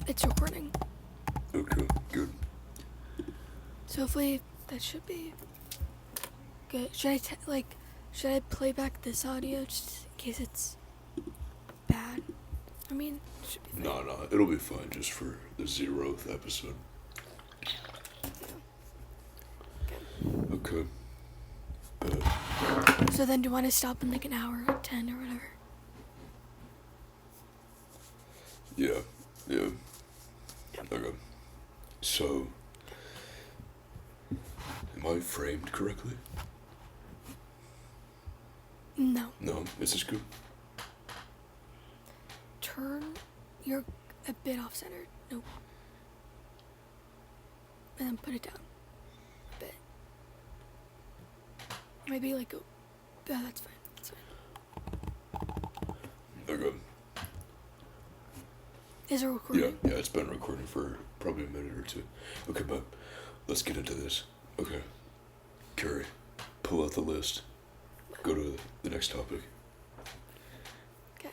It's recording. Okay, good. So hopefully that should be good. Should I play back this audio just in case it's bad? I mean, it should be fine. No, it'll be fine just for the 0th episode. Yeah. Okay. So then do you want to stop in like an hour or 10 or whatever? Yeah. Yep. Okay. So, am I framed correctly? No. No? Is this good? You're a bit off-centered. Nope. And then put it down a bit. Maybe like go. Yeah, that's fine. That's fine. Okay. Is it recording? Yeah, it's been recording for probably a minute or two. Okay, but let's get into this. Okay. Carrie, pull out the list. Go to the next topic. Okay.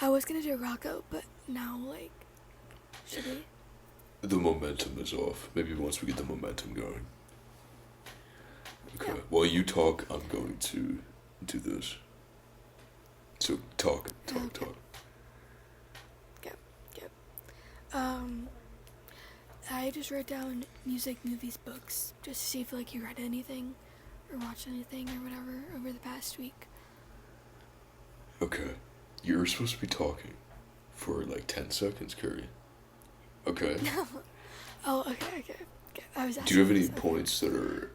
I was gonna do Rocco, but now, like, should we? The momentum is off. Maybe once we get the momentum going. Okay. Yeah. While you talk, I'm going to do this. So talk. Okay. I just wrote down music, movies, books, just to see if like you read anything or watched anything or whatever over the past week. Okay. You're supposed to be talking for like 10 seconds, Carrie. Okay. Oh, okay. I was asking. Do you have any this, okay. points that are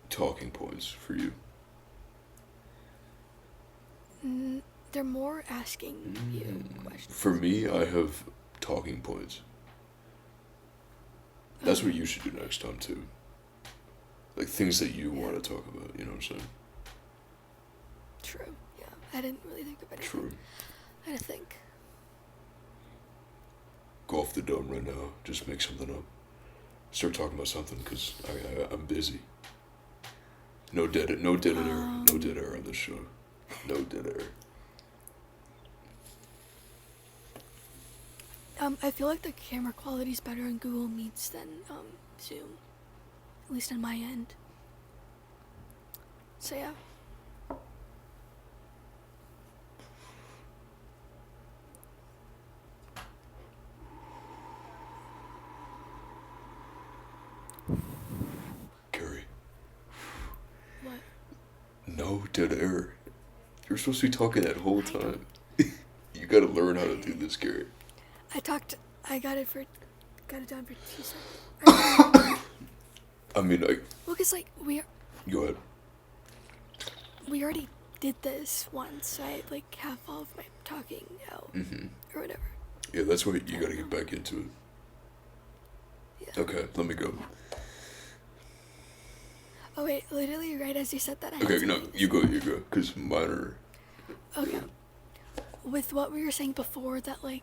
talking points for you? They're more asking you questions. For me, I have talking points. That's what you should do next time, too. Like, things that you want to talk about, you know what I'm saying? True, yeah. I didn't really think of anything. True. I had to think. Go off the dome right now. Just make something up. Start talking about something, because I'm busy. No dead air. No dead air on this show. No dead air. I feel like the camera quality is better in Google Meets than Zoom, at least on my end. So yeah. Carrie. What? No dead air. You're supposed to be talking that whole time. You gotta learn how to do this, Carrie. I got it down for 2 seconds. I mean, Well, cause like Go ahead. we already did this once, so I like have all of my talking out or whatever. Yeah, that's why you gotta get back into it. Yeah. Okay, let me go. Oh wait, literally right as you said that. Okay, no, you go, because mine are... Okay. With what we were saying before, that like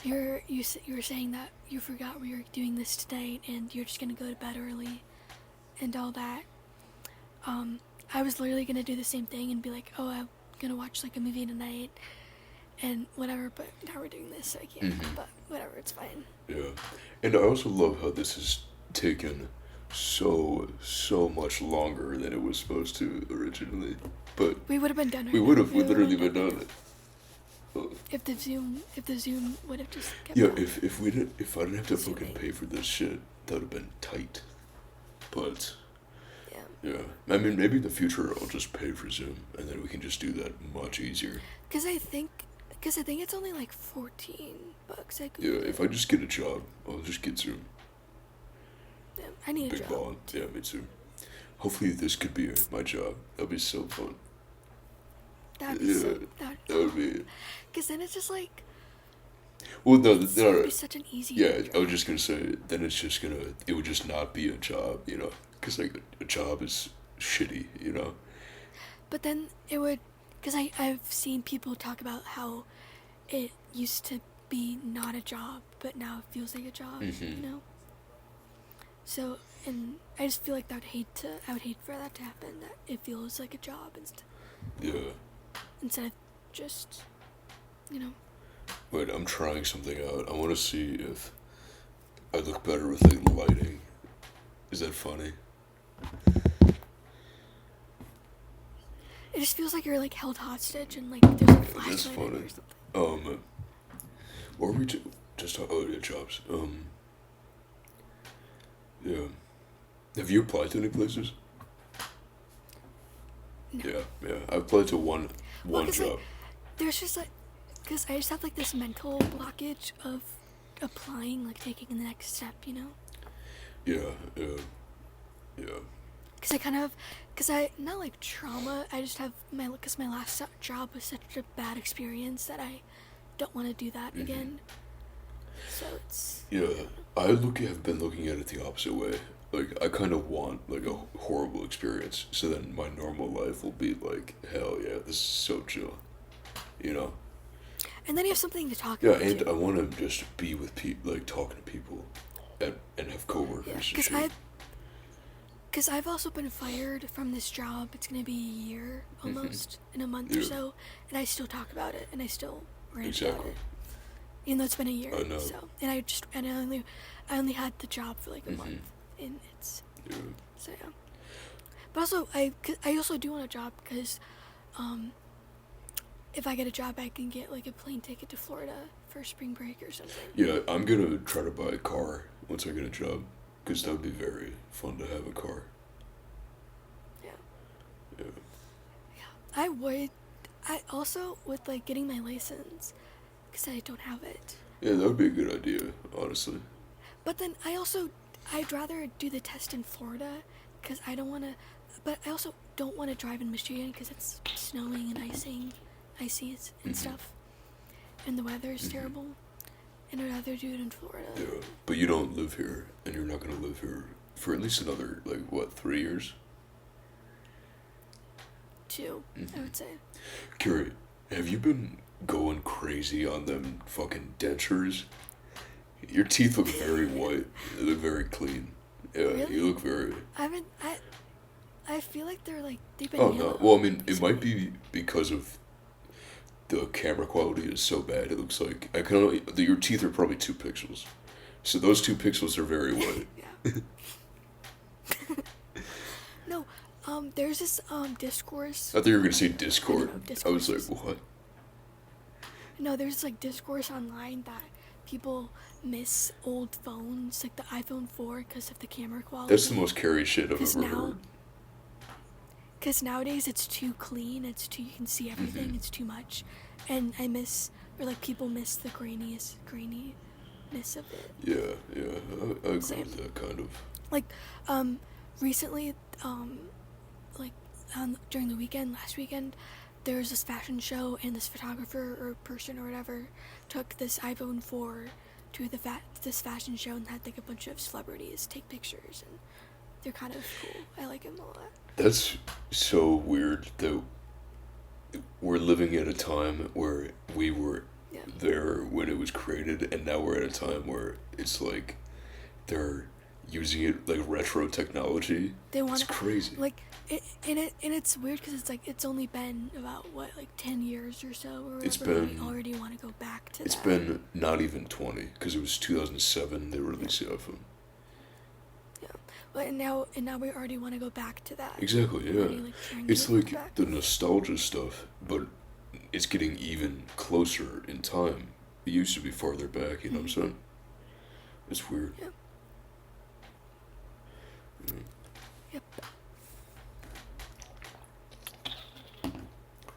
you were saying that you forgot we were doing this tonight and you're just gonna go to bed early, and all that. I was literally gonna do the same thing and be like, oh, I'm gonna watch like a movie tonight and whatever, but now we're doing this, so I can't. But whatever, it's fine. Yeah, and I also love how this has taken so much longer than it was supposed to originally. But We would have been done. we would have literally been done it. If the Zoom would have just kept Yeah, going. if I didn't have to fucking pay for this shit, that would have been tight. But yeah, I mean, maybe in the future I'll just pay for Zoom, and then we can just do that much easier. Because I think it's only like $14. Yeah, if I just get a job, I'll just get Zoom. Yeah, I need a Big job. ball. Yeah, me too. Hopefully this could be my job. That'd be so fun. That'd be That would be... Because then it's just like... Well, no, It would be such an easy yeah, job. I was just gonna say, then it would just not be a job, you know? Because, like, a job is shitty, you know? But then it would... Because I've seen people talk about how it used to be not a job, but now it feels like a job, you know? So, and I just feel like I would hate for that to happen, that it feels like a job and stuff. Yeah. Instead of just, Wait, I'm trying something out. I want to see if I look better with the lighting. Is that funny? It just feels like you're like held hostage and like there's a flashlight on you or something. What were we just oh yeah, jobs. Yeah. Have you applied to any places? No. Yeah. I applied to one job. Like, there's just like, because I just have like this mental blockage of applying, like taking the next step, Yeah. Because I not like trauma. I just have because my last job was such a bad experience that I don't want to do that again. So it's. Yeah, have been looking at it the opposite way. Like, I kind of want, like, a horrible experience, so then my normal life will be like, hell yeah, this is so chill. And then you have something to talk Yeah, about. and too. I want to just be with people, like, talking to people, and have coworkers and shit. Because I've also been fired from this job. It's going to be a year, almost, in a month or so, and I still talk about it, and I still rant about it. Even though it's been a year. I know. So, and I only had the job for like a month, and it's. Yeah. So yeah. But also, I also do want a job because, if I get a job, I can get like a plane ticket to Florida for spring break or something. Yeah, I'm gonna try to buy a car once I get a job, because that would be very fun to have a car. Yeah. Yeah. Yeah. I also would like getting my license, because I don't have it. Yeah, that would be a good idea, honestly. But then I'd rather do the test in Florida, because I don't want to, but I also don't want to drive in Michigan because it's snowing and icy and stuff, and the weather is terrible, and I'd rather do it in Florida. Yeah, but you don't live here, and you're not going to live here for at least another, 3 years? 2, I would say. Carrie, have you been going crazy on them fucking dentures? Your teeth look very white. They look very clean. Yeah, Really? You look very... I feel like they've been Oh, yellow. no. Well, I mean, it might be because of the camera quality is so bad. It looks like... your teeth are probably 2 pixels. So those 2 pixels are very white. Yeah. No, there's this, discourse. I thought you were going to say Discord. I was discourses. like, what? No, there's, discourse online that people miss old phones, like the iPhone 4, because of the camera quality. That's the most Carrie shit I've ever heard. Because nowadays it's too clean, you can see everything, it's too much. And people miss the graininess of it. Yeah, I agree with that, kind of. Recently, during the weekend, last weekend, there was this fashion show, and this photographer or person or whatever took this iPhone 4 to this fashion show and had, a bunch of celebrities take pictures, and they're kind of cool. I like them a lot. That's so weird that we're living at a time where we were there when it was created, and now we're at a time where it's like they're using it like retro technology. It's crazy. And it's weird because it's only been about 10 years or so, or it's whatever. Been, we already want to go back to it's that. been not even 20, because it was 2007 they released the iPhone. But now we already want to go back to that. Exactly, yeah. Already, it's like the nostalgia stuff, but it's getting even closer in time. It used to be farther back, you know what I'm saying? It's weird. Yeah. Yep.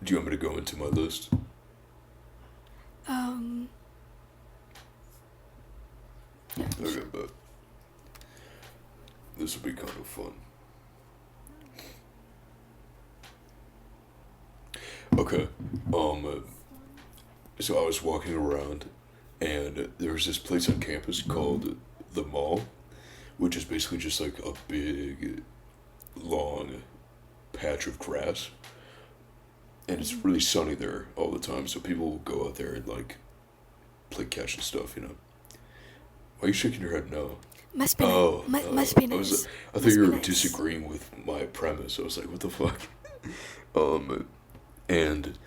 Do you want me to go into my list? Yeah. Okay, but this will be kind of fun. Okay, so I was walking around, and there was this place on campus called the Mall, which is basically just like a big, long patch of grass, and it's really sunny there all the time, so people will go out there and play catch and stuff, Why are you shaking your head no? Must be must be nice. I thought you were disagreeing with my premise. I was like, what the fuck? And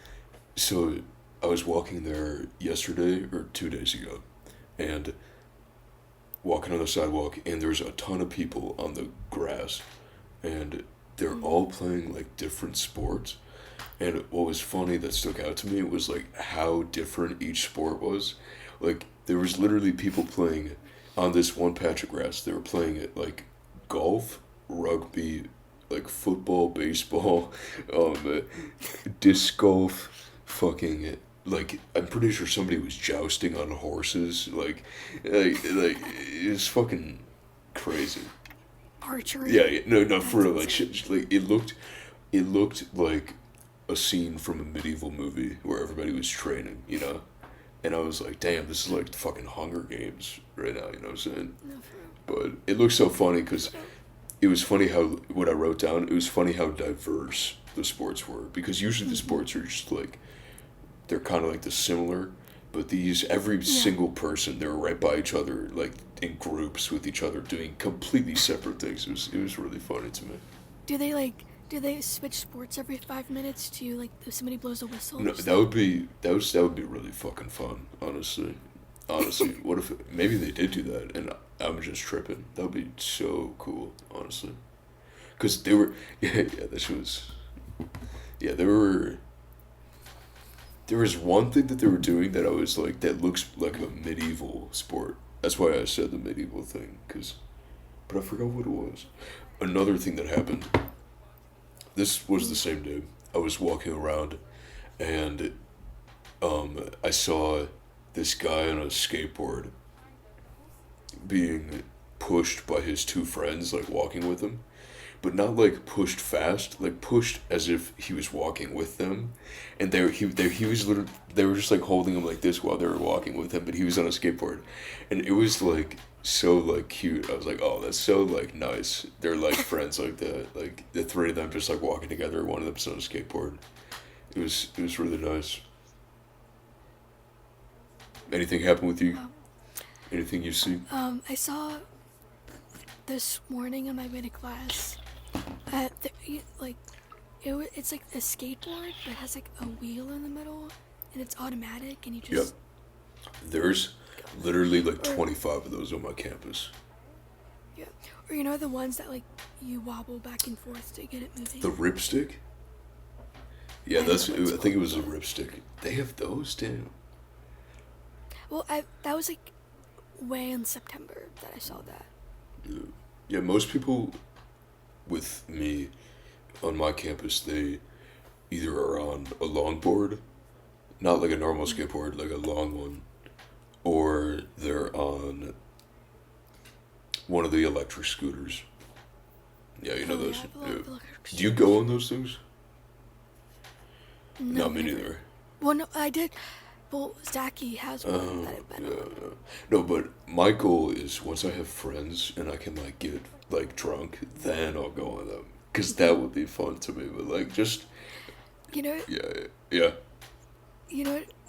so I was walking there yesterday or 2 days ago, and walking on the sidewalk, and there's a ton of people on the grass, and they're all playing like different sports. And what was funny that stuck out to me was like how different each sport was. Like there was literally people playing on this one patch of grass. They were playing it like golf, rugby, like football, baseball, um, disc golf, fucking like I'm pretty sure somebody was jousting on horses. Like it was fucking crazy. Archery. Yeah, yeah, no, no, That's for real, like insane. shit, like it looked like a scene from a medieval movie where everybody was training, you know. And I was like, damn, this is like the fucking Hunger Games right now, you know what I'm saying? No, for real. But it looks so funny because it was funny how what I wrote down. It was funny how diverse the sports were because usually the sports are just like they're kind of like the similar, but these every Yeah. single person they were right by each other, like in groups with each other, doing completely separate things. It was really funny to me. Do they switch sports every 5 minutes to like if somebody blows a whistle? No, Just that would be really fucking fun. Honestly, what if maybe they did do that and I'm just tripping? That would be so cool. Honestly, because they were yeah this was yeah there was one thing that they were doing that I was like that looks like a medieval sport. That's why I said the medieval thing but I forgot what it was. Another thing that happened. This was the same day. I was walking around and I saw this guy on a skateboard being pushed by his two friends, like walking with him, but not like pushed fast, like pushed as if he was walking with them, and he was literally they were just like holding him like this while they were walking with him, but he was on a skateboard, and it was like so like cute. I was like, oh, that's so like nice. They're like friends like that, like the three of them just like walking together. One of them's on a skateboard. It was really nice. Anything happen with you? um, Anything you see? I saw this morning on my way to class. Like it's like a skateboard, but it has like a wheel in the middle, and it's automatic, and you Yep. just There's literally like or 25 of those on my campus. yeah, or you know the ones that like you wobble back and forth to get it moving. The ripstick? Yeah, I don't that's. know I what it's think it called. was a ripstick. They have those, damn. Well, that was like way in September that I saw that. Yeah. Yeah, most people with me on my campus, they either are on a longboard, not like a normal skateboard, like a long one, or they're on one of the electric scooters. Yeah, you know Oh yeah, those. I have a lot Yeah. of electric Do you go on scooters. those things? No, Not me never. neither. Well, no, I did. Well, Zachy has one Oh, that I've been yeah, on. yeah. No, but my goal is once I have friends and I can like get like drunk, then I'll go on them. Cause that would be fun to me. But like just You know, yeah, yeah.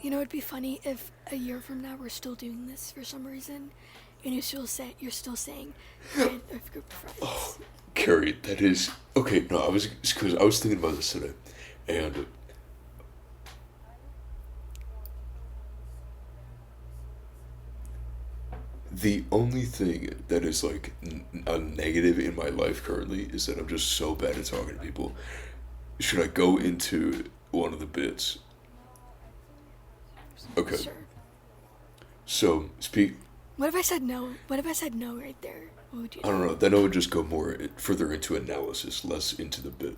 it'd be funny if a year from now we're still doing this for some reason, and you're still saying, "You're a group of friends." Carrie, that is okay. No, because I was thinking about this today, and the only thing that is like a negative in my life currently is that I'm just so bad at talking to people. Should I go into one of the bits? Okay, Sure. so speak. What if I said no? What if I said no right there? What would you I do? don't know. Then I would just go more further into analysis, less into the bit.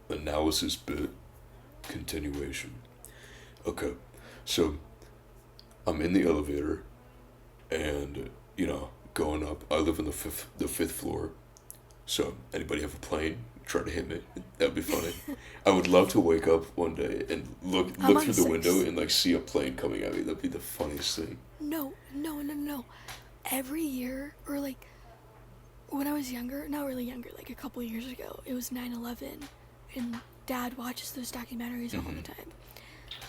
Analysis bit, continuation. Okay, so I'm in the elevator, and going up. I live on the fifth floor. So anybody have a plane? Try to hit me. That'd be funny. I would love to wake up one day and look I'm look on through the window six. and like see a plane coming at me. That'd be the funniest thing. No, no, no, no. Every year, or like when I was younger, not really younger, like a couple years ago, it was 9/11, and Dad watches those documentaries all the time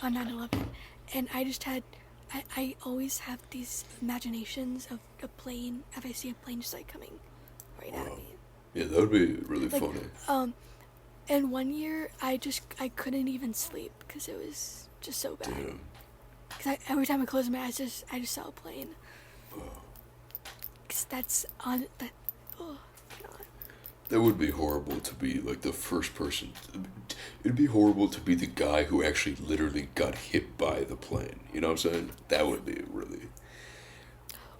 on 9/11, and I always have these imaginations of a plane. If I see a plane just like coming right at Wow. me, Yeah, that would be really like funny. um And one year, I couldn't even sleep because it was just so bad. Damn. Because every time I closed my eyes, I just saw a plane. Because that's on that. Oh God. That would be horrible to be like the first person. It'd be horrible to be the guy who actually literally got hit by the plane. You know what I'm saying? That would be really.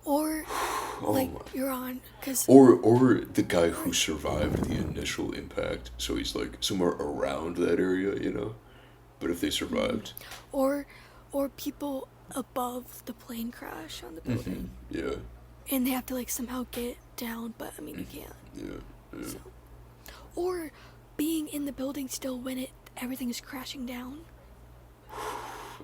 Or Oh like my. you're on because Or the guy who survived the initial impact, so he's like somewhere around that area, you know. But if they survived, or people above the plane crash on the building, yeah, and they have to like somehow get down, but I mean you can't. yeah. So. Or being in the building still when everything's crashing down.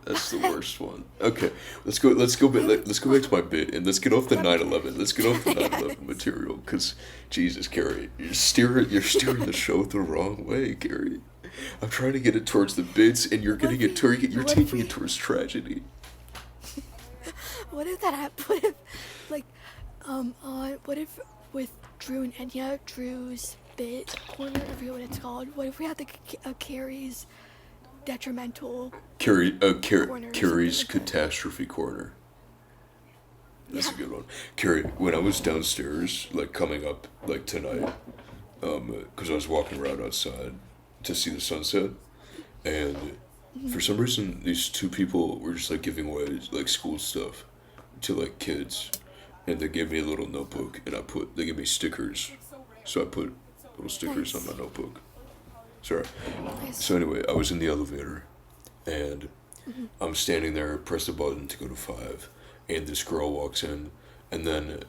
That's the worst one. Okay, let's go back to my bit and let's get off the 9/11. Let's get off the 9/11 material because Jesus, Carrie, you're steering the show the wrong way, Carrie. I'm trying to get it towards the bits and you're getting it you're taking it towards tragedy. What if that happened? What if, like, what if with Drew and Enya, Drew's bit corner, I forget what it's called. What if we had the Carrie's detrimental Carrie's catastrophe corner. That's a good one. Carrie, when I was downstairs, like coming up, like tonight, because I was walking around outside to see the sunset, and for some reason these two people were just like giving away like school stuff to like kids, and they gave me a little notebook, and they gave me stickers, so I put little stickers on my notebook. Sorry. Nice. So anyway, I was in the elevator, and I'm standing there, press the button to go to 5, and this girl walks in, and then...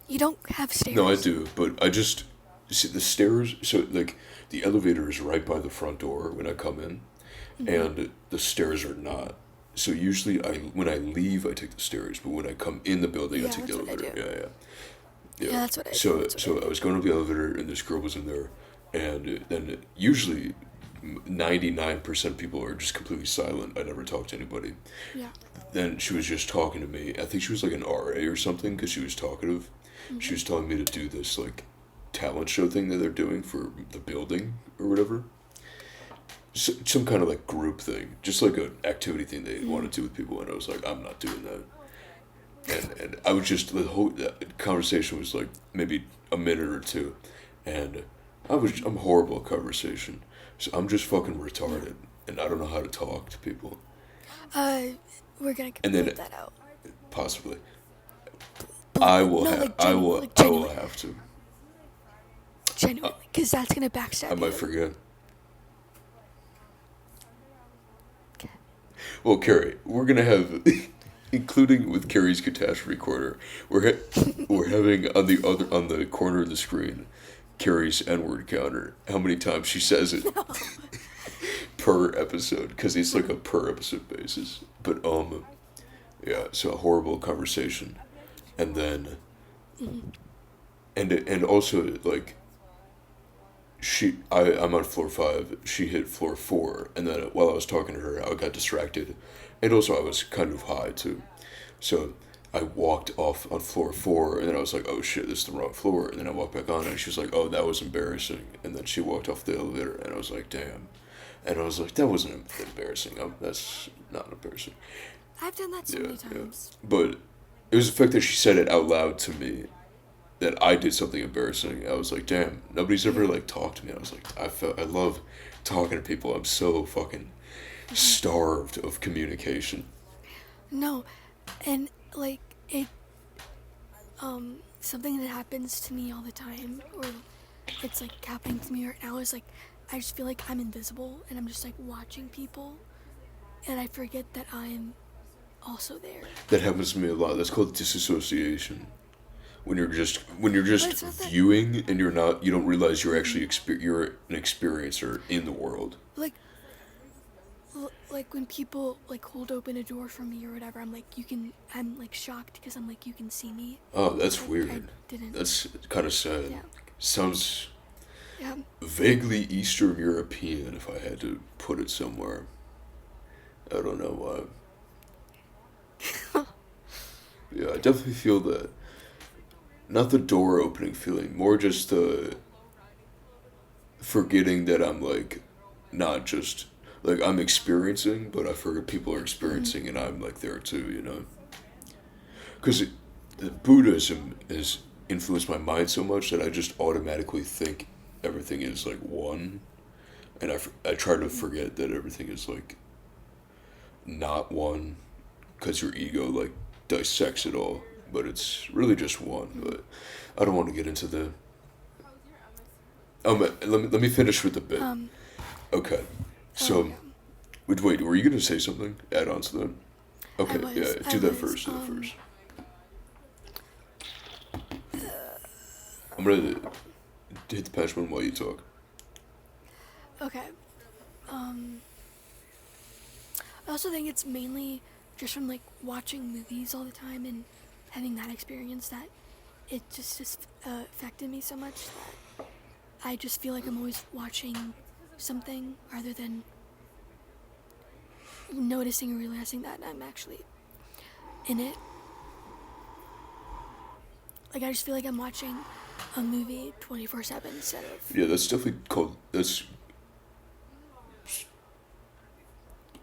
You don't have stairs. No, I do, but I just... See, the stairs... So, like, the elevator is right by the front door when I come in, and the stairs are not. So usually, when I leave, I take the stairs, but when I come in the building, I take the elevator. Yeah, that's what I do. So I was going up the elevator, and this girl was in there, and then usually 99% of people are just completely silent. I never talk to anybody. Yeah. Then she was just talking to me. I think she was like an RA or something because she was talkative. She was telling me to do this like talent show thing that they're doing for the building or whatever. So, some kind of like group thing, just like an activity thing they want to do with people. And I was like, I'm not doing that. And I was just, the whole conversation was like maybe a minute or two. And I'm horrible at conversation. So I'm just fucking retarded. And I don't know how to talk to people. We're gonna complete that out. Possibly. I will have to. Genuinely, because that's gonna backstab I might you. forget. Okay. Well, Carrie, we're gonna have, including with Carrie's catastrophe corner, we're having on the corner of the screen, Carrie's N-word counter. How many times she says it per episode? Because it's like a per episode basis. But yeah. So a horrible conversation, and then, and also like. I'm on floor 5. She hit floor 4, and then while I was talking to her, I got distracted, and also I was kind of high too, so I walked off on floor 4, and then I was like, oh shit, this is the wrong floor, and then I walked back on, and she was like, oh, that was embarrassing, and then she walked off the elevator, and I was like, damn, and I was like, that wasn't embarrassing. That's not embarrassing. I've done that so many times. Yeah. But it was the fact that she said it out loud to me. That I did something embarrassing. I was like, damn, nobody's ever like talked to me. I was like, I love talking to people. I'm so fucking starved of communication. No, and like it, something that happens to me all the time, or it's like happening to me right now is like, I just feel like I'm invisible and I'm just like watching people, and I forget that I'm also there. That happens to me a lot. That's called disassociation. When you're just viewing and you don't realize you're actually you're an experiencer in the world. Like when people like hold open a door for me or whatever, I'm like shocked because I'm like, you can see me. Oh, that's like, weird. I didn't. That's kind of sad. Yeah. Sounds vaguely Eastern European if I had to put it somewhere. I don't know why. Yeah, I definitely feel that. Not the door opening feeling, more just the forgetting that I'm like not just like I'm experiencing, but I forget people are experiencing, and I'm like there too. Because Buddhism has influenced my mind so much that I just automatically think everything is like one, and I try to forget that everything is like not one, because your ego like dissects it all, but it's really just one. But I don't want to get into the. Let me finish with the bit. Um, Okay, oh, so yeah. wait, were you gonna say something? Add on to that. Okay, do that was, first. Do that first. I'm gonna hit the patch button while you talk. Okay. I also think it's mainly just from like watching movies all the time and having that experience that it just affected me so much that I just feel like I'm always watching something rather than noticing or realizing that I'm actually in it. Like I just feel like I'm watching a movie 24/7 instead of. Yeah, that's definitely called. That's.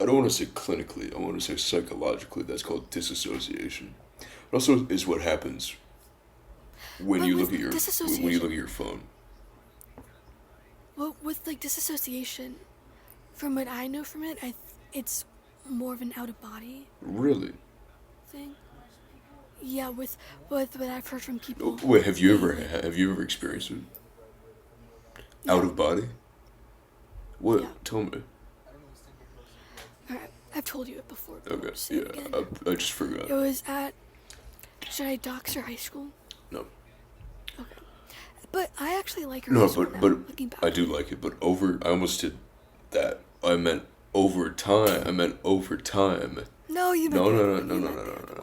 I don't want to say clinically. I want to say psychologically. That's called disassociation. It also is what happens when But you with look at your disassociation, phone. well, with like disassociation, from what I know from it, it's more of an out of body Really? thing. Yeah, with what I've heard from people. Wait, have you ever experienced it? Yeah. Out of body? What? Yeah. Tell me. Alright, I've told you it before. But I'll Okay. just say it Yeah. again. I just forgot. It was at. Should I dox her high school? No. Okay. But I actually like her No, high school but now, but looking back. I do like it. But I almost did that. I meant over time. I meant over time. No, you meant No, the no, other no, one. no, You no, meant no, the no, other no.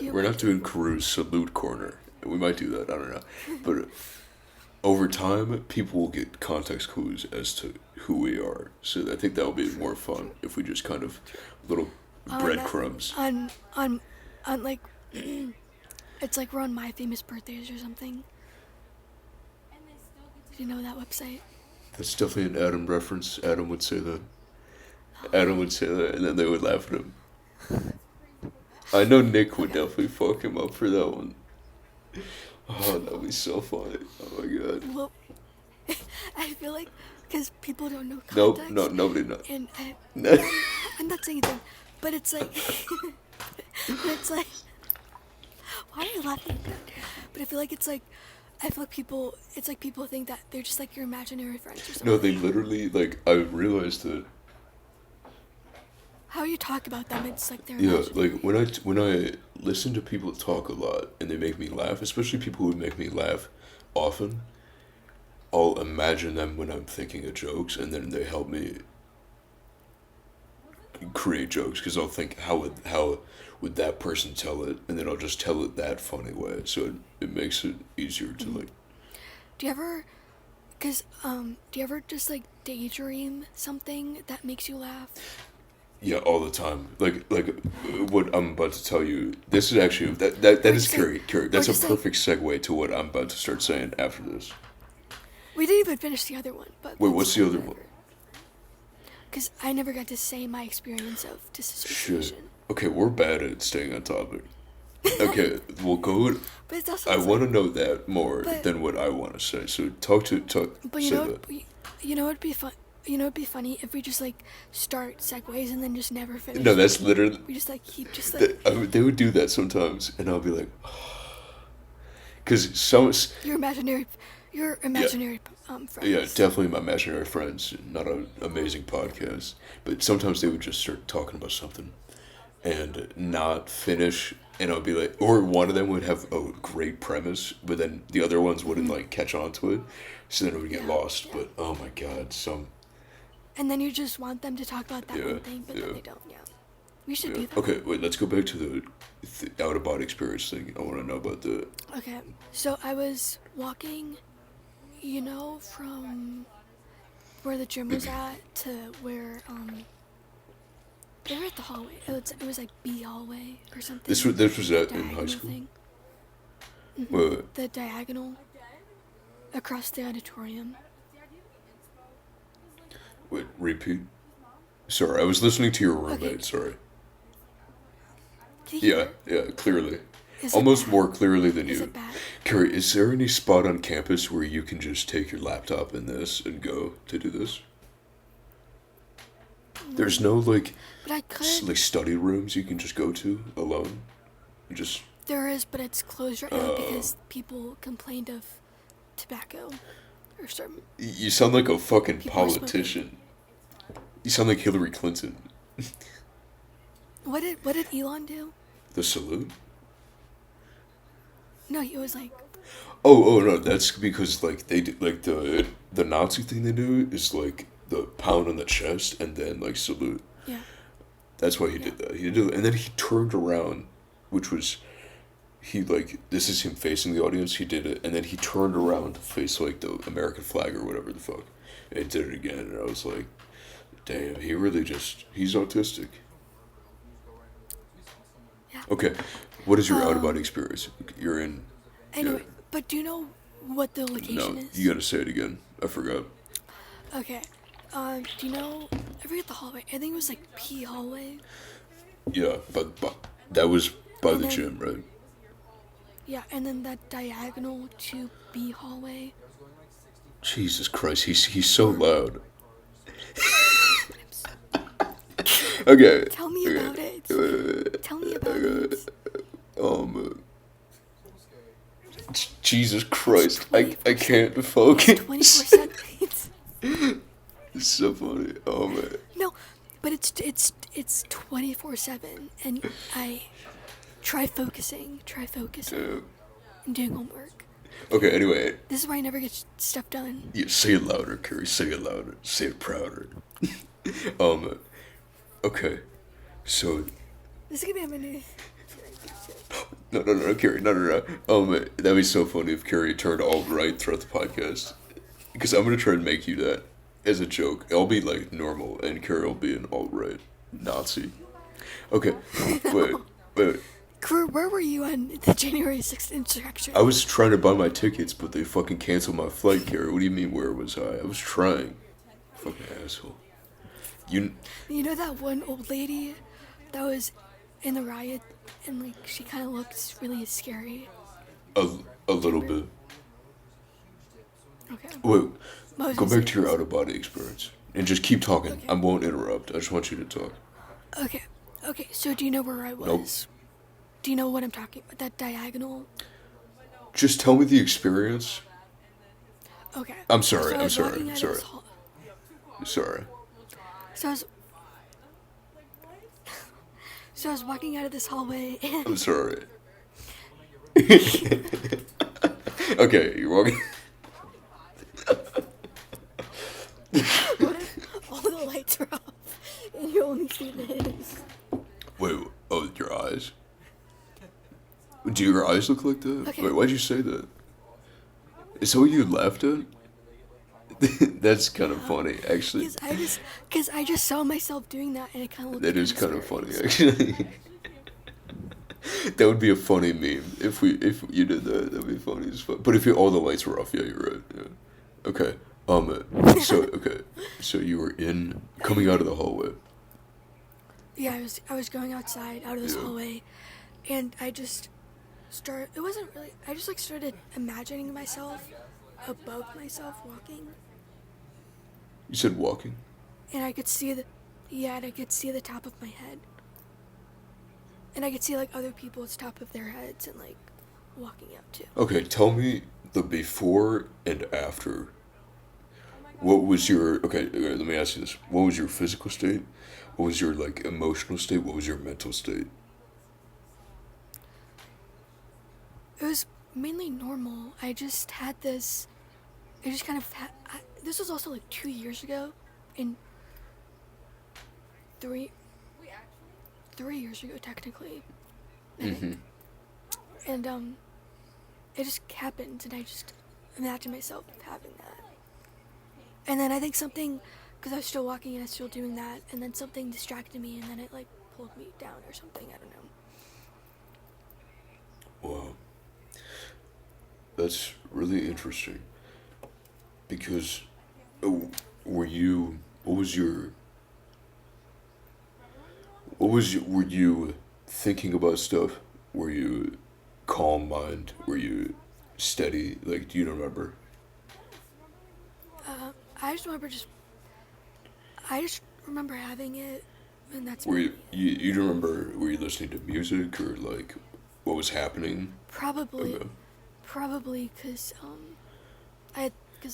one. We're not doing Carews salute corner. We might do that. I don't know. But over time, people will get context clues as to who we are. So I think that will be more fun if we just kind of little breadcrumbs. On like, it's like we're on My Famous Birthdays or something. Do you know that website? That's definitely an Adam reference. Adam would say that. Adam would say that, and then they would laugh at him. I know Nick would definitely fuck him up for that one. Oh, that'd be so funny. Oh my god. Well, I feel like because people don't know Nope, context. no, nobody knows. And No. I'm not saying anything, but it's like, why are you laughing at that? But I feel like it's like people think that they're just like your imaginary friends or something. No, they literally, like, I realized that, How you talk about them, it's like they're yeah, imaginary. like, when I listen to people talk a lot and they make me laugh, especially people who make me laugh often, I'll imagine them when I'm thinking of jokes, and then they help me create jokes, because I'll think, how would that person tell it, and then I'll just tell it that funny way, so it makes it easier to, like, Do you ever just like daydream something that makes you laugh? yeah, all the time. Like what I'm about to tell you. This is actually that Or is just like- Carrie. That's a just like- perfect segue to what I'm about to start saying after this. We didn't even finish the other one, but Wait, what's the other one? Because I never got to say my experience of disassociation. Shit. Okay, we're bad at staying on topic. Okay, we'll go. But it's also I want to know that more But- than what I want to say. So talk. But you say know, that. you know what'd be fun. You know, it'd be funny if we just like start segues and then just never finish. No, that's literally. We just like keep just like They would do that sometimes, and I'll be like, because your imaginary friends. yeah, definitely my imaginary friends. Not an amazing podcast, but sometimes they would just start talking about something and not finish, and I'll be like, or one of them would have a great premise, but then the other ones wouldn't like catch on to it, so then it would get lost. Yeah. But oh my god, And then you just want them to talk about that Yeah, one thing, but yeah. then they don't. Yeah, we should yeah. do that. Okay, wait, let's go back to the out of body experience thing. I want to know about the. Okay, so I was walking, you know, from where the gym was at to where they were at the hallway. It was like B hallway or something. This was at in high Diagonal school. thing. Wait, The diagonal across the auditorium. repeat. Sorry, I was listening to your roommate. Okay. Sorry. Can you hear Yeah, it? yeah, clearly. Is it Almost bad? more clearly than Is you. it bad? Carrie, is there any spot on campus where you can just take your laptop and this and go to do this? There's no like But I could. like study rooms you can just go to alone. Just There is, but it's closed right now because people complained of tobacco or some you sound like a fucking people are smoking. politician. You sound like Hillary Clinton. What did Elon do? The salute? No, he was like, Oh no, that's because like they do, like the Nazi thing they do is like the pound on the chest and then like salute. yeah, That's why he did that. He did it, and then he turned around, which was he like this is him facing the audience. He did it, and then he turned around to face like the American flag or whatever the fuck, and did it again. And I was like, damn, he really just he's autistic. yeah. Okay, what is your out of body experience? You're in. Anyway, Yeah. but do you know what the No, location is? you gotta say it again. I forgot. Okay. Do you know? I forget the hallway. I think it was like P hallway. Yeah, but that was by And the then- gym, right? Yeah, and then that diagonal to B hallway. Jesus Christ, he's so loud. Okay. Tell me okay. about it. Tell me about it. Jesus Christ, I 24/7. can't It's focus. 24/7. It's so funny. Oh man. No, but it's 24/7, and I try focusing, Yeah. and doing homework. Okay. Anyway, This is where I never get stuff done. yeah, say it louder, Carrie. Say it louder. Say it prouder. Okay. So This is gonna be a minute. no, Carrie, no. That'd be so funny if Carrie turned alt right throughout the podcast. Because I'm gonna try and make you that as a joke. I'll be like normal, and Carrie will be an alt right Nazi. Okay, wait. Where were you on the January 6th insurrection? I was trying to buy my tickets, but they fucking canceled my flight, Carrie. What do you mean? Where was I? I was trying. Fucking asshole. You You know that one old lady that was in the riot, and like she kind of looks really scary. a little bit. Okay. Wait. What was Go I back saying? to your out of body experience and just keep talking. Okay. I won't interrupt. I just want you to talk. Okay. Okay. So do you know where I was? Do you know what I'm talking about? That diagonal. Just tell me the experience. Okay. I'm sorry. So I I'm was sorry. walking I'm out of sorry. this hall- Sorry. So I was. So I was walking out of this hallway, and I'm sorry. Okay, you're walking. what if all the lights are off, and you only see this? Wait. Oh, your eyes. Do your eyes look like that? Okay. Wait, why'd you say that? Is that what you laughed at? That's kind of funny, actually. Cause I just saw myself doing that, and it kind of looked. That is kind of funny, actually. That would be a funny meme if you did that. That'd be funny as fuck. But if all the lights were off, yeah, you're right. Yeah. Okay. So you were coming out of the hallway. Yeah, I was going outside out of this Yeah. hallway, and I just started. It wasn't really. I just like started imagining myself above myself walking, You said walking. and I could see and I could see the top of my head, and I could see like other people's top of their heads and like walking out too. Okay, tell me the before and after. What was your okay? Let me ask you this: what was your physical state? What was your like emotional state? What was your mental state? It was mainly normal. I just had this. I just kind of had. This was also like 2 years ago, in 3 years ago technically. Mm-hmm. And it just happened, and I just imagined myself having that. And then I think something, because I was still walking and I was still doing that, and then something distracted me, and then it like pulled me down or something. I don't know. Wow. That's really interesting. Because, what was your were you thinking about stuff? Were you calm mind? Were you steady? Like, do you remember? I just remember I just remember having it, and that's Were about you don't remember? Were you listening to music or like what was happening? probably, Okay. probably because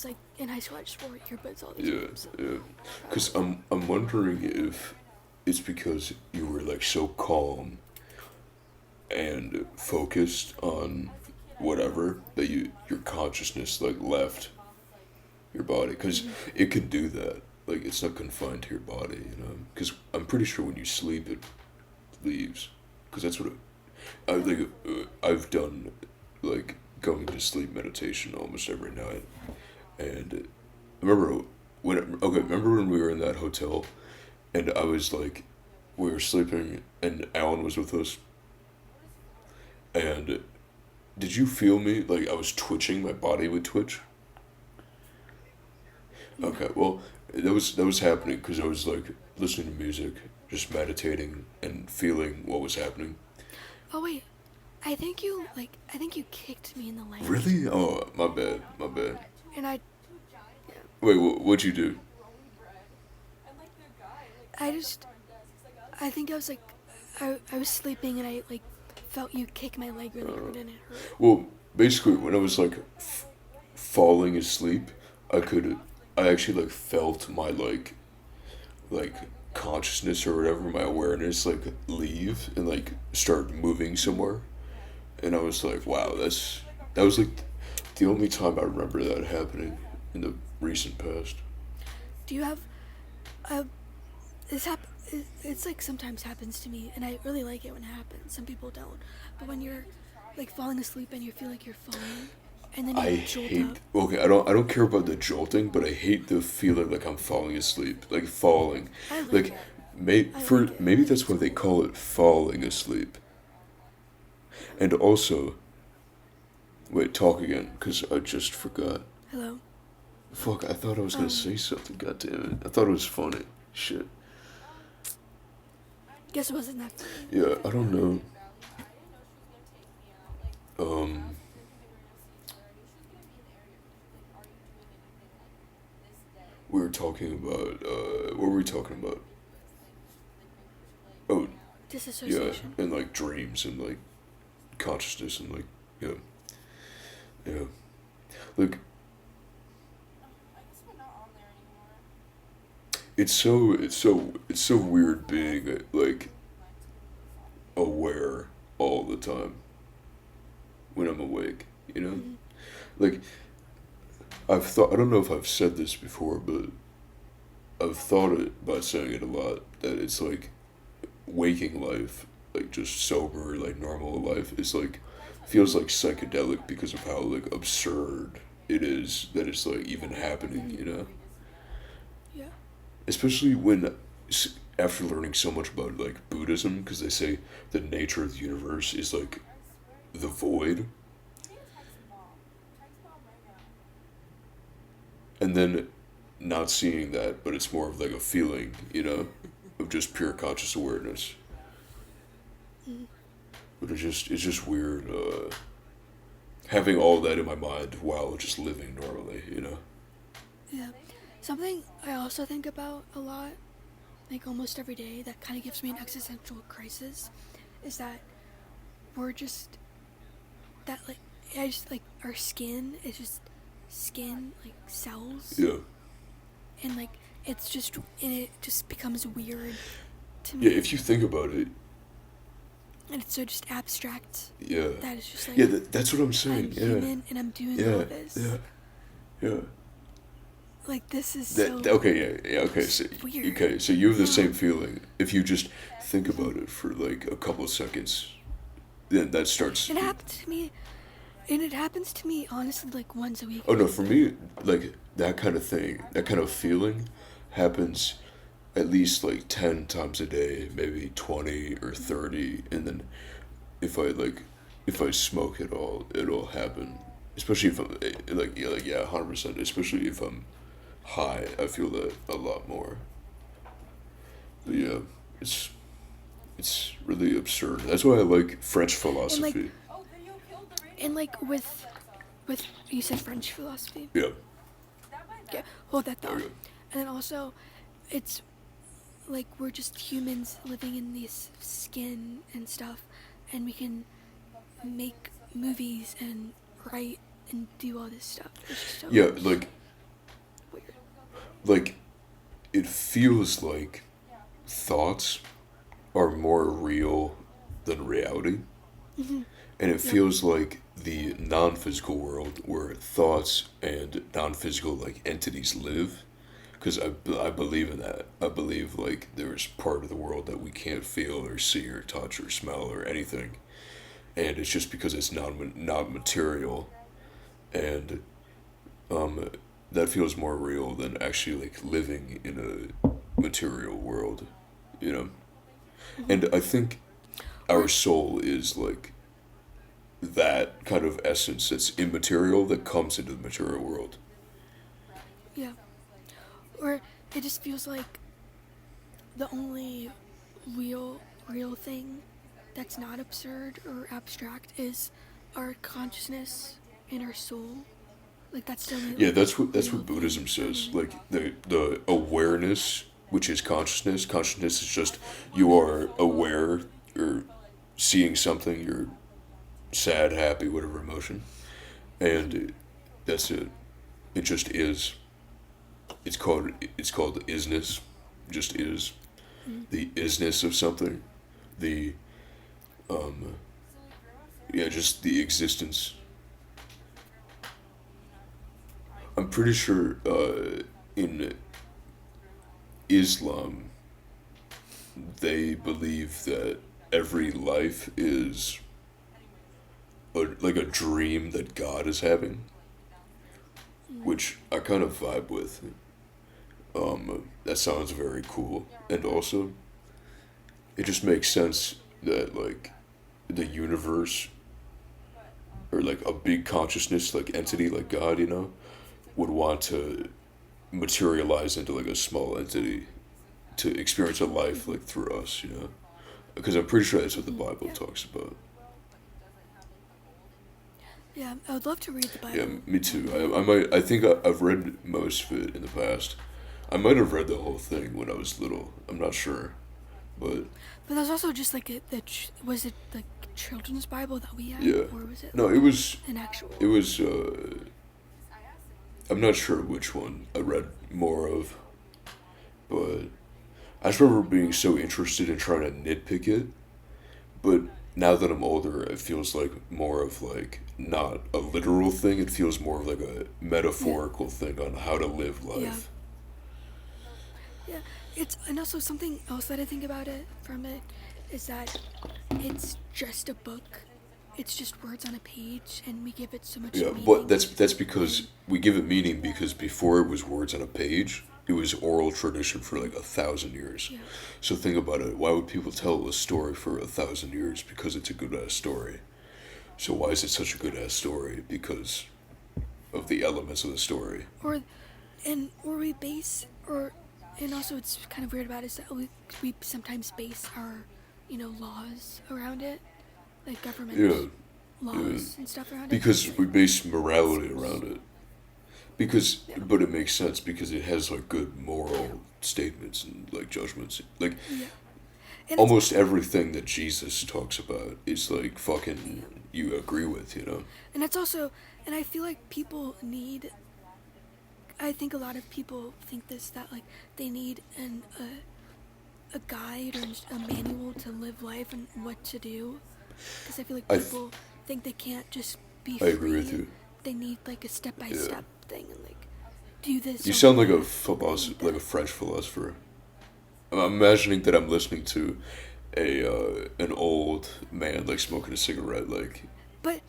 like in high school I just wore earbuds all the Yeah, time. So yeah. Because I'm wondering if it's because you were like so calm and focused on whatever that your consciousness like left your body because it can do that. Like it's not confined to your body, you know. Because I'm pretty sure when you sleep, it leaves. Because that's what I think. I've done like going to sleep meditation almost every night, and remember remember when we were in that hotel, and I was like, we were sleeping, and Alan was with us, and did you feel me? Like I was twitching, my body would twitch. no. Okay, well, that was happening because I was like listening to music, just meditating and feeling what was happening. Oh wait, I think you kicked me in the leg, Really? Oh, my bad, my bad. and Wait, what'd you do? I just I think I was like I was sleeping and I like felt you kick my leg really hard and it hurt. Well, basically, when I was like falling asleep, I could, I actually like felt my like consciousness or whatever, my awareness like leave and like start moving somewhere, and I was like, wow, that was like the only time I remember that happening in the recent past. Do you have uh it's like sometimes happens to me and I really like it when it happens. Some people don't. But when you're like falling asleep and you feel like you're falling and then I you jolt hate. up. Okay, I don't care about the jolting, but I hate the feeling like I'm falling asleep, like falling, I like like it. I for like it. maybe that's why they call it falling asleep. And also, wait, talk again, cause I just forgot. Hello. Fuck, I thought I was gonna Um say something. God damn it, I thought it was funny. Shit. guess it wasn't that funny. Yeah, I don't know. Um, we were talking about. What were we talking about? Oh, yeah, Disassociation. and like dreams and like consciousness and like yeah, yeah. Like it's so weird being like aware all the time when I'm awake. You know, Mm-hmm. like I've thought. I don't know if I've said this before, but I've thought it by saying it a lot that it's like waking life, like just sober, like normal life, is like feels like psychedelic because of how like absurd it is that it's like even happening. You know, Yeah. especially when after learning so much about like Buddhism, because they say the nature of the universe is like the void, and then not seeing that, but it's more of like a feeling, you know, of just pure conscious awareness. Mm-hmm. But it's just weird having all that in my mind while just living normally, you know. Yeah. Something I also think about a lot, like almost every day, that kind of gives me an existential crisis, is that we're just that like I just like our skin is just skin like cells Yeah, and like it's just and it just becomes weird to yeah. me If you think about it, and it's so just abstract yeah, that it's just yeah. like That's what I'm I'm saying. Yeah, human and I'm doing yeah, all this yeah, yeah. like this is That so okay, yeah, yeah. Okay, so weird. okay, so you have the Yeah. same feeling. If you just think about it for like a couple of seconds, then that starts. It happened to me and it happens to me honestly like once a week. Oh no, for me, like that kind of thing, that kind of feeling, happens at least like 10 times a day, maybe 20 or 30, and then if I like, if I smoke at all, it'll happen. Especially if I'm like yeah, 100%. Especially if I'm high, I feel that a lot more. But yeah, it's it's really absurd. That's why I like French And like philosophy. with you said French philosophy. Yeah. Yeah, hold that thought. Okay. And then also, it's like we're just humans living in this skin and stuff, and we can make movies and write and do all this stuff. It's just so Yeah, weird. like it feels like thoughts are more real than reality. Mm-hmm. And it Yeah. feels like the non-physical world where thoughts and non-physical like entities live, because I believe in that. I believe like there's part of the world that we can't feel or see or touch or smell or anything, and it's just because it's not material, and um that feels more real than actually like living in a material world, you know. Mm-hmm. And I think our Or soul is like that kind of essence that's immaterial that comes into the material world. yeah, or it just feels like the only real thing that's not absurd or abstract is our consciousness and our soul. Like that's the only Yeah, like that's real what thing Buddhism for says. me. Like the awareness, which is consciousness. Consciousness is just you are aware or seeing something. You're sad, happy, whatever emotion, and that's it. It just is. It's called isness. Just is Mm. the isness of something. The um yeah, just the existence. I'm pretty sure in Islam they believe that every life is like a dream that God is having, Mm. which I kind of vibe with. That sounds very cool, and also it just makes sense that like the universe or like a big consciousness like entity like God, would want to materialize into like a small entity to experience a life Mm-hmm. like through us, because I'm pretty sure that's what the Mm-hmm. Bible Yeah, talks about. yeah. I would love to read the Yeah, Bible me one too. day. I think I've read most of it in the past. I might have read the whole thing when I was little. I'm not sure, but But there's also just like was it the children's Bible that we had, yeah, or was it no, like it was an it actual? was. I'm not sure which one I read more of, but I just remember being so interested in trying to nitpick it. But now that I'm older, it feels like more of like not a literal thing. It feels more of like a Yeah, metaphorical thing on how to live yeah, life. yeah. It's and also something else that I think about it from it is that it's just a book. It's just words on a page, and we give it so much Yeah, but meaning. that's because And we give it meaning because before it was words on a page, it was oral tradition for like 1,000 years. yeah, So think about it. Why would people tell a story for 1,000 years? Because it's a good ass story. So why is it such a good ass story? Because of the elements of the story. or or we base or and also it's kind of weird about it is that we sometimes base our laws around it, like Yeah, government yeah. laws and stuff around it. But it's Because we like base it morality seems around it. Because, yeah, but it makes sense because it has like good moral statements and like judgments. Like yeah, and it's almost everything that Jesus talks about is like fucking yeah, you agree with. and it's also and I feel like people need. I think a lot of people think this that like they need a guide or a manual to live life and what to do, because I feel like I th- people think they can't just be I agree with free. you. They need like a step by Yeah. step thing and like do this You or do sound like a that. Like they need like a that. French philosopher. I'm imagining that I'm listening to a an old man like smoking a cigarette. Like But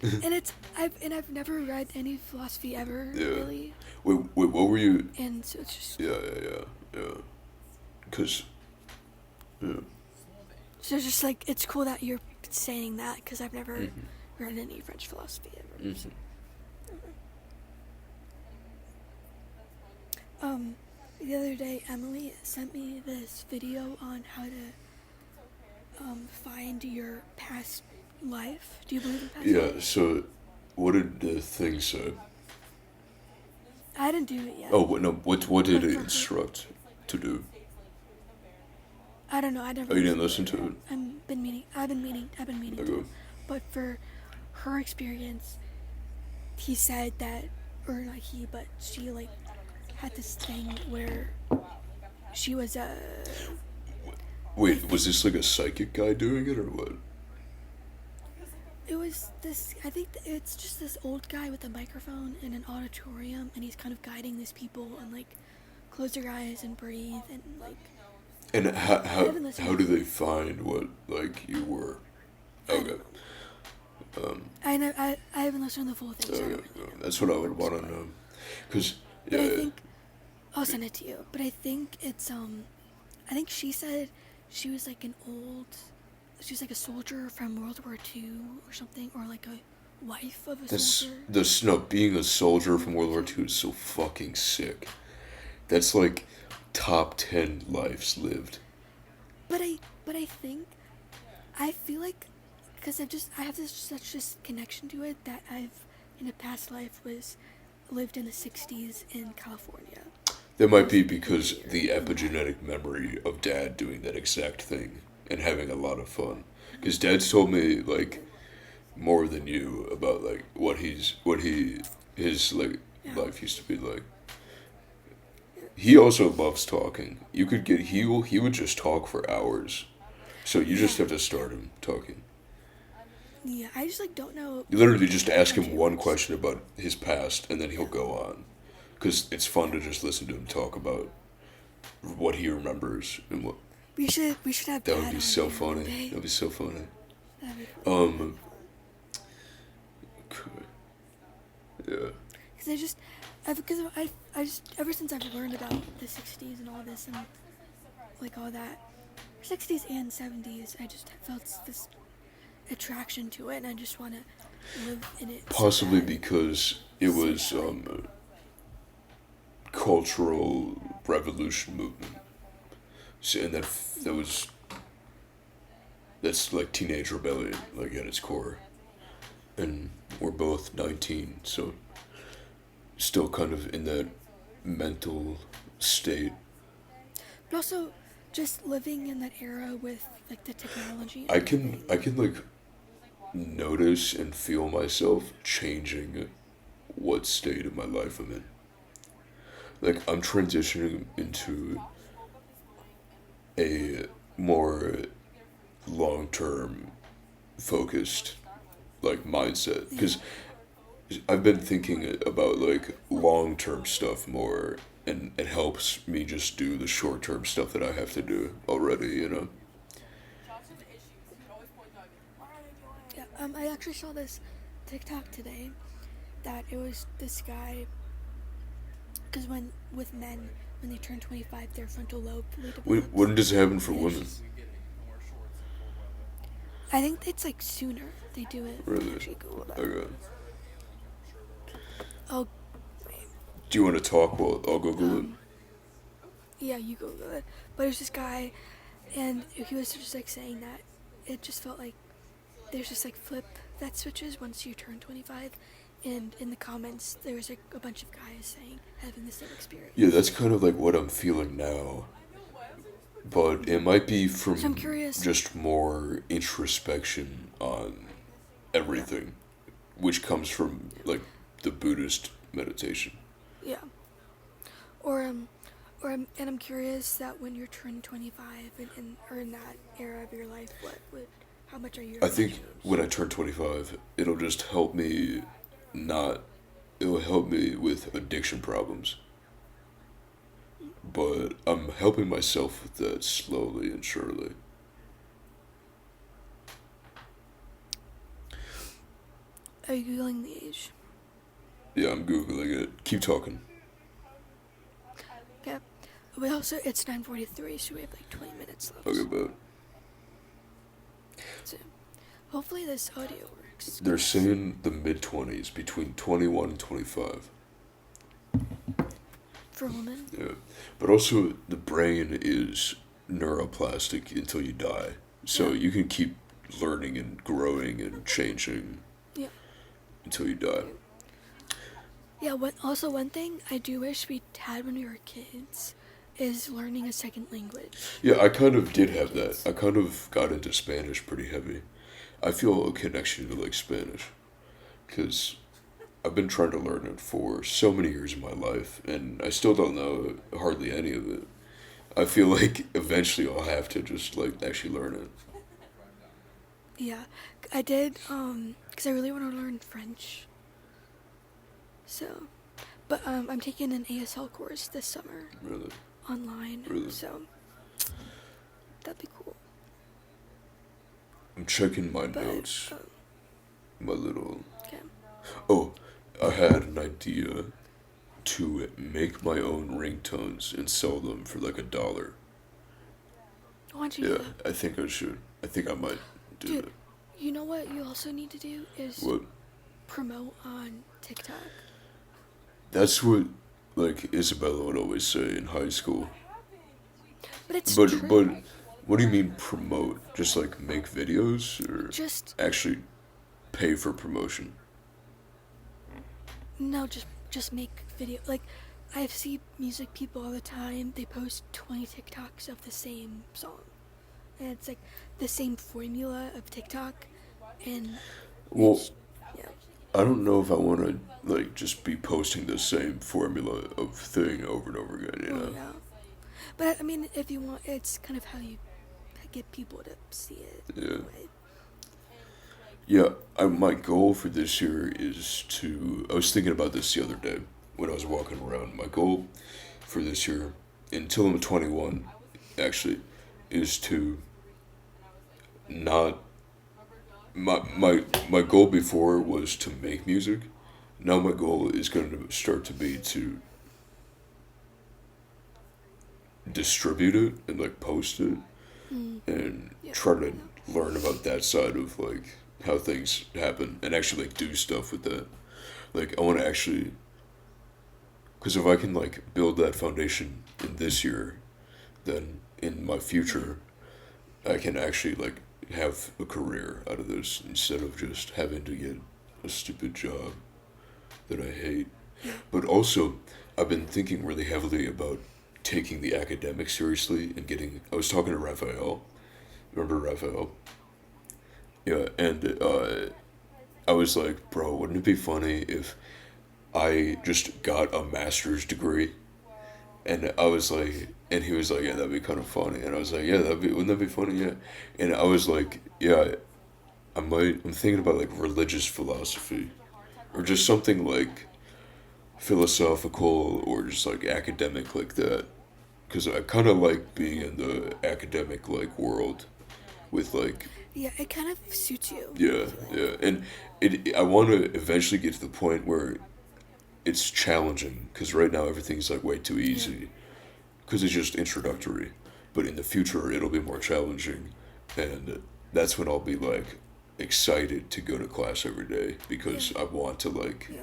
I've never read any philosophy ever yeah. really, Wait, what were you? and so it's just Yeah. Cause yeah. so it's just like it's cool that you're saying that because I've never Mhm. read any French philosophy ever. So. Mhm. The other day, Emily sent me this video on how to find your past life. Do you believe in past Yeah, life? so what did the thing say? I didn't do it yet. Oh, no, what did But it for her, instruct to do? I don't know. I never Oh, you didn't listened listen to to it. it? I've been meaning to. Okay. But for her experience, he said that, or not he, but she like had this thing where she was I Wait, was think this like a psychic guy doing it or what? it was this. I think it's just this old guy with a microphone in an auditorium, and he's kind of guiding these people and like close your eyes and breathe and like. And I haven't listened how to do it. they find what like you were? I Okay. don't know. I haven't listened to the full thing, so I Okay. don't really know That's how what I it would works. want to know. Cause But I yeah, think I'll send it to you. But I think it's I think she said she was like she was like a soldier from World War II or something, or like a wife of a that's soldier this no being a soldier from from World World War War II. II is so fucking sick. That's like top 10 lives lived. But I think I feel like because I have this such this connection to it that I've in a past life was lived in the '60s in California. That I might was be like a because year the in that. epigenetic memory of dad doing that exact thing and having a lot of fun. Because dad's told me like more than you about like what he his like Yeah. life used to be like. He also loves talking. You could get he would just talk for hours. So you just Yeah. have to start him talking. Yeah. I just like don't know You literally just ask much him one English. question about his past and then he'll Yeah. go on. Because it's fun Yeah. to just listen to him talk about what he remembers and what. We should have That would Dad be on so here one funny. day. That'd be so funny. That'd be fun. That'd Um, be fun. yeah. Because because I just ever since I've learned about the '60s and all this and like all that, '60s and '70s, I just felt this attraction to it, and I just want to live in it so Possibly bad, because it so was badly. cultural revolution movement. So, and that was that's like teenage rebellion, like at its core. And we're both 19, so still kind of in that mental state. But also, just living in that era with like the technology and I everything. can like notice and feel myself changing what state of my life I'm in. Like I'm transitioning into a more long-term focused like mindset Yeah, because I've been thinking about like long-term stuff more and it helps me just do the short-term stuff that I have to do already, you know. yeah. I actually saw this TikTok today that it was this guy because when with men when they turn 25 their frontal lobe fully develops When does it happen for and it's women? just I think it's like sooner they do it. Let me Really? actually Google that. Okay. Oh, wait. Do you want to talk? Well, I'll Google it. Um, yeah, you Google it. But it was this guy, and he was just like saying that it just felt like there's just like flip that switches once you turn 25. And in the comments, there was like a bunch of guys saying having the same experience. Yeah, that's kind of like what I'm feeling now. But it might be So I'm from curious. just more introspection on Yeah, everything, which comes from like the Buddhist meditation. yeah. And I'm curious that when you're turning 25 or in that era of your life, how much are you I going to think change? when I turn 25, it'll just help me not. It'll help me with addiction problems. But I'm helping myself with that slowly and surely. Are you googling the age? Yeah, I'm Googling it. Keep talking. Yeah. We also it's 9:43, so we have like 20 minutes left. Okay, but So hopefully this audio works. they're saying the mid 20s, between 21 and 25. for women. Yeah, but also the brain is neuroplastic until you die, so Yeah. you can keep learning and growing and changing Yeah. until you die. Yeah. One thing I do wish we had when we were kids is learning a second language. Yeah, I kind of did When we were have that. kids. I kind of got into Spanish pretty heavy. I feel a connection to like Spanish because I've been trying to learn it for so many years of my life, and I still don't know hardly any of it. I feel like eventually I'll have to just like actually learn it. Yeah, I did. Because I really want to learn French. So, but I'm taking an ASL course this summer Really, online. really. So that'd be cool. I'm checking my But notes. My little. okay. Oh, I had an idea to make my own ringtones and sell them for like $1. Why don't you do Yeah, that? I think I should. I think I might do Dude, that. you know what you also need to do is What? promote on TikTok. That's what like Isabella would always say in high school. But it's But true. what do you mean promote? Just like make videos or Just actually pay for promotion? no, just make video. Like I see music people all the time. They post 20 TikToks of the same song, and it's like the same formula of TikTok, and Well, it's yeah. I don't know if I want to like just be posting the same formula of thing over and over again, you Well, know? yeah. But I mean, if you want, it's kind of how you get people to see it. Yeah. In a way. Yeah, my goal for this year is to. I was thinking about this the other day when I was walking around. My goal for this year, until I'm 21, actually, is to not. My goal before was to make music. Now my goal is going to start to be to distribute it and like post it Mm, and yeah. try to learn about that side of like how things happen and actually like do stuff with that. Like I want to actually, because if I can like build that foundation in this year, then in my future I can actually like have a career out of this instead of just having to get a stupid job that I hate. But also, I've been thinking really heavily about taking the academic seriously and getting. I was talking to Raphael. Remember Raphael? Yeah, and I was like, bro, wouldn't it be funny if I just got a master's degree? And I was like, and he was like, yeah, that'd be kind of funny. And I was like, yeah, wouldn't that be funny? Yeah. And I was like, yeah, I'm thinking about like religious philosophy or just something like philosophical or just like academic like that. Because I kind of like being in the academic like world with like Yeah, it kind of suits you. I yeah, feel like. yeah, and I want to eventually get to the point where it's challenging because right now everything's like way too Yeah. easy because it's just introductory, but in the future it'll be more challenging, and that's when I'll be like excited to go to class every day because Yeah. I want to like Yeah.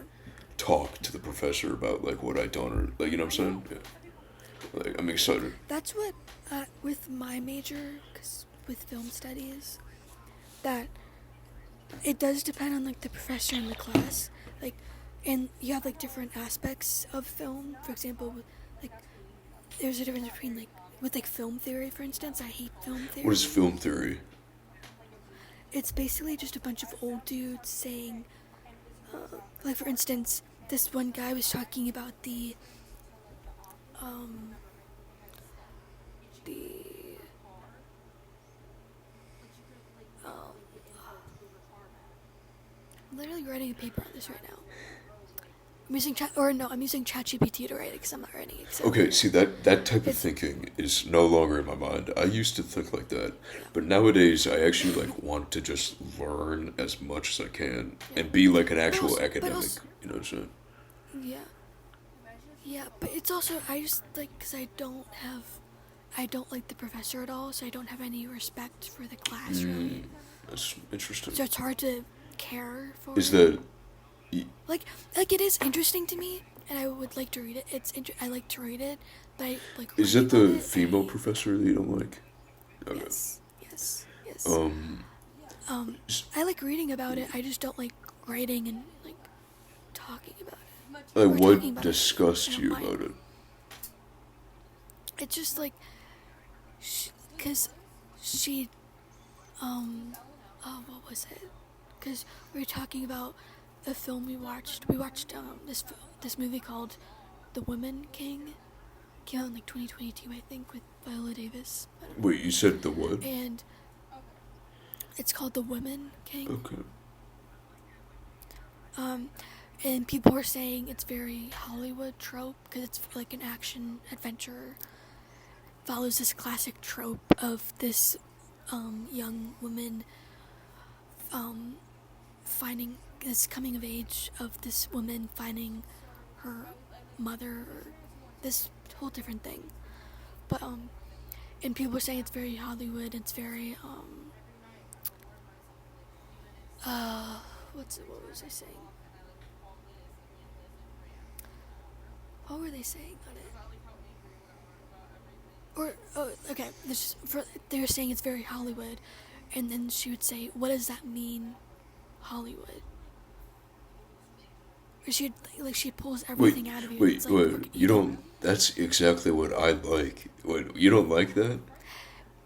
talk to the professor about like what I don't or like you know what I'm saying? Yeah. Like I'm excited. That's what with my major, cause with film studies, that it does depend on like the professor in the class, like, and you have like different aspects of film. For example, like there's a difference between like with like film theory, for instance. I hate film theory. What is film theory? It's basically just a bunch of old dudes saying, like for instance, this one guy was talking about um, the um, I'm literally writing a paper on this right now. I'm using ChatGPT to write it because I'm not writing it. So Okay, see that type of it's thinking is no longer in my mind. I used to think like that, but nowadays I actually like want to just learn as much as I can and be like an actual academic. You know what I'm saying? yeah, yeah, but it's also I just like because I don't like the professor at all, so I don't have any respect for the class really. That's interesting. So it's hard to care for Is it. that Like it is interesting to me, and I would like to read it. I like to read it, but I like. Is reading that the on it, female professor that you don't like? Okay. Yes, yes, yes. Um, I like reading about it. I just don't like writing and like talking about it. like Or talking what about disgusts I don't you mind. about it? It's just like, cause she, oh, what was it? Cause we were talking about a film we watched. We watched this movie called The Woman King. Came out in like 2022, I think, with Viola Davis. Wait, you said the what? And it's called The Woman King. Okay. And people were saying it's very Hollywood trope because it's like an action adventure. Follows this classic trope of this young woman finding this coming of age of this woman finding her mother, or this whole different thing. But and people were saying it's very Hollywood. It's very what was I saying? What were they saying on it? Or, oh, okay, they were saying it's very Hollywood, and then she would say, what does that mean, Hollywood? Or she pulls everything out of you. Wait, It's like, wait, okay, you don't, that's exactly what I like. Wait, you don't like that?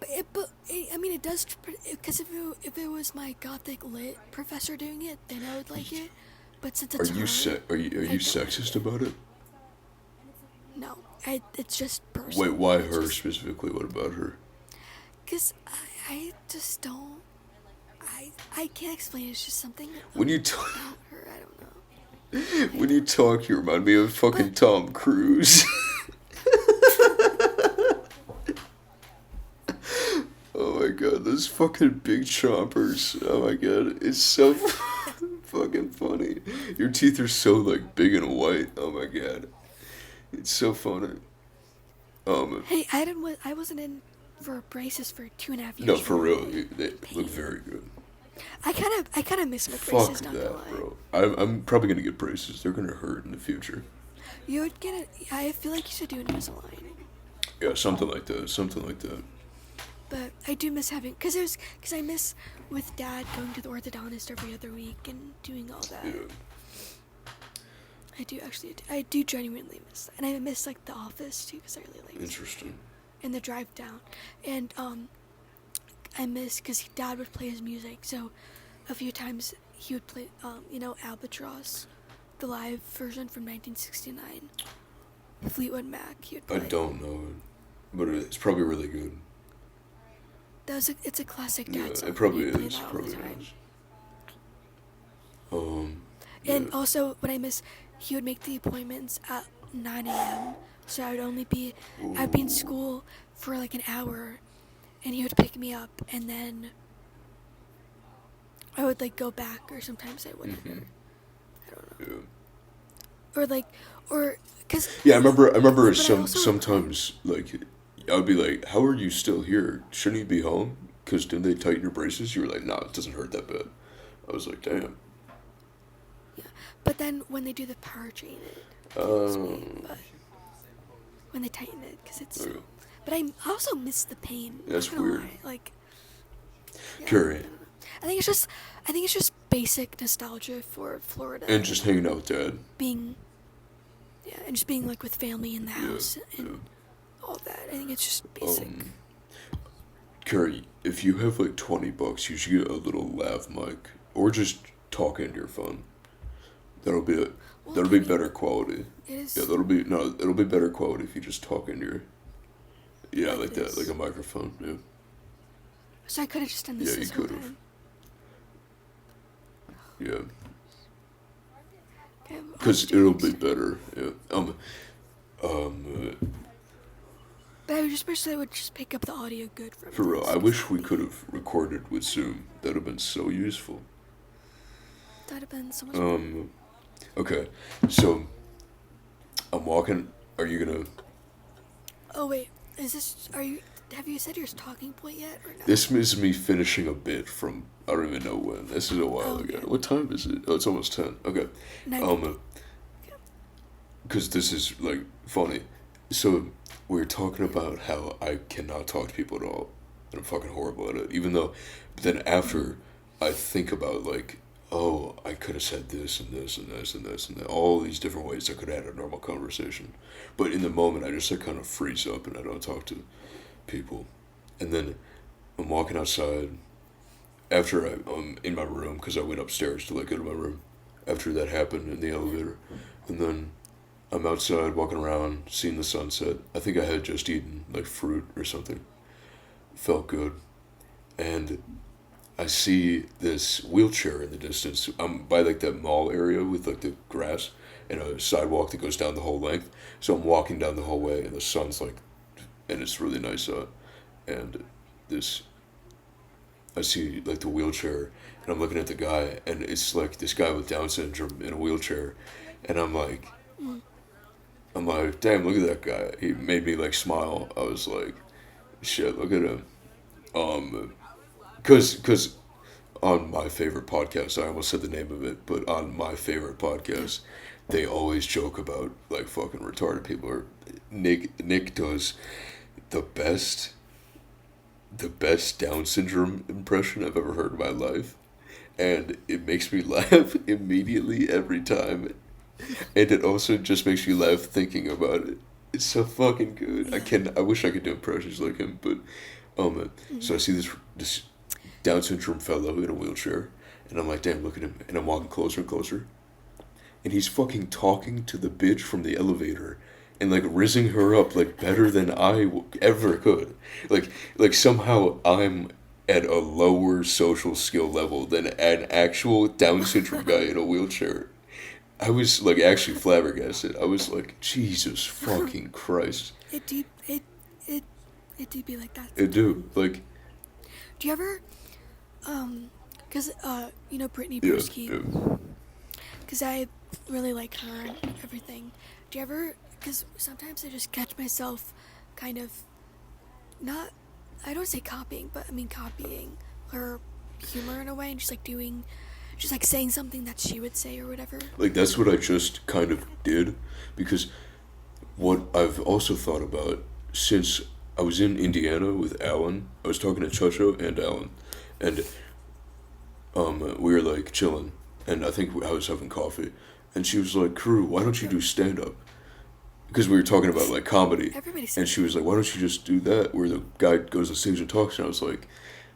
I mean, it does, because if it was my gothic lit professor doing it, then I would like it. But since it's Are you sexist about it? No, it's just personal. Wait, why her specifically? What about her? Because I just don't. I can't explain it. It's just something When you about her. I don't know. when you talk, you remind me of fucking Tom Cruise. Oh my god, those fucking big chompers. Oh my god, it's so fucking funny. Your teeth are so like big and white. Oh my god, it's so funny. Hey, I wasn't in for braces for 2.5 years. No, for real, they look very good. I kind of miss my Fuck braces. Not gonna that, lie. bro. I'm probably gonna get braces. They're gonna hurt in the future. You would get it. I feel like you should do Invisalign. Yeah, something like that. Something like that. But I do miss having, because I miss with Dad going to the orthodontist every other week and doing all that. Yeah. I do genuinely miss that. And I miss like the office too, because I really like it. Interesting. And the drive down. And I miss, because Dad would play his music, so a few times he would play, Albatross, the live version from 1969. Fleetwood Mac, he would play. I don't know it, but it's probably really good. It's a classic Dad song. It probably He'd play is. that all Probably the time. is. And Yeah. also, what I miss, he would make the appointments at 9 a.m. So I'd be in school for like an hour, and he would pick me up, and then I would like go back, or sometimes I wouldn't. Mhm. I don't know. Yeah. Or cause. Yeah, I remember. But Sometimes like I would be like, "How are you still here? Shouldn't you be home? Because didn't they tighten your braces?" You were like, "Nah, it doesn't hurt that bad." I was like, "Damn." Yeah, but then when they do the power chain, it kills me. But when they tighten it, because it's. Okay. But I also miss the pain. That's not gonna weird. lie. Like. Yeah, Period. I think it's just basic nostalgia for Florida. And just hanging out with Dad. being. Yeah, and just being like with family in the house and Yeah. all that. I think it's just basic. Carrie, if you have like $20, you should get a little lav mic, or just talk into your phone. That'll be it. Well, That'll be better quality. It is. Yeah, it'll be better quality if you just talk into your. Yeah, like that, this. like a microphone. Yeah. So I could have just done this Yeah, you this whole could've. time. Yeah. Okay, I'll Because just do it'll next be time. better. Yeah. But I would just pick up the audio good from For real, this. I wish we could have recorded with Zoom. That'd have been so useful. That'd have been so much better. Okay, so I'm walking. Are you gonna? Oh wait, have you said your talking point yet or no? This is me finishing a bit from I don't even know when. This is a while Oh, okay. ago. What time is it? Oh, it's almost 10. Okay. 9:50. because this is like funny. So we were talking about how I cannot talk to people at all, and I'm fucking horrible at it. Even though, but then after, I think about like, oh, I could have said this and this and this and this and that, all these different ways I could have had a normal conversation, but in the moment I just like kind of freeze up and I don't talk to people, and then I'm walking outside after I'm in my room because I went upstairs to like go to my room after that happened in the elevator, and then I'm outside walking around, seeing the sunset. I think I had just eaten like fruit or something. Felt good. And I see this wheelchair in the distance. I'm by like that mall area with like the grass and a sidewalk that goes down the whole length. So I'm walking down the hallway and the sun's like, and it's really nice out. And this, I see like the wheelchair and I'm looking at the guy and it's like this guy with Down syndrome in a wheelchair. And I'm like, damn, look at that guy. He made me like smile. I was like, shit, look at him. Cause on my favorite podcast, I almost said the name of it, but on my favorite podcast, they always joke about like fucking retarded people. Or Nick does the best, the best Down syndrome impression I've ever heard in my life, and it makes me laugh immediately every time. And it also just makes you laugh thinking about it. It's so fucking good. I wish I could do impressions like him, but oh man. So I see this Down syndrome fellow in a wheelchair, and I'm like, damn, look at him. And I'm walking closer and closer, and he's fucking talking to the bitch from the elevator, and like rizzing her up like better than ever could. Like somehow I'm at a lower social skill level than an actual Down syndrome guy in a wheelchair. I was like actually flabbergasted. I was like, Jesus fucking Christ. It it do be like that. It do. Like, Do you ever, cause you know Brittany yeah, Bruschi, yeah. cause I really like her and everything. Do you ever, cause sometimes I just catch myself, kind of, not, I don't say copying, but I mean copying her humor in a way, and just like saying something that she would say or whatever. Like, that's what I just kind of did. Because what I've also thought about since I was in Indiana with Alan, I was talking to Chucho and Alan, and we were like chilling, and I think I was having coffee, and she was like, "Crew, why don't you do stand up?" Because we were talking about like comedy, Everybody and says she was like, "Why don't you just do that where the guy goes on stage and talks?" And I was like,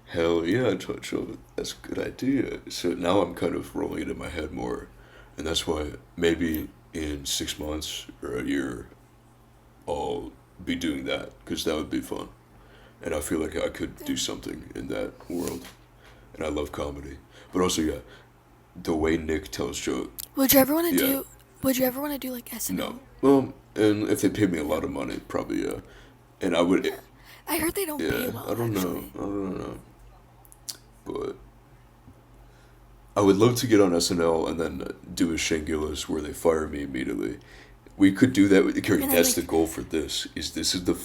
"Hell yeah, Chucho, that's a good idea." So now I'm kind of rolling it in my head more, and that's why maybe in 6 months or a year, I'll be doing that because that would be fun, and I feel like I could do something in that world, and I love comedy, but also yeah, the way Nick tells jokes. Would you ever want to Yeah. do? Would you ever want to do like SNL? No. Well, and if they paid me a lot of money, probably yeah. And I would, I heard they don't pay yeah. well. I don't know. Actually. I don't know. But I would love to get on SNL and then do a Shane Gillis where they fire me immediately. We could do that. Carrie, And then, that's like, the goal for this. This is the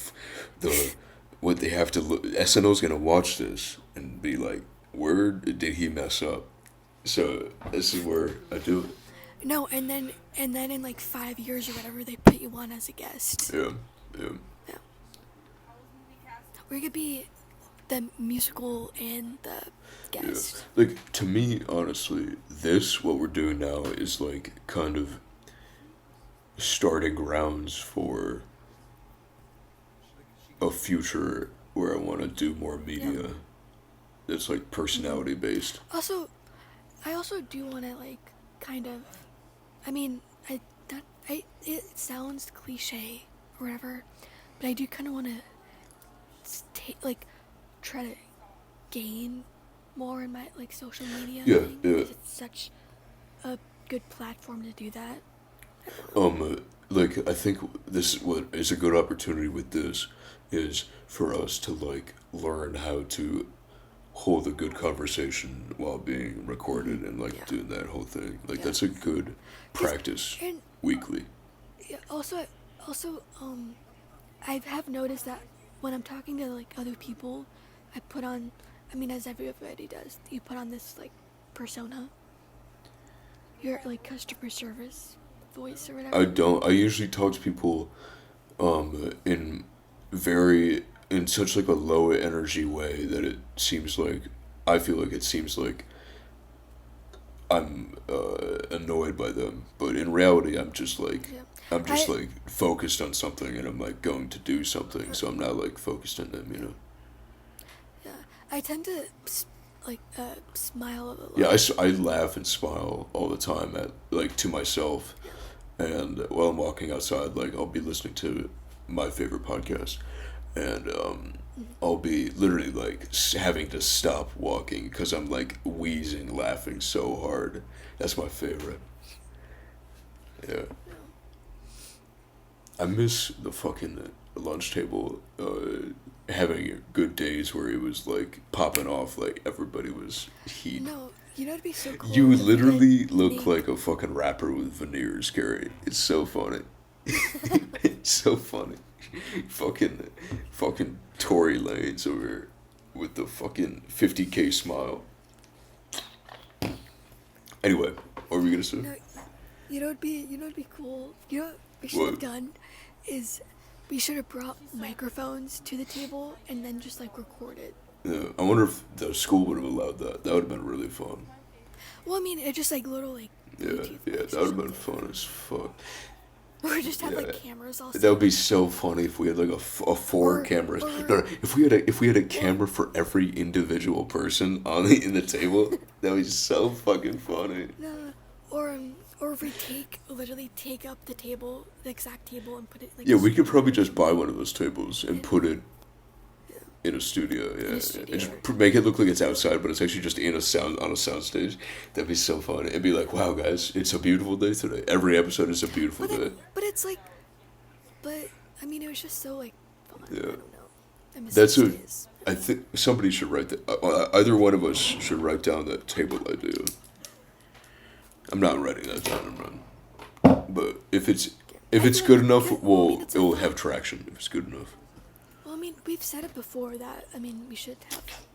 what they have to look. SNL's gonna watch this and be like, where did he mess up? So this is where I do it. No, and then in like 5 years or whatever, they put you on as a guest. Yeah, yeah. Yeah. Or you could be the musical and the Yeah. guest. Like, to me, honestly, what we're doing now is like kind of starting grounds for a future where I want to do more media that's like personality based. Also, I also do want to like kind of, I mean, it sounds cliche or whatever, but I do kind of want to try to gain more in my like social media Yeah, thing, yeah. because it's such a good platform to do that. Like I think this what is a good opportunity with this is for us to like learn how to hold a good conversation while being recorded and like Yeah. doing that whole thing. Like Yeah. that's a good practice And weekly. yeah, also, I have noticed that when I'm talking to like other people, I put on, I mean, as everybody does, you put on this like persona. You're like customer service, voice or whatever? I don't. I usually talk to people, in in such like a low energy way that it seems like I feel like it seems like I'm annoyed by them, but in reality, Yeah. I'm just I like focused on something, and I'm like going to do something, so I'm not like focused on them, you know. yeah. I tend to smile a Yeah, lot. I laugh and smile all the time at like to myself, Yeah. and while I'm walking outside, like I'll be listening to my favorite podcast, and Mhm. I'll be literally like having to stop walking because I'm like wheezing, laughing so hard. That's my favorite. Yeah. Yeah. I miss the fucking lunch table, having good days where it was like popping off, like everybody was heat. No, it'd be so cool You if we could literally look make. like a fucking rapper with veneers, Gary. It's so funny. It's so funny. fucking, fucking Tory Lanez over here with the fucking 50K smile. Anyway, what were we gonna say? No, it'd be cool. What we should have What? done is we should have brought microphones to the table and then just like record it. Yeah, I wonder if the school would have allowed that. That would have been really fun. Well, I mean, it's just like little like Yeah, Bluetooth yeah, mics that or would have been something. fun as fuck. Or just have Yeah, like cameras all that would set be up. so funny if we had like a four Or cameras. or No, no, if we had a camera for every individual person on in the table, that would be so fucking funny. no, or if we literally take up the table, the exact table, and put it like. Yeah, we could probably just buy one of those tables and put it Yeah. in a studio. In Yeah, a and studio. just make it look like it's outside, but it's actually just in a sound on a sound stage. That'd be so funny. It'd be like, wow, guys, it's a beautiful day today. Every episode is a beautiful But day. then, but it's like, but I mean, it was just so like fun. I Yeah. don't know. I miss That's those a. days. I think somebody should write that. Either one of us should write down that table idea. I'm not writing that down, man. But if it's I feel good like, enough, well, I mean, it's it will like, have traction. If it's good enough, well, I mean, we've said it before that. I mean, we should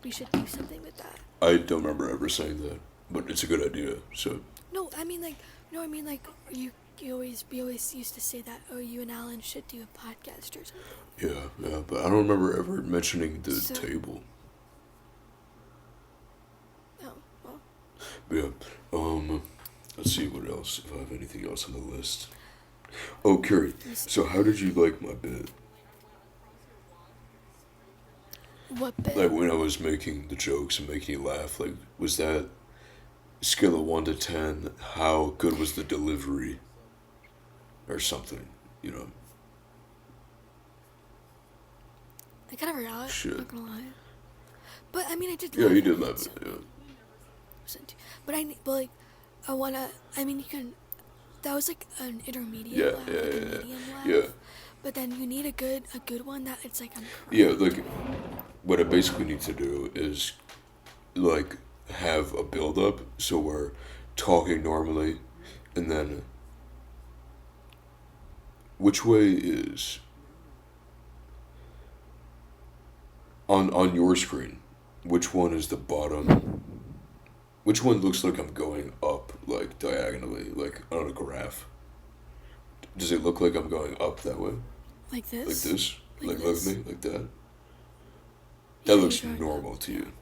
do something with that. I don't remember ever saying that, but it's a good idea. So No, I mean like, no, I mean like we always used to say that. Oh, you and Alan should do a podcast or something. yeah, but I don't remember ever mentioning the So- table. Oh, well, Yeah. Let's see what else. If I have anything else on the list. Oh, Curie. let me see. So how did you like my bit? What bit? Like when I was making the jokes and making you laugh, like was that scale of 1 to 10? How good was the delivery, or something? You know. I kind of forgot. Shit. Not gonna lie. But I mean, I did. Yeah, laugh you at did it, laugh. so- Yeah. But I wanna. I mean, you can. That was like an intermediate Yeah, laugh, yeah, like a yeah, medium laugh. Yeah. But then you need a good one that it's like I'm Yeah, crying. like what I basically need to do is like have a build up so we're talking normally, and then which way is on your screen, which one is the bottom, which one looks like I'm going up like diagonally, like on a graph? Does it look like I'm going up that way, Like this. like this, Like like this? look at me, like that? Yeah, That looks you're going normal to you.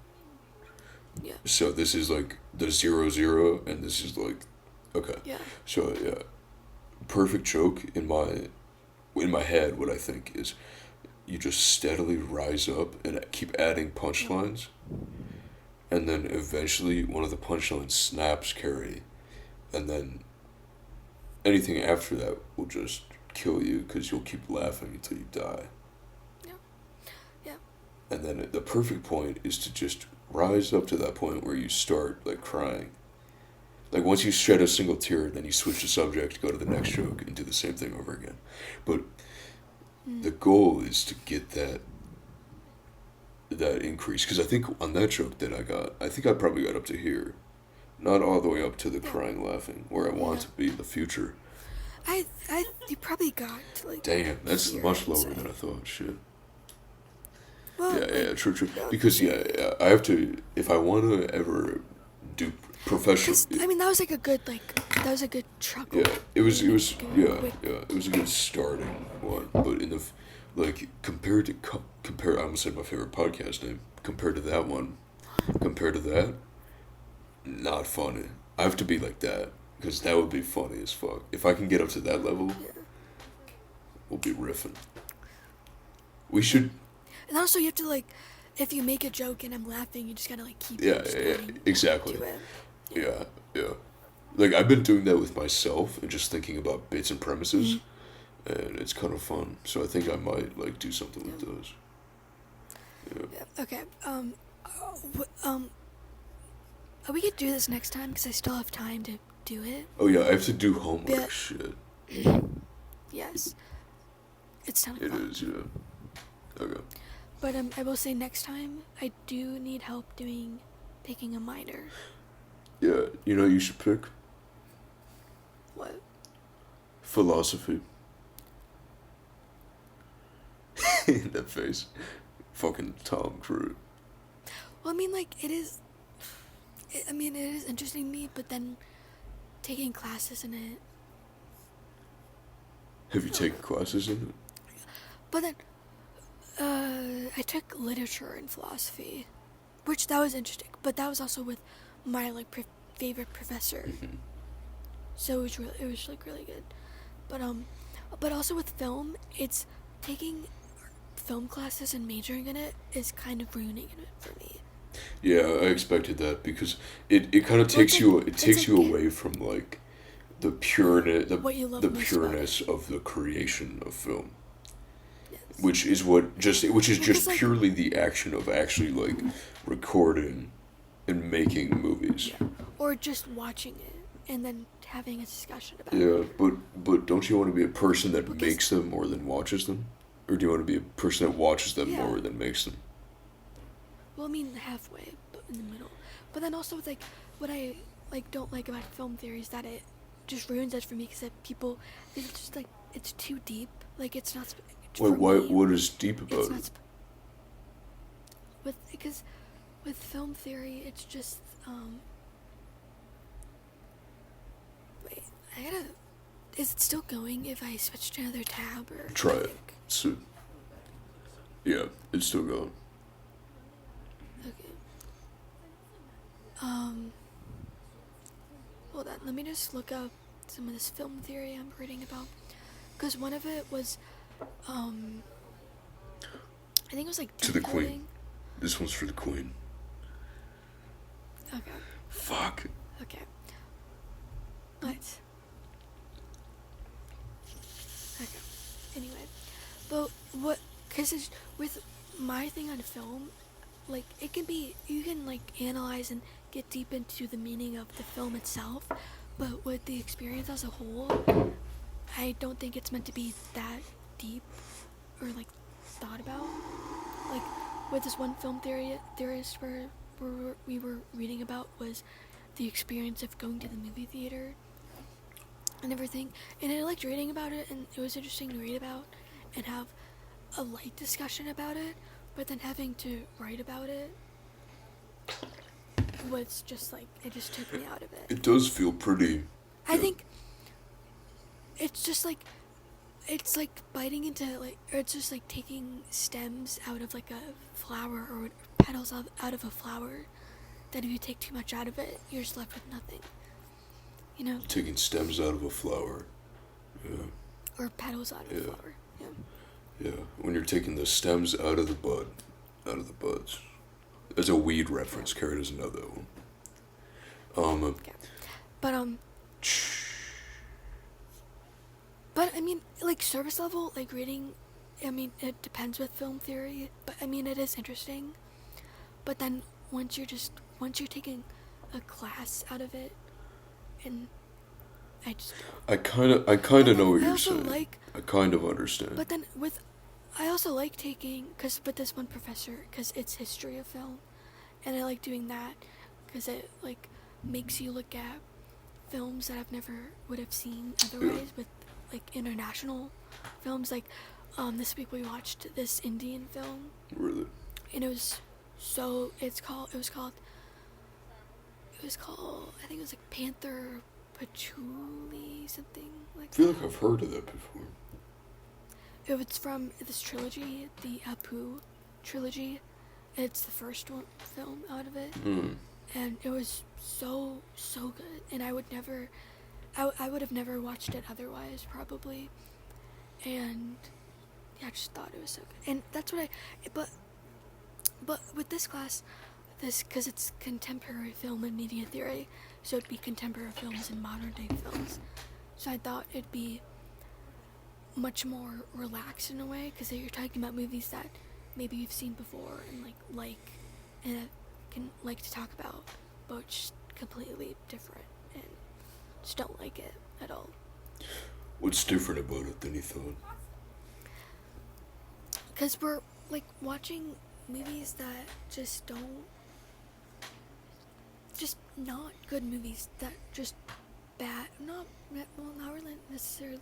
Yeah. So this is like the 0, 0, and this is like, okay. Yeah. So yeah, perfect joke in my head. What I think is, you just steadily rise up and keep adding punchlines, and then eventually one of the punchlines snaps, Carrie, and then anything after that will just kill you because you'll keep laughing until you die. Yeah. Yeah. And then the perfect point is to just rise up to that point where you start like crying. Like once you shed a single tear, then you switch the subject, go to the next joke, and do the same thing over again. But the goal is to get that increase, because I think on that joke that I think I probably got up to here, not all the way up to the crying laughing where I want Yeah. to be in the future. You probably got to like. Damn, that's here, much I'd lower say. than I thought. Shit. Well, Yeah, true. yeah, Because I have to, if I want to ever do professional. 'cause, I mean, that was like a good like that was a good truck. Yeah, it was Quick. it was a good starting one, but in the like compared to compare, I almost said my favorite podcast name. Compared to that one, compared to that, not funny. I have to be like that because that would be funny as fuck. If I can get up to that level, we'll be riffing. We should. And also, you have to like, if you make a joke and I'm laughing, you just gotta like keep. Yeah, exactly. Yeah. Like I've been doing that with myself and just thinking about bits and premises, and it's kind of fun. So I think I might like do something with those. Yeah. Okay. We could do this next time because I still have time to do it. Oh yeah, I have to do homework. Shit. Yes. It's time. It is, yeah. Okay. But I will say next time I do need help picking a minor. Yeah, you should pick What? philosophy. In that face. Fucking Tom Cruise. Well, I mean, like, it is interesting to me, but then taking classes in it. Have you taken classes in it? But then, I took literature and philosophy, which that was interesting, but that was also with my, like, favorite professor. Mm-hmm. So it was, like, really good. But also with film, it's taking film classes and majoring in it is kind of ruining it for me. Yeah, I expected that because it kind of takes you away from like the pureness of the creation of film, Yes. which is just like, purely the action of actually like recording and making movies. Yeah. Or just watching it and then having a discussion about it. Yeah, but don't you want to be a person that makes them more than watches them, or do you want to be a person that watches them more than makes them? Well, I mean halfway, but in the middle. But then also, like, what I like don't like about film theory is that it just ruins it for me because people, it's just like it's too deep. Like it's not. Wait, what is deep about it? Because with film theory, it's just Wait, I gotta. Is it still going if I switch to another tab or? Try it. So, yeah, it's still going. Okay. Hold on. Let me just look up some of this film theory I'm reading about. Because one of it was, I think it was like to the Queen. This one's for the Queen. Okay. Fuck. Okay. But. Okay. Anyway. But what, because with my thing on film, like, it can be, you can, like, analyze and get deep into the meaning of the film itself, but with the experience as a whole, I don't think it's meant to be that deep or, like, thought about. Like, with this one film theorist we were reading about was the experience of going to the movie theater and everything, and I liked reading about it, and it was interesting to read about and have a light discussion about it, but then having to write about it was just like, it just took me out of it. It does feel pretty. I think it's just like, it's like biting into, like, or it's just like taking stems out of like a flower or petals out of a flower, that if you take too much out of it, you're just left with nothing. You know? Taking stems out of a flower. Yeah. Or petals out of a flower. Yeah. Yeah, when you're taking the stems out of the buds. As a weed reference, Kara doesn't know that one. Okay. But I mean, like, service level, like, reading, I mean, it depends with film theory, but I mean, it is interesting. But then once you're taking a class out of it, and I kind of know what you're saying. I kind of understand. But then I also like taking, with this one professor, because it's history of film, and I like doing that, because it, like, makes you look at films that I've never would have seen otherwise, with, like, international films. Like, this week we watched this Indian film. Really? And it was called, I think it was like Patchouli, something like I feel that. like I've heard of that before. It's from this trilogy, the Apu trilogy. It's the first one film out of it, and it was so good. And I would never, I would have never watched it otherwise, probably. And yeah, I just thought it was so good. And that's what but with this class, because it's contemporary film and media theory, so it'd be contemporary films and modern day films. So I thought it'd be much more relaxed in a way, because you're talking about movies that maybe you've seen before and and can like to talk about, but just completely different and just don't like it at all. What's different about it than you thought? Because we're like watching movies that just not good movies, that just bad, not really necessarily.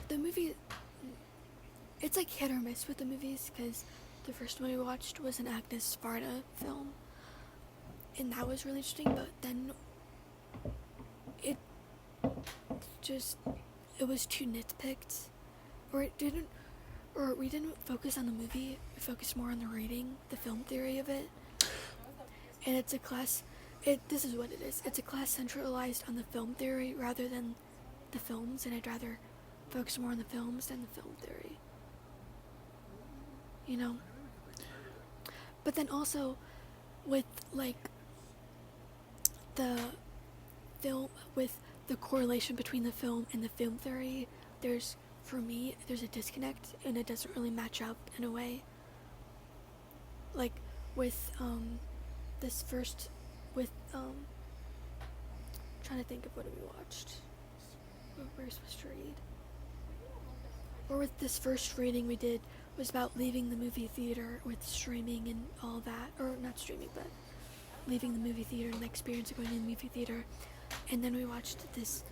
The movie, it's like hit or miss with the movies, because the first one we watched was an Agnes Varda film, and that was really interesting, but then it was too nitpicked, or we didn't focus on the movie, we focused more on the reading, the film theory of it. And it's a class, this is what it is, it's a class centralized on the film theory rather than the films, and I'd rather focus more on the films than the film theory. You know? But then also, with the film, with the correlation between the film and the film theory, for me, there's a disconnect, and it doesn't really match up in a way. Like, with, trying to think of what we watched, what we were supposed to read. Or with this first reading we did, was about leaving the movie theater with streaming and all that, or not streaming, but leaving the movie theater and the experience of going to the movie theater. And then we watched this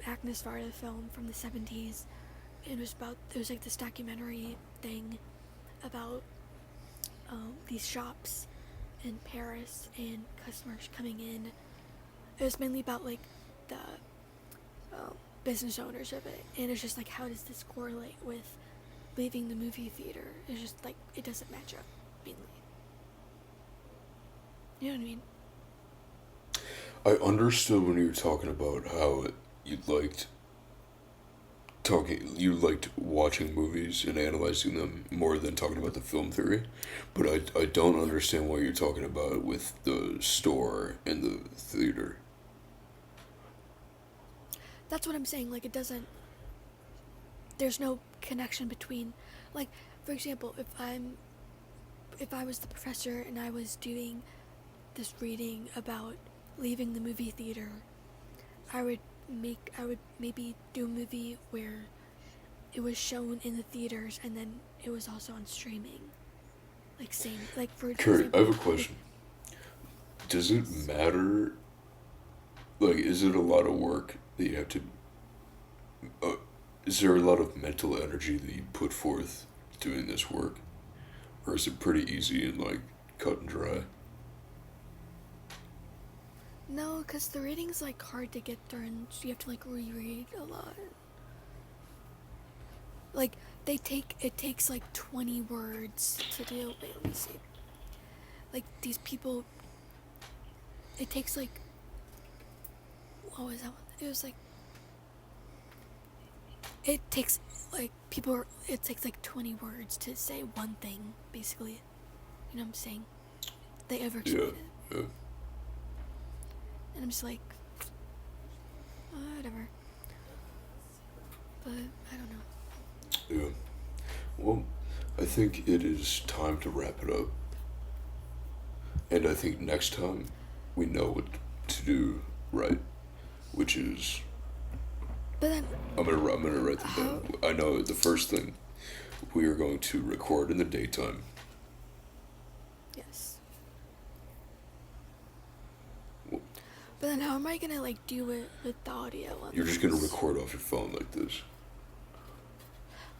Agnes Varda film from the 70s. It was like this documentary thing about these shops in Paris and customers coming in. It was mainly about like the business owners of it, and it's just like, how does this correlate with leaving the movie theater? It's just like, it doesn't match up, mainly. You know what I mean? I understood when you were talking about how you liked watching movies and analyzing them more than talking about the film theory, but I don't understand what you're talking about with the store and the theater. That's what I'm saying, like, there's no connection between, like, for example, if I was the professor and I was doing this reading about leaving the movie theater, I would maybe do a movie where it was shown in the theaters and then it was also on streaming. Like, same, like, for Kurt, example, I have a question. Does it matter? Like, is it a lot of work that you have to... is there a lot of mental energy that you put forth doing this work? Or is it pretty easy and, like, cut and dry? no, because the reading's, like, hard to get through, and so you have to, like, reread a lot. Like, it takes, like, 20 words to do, wait, let me see. Like, these people, it takes, like, what was that one? It was, like, it takes, like, it takes, like, 20 words to say one thing, basically. You know what I'm saying? They overexplain it. Yeah. And I'm just like, whatever. But, I don't know. Yeah. Well, I think it is time to wrap it up. And I think next time we know what to do right, which is... But then... I'm gonna write them down. I know the first thing, we are going to record in the daytime. Yes. But then how am I gonna, like, do it with the audio on You're just gonna record off your phone like this.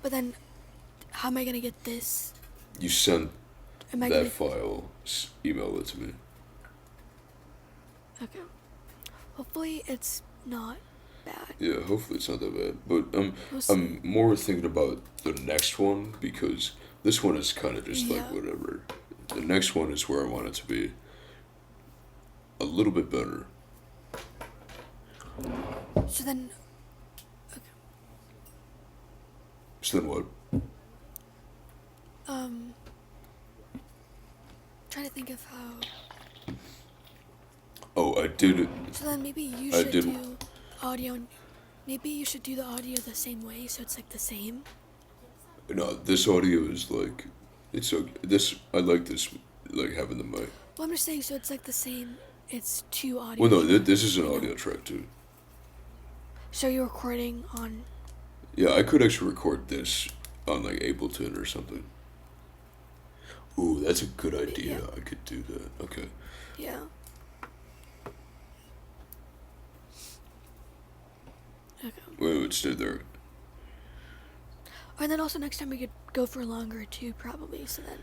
But then, how am I gonna get this? You send file, email it to me. Okay. Hopefully it's not bad. Yeah, hopefully it's not that bad. But We'll see. I'm more thinking about the next one because this one is kind of just like Yeah. whatever. The next one is where I want it to be a little bit better. So then, So then what? trying to think of how. Oh, I did. So then maybe you I should did- do audio. Maybe you should do the audio the same way, so it's like the same. No, this audio is like, it's okay. This I like this, like having the mic. Well, I'm just saying, so it's like the same. It's two audio. Well, no, tracks, this is an you know? audio track too. So you're recording on. Yeah, I could actually record this on like Ableton or something. Ooh, that's a good idea. Yeah. I could do that. Okay. Yeah. Okay. Wait, stay there. And then also next time we could go for longer too, probably. So then,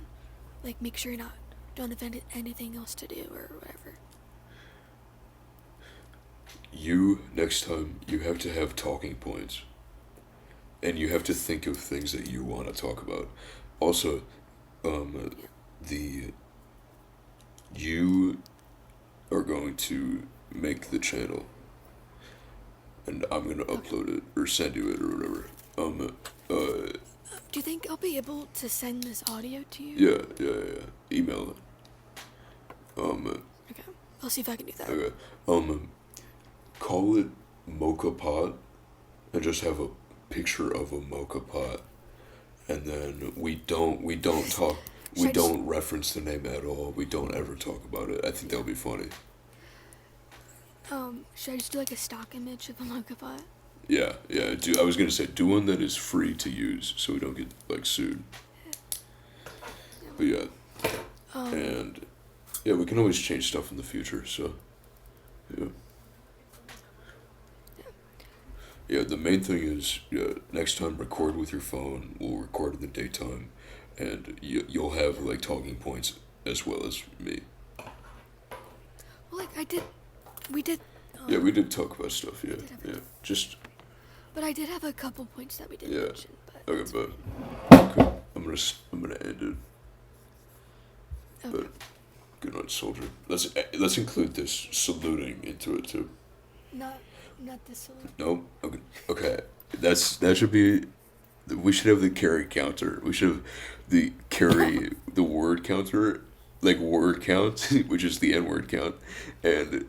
like, make sure you're not don't have anything else to do or whatever. Next time, you have to have talking points. And you have to think of things that you want to talk about. Also, you are going to make the channel. And I'm going to upload it or send you it or whatever. Do you think I'll be able to send this audio to you? Yeah. Email it. Okay. I'll see if I can do that. Okay. Call it MokaPod, and just have a picture of a MokaPod, and then we don't talk. We don't reference the name at all. We don't ever talk about it. I think that'll be funny. Should I just do like a stock image of a MokaPod? Yeah. I was gonna say do one that is free to use, so we don't get like sued. But yeah, and yeah, we can always change stuff in the future. So yeah. Yeah, the main thing is, next time record with your phone. We'll record in the daytime, and you'll have like talking points as well as me. Well, like we did. Yeah, we did talk about stuff. Yeah, did have yeah. Just But I did have a couple points that we didn't Yeah. mention. But okay, but okay. I'm gonna end it. okay. But good night, soldier. Let's include this saluting into it too. Not this one. No, okay. That should be. We should have the carry counter. We should have the the word counter, like word count, which is the N-word count, and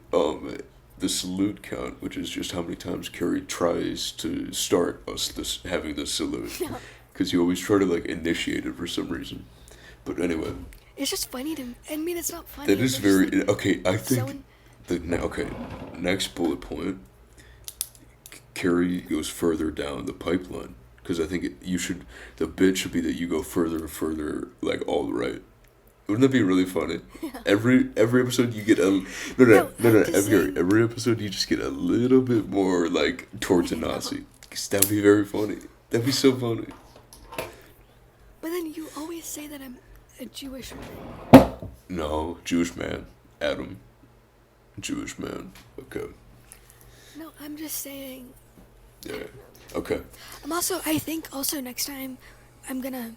the salute count, which is just how many times Carrie tries to start us having the salute, because you always try to like initiate it for some reason. But anyway, It's just funny to. I mean, it's not funny. that is but very it's, like, okay. I think so next bullet point. Carrie goes further down the pipeline, because I think the bit should be that you go further and further, like all right. Wouldn't that be really funny? Yeah. Every episode you get a No, I'm just saying- every episode you just get a little bit more like towards a Nazi. 'Cause that'd be very funny. That'd be so funny. But then you always say that I'm a Jewish woman. No, Jewish man, Adam. Jewish man. Okay. No, I'm just saying. Yeah. Okay. I think also next time I'm gonna,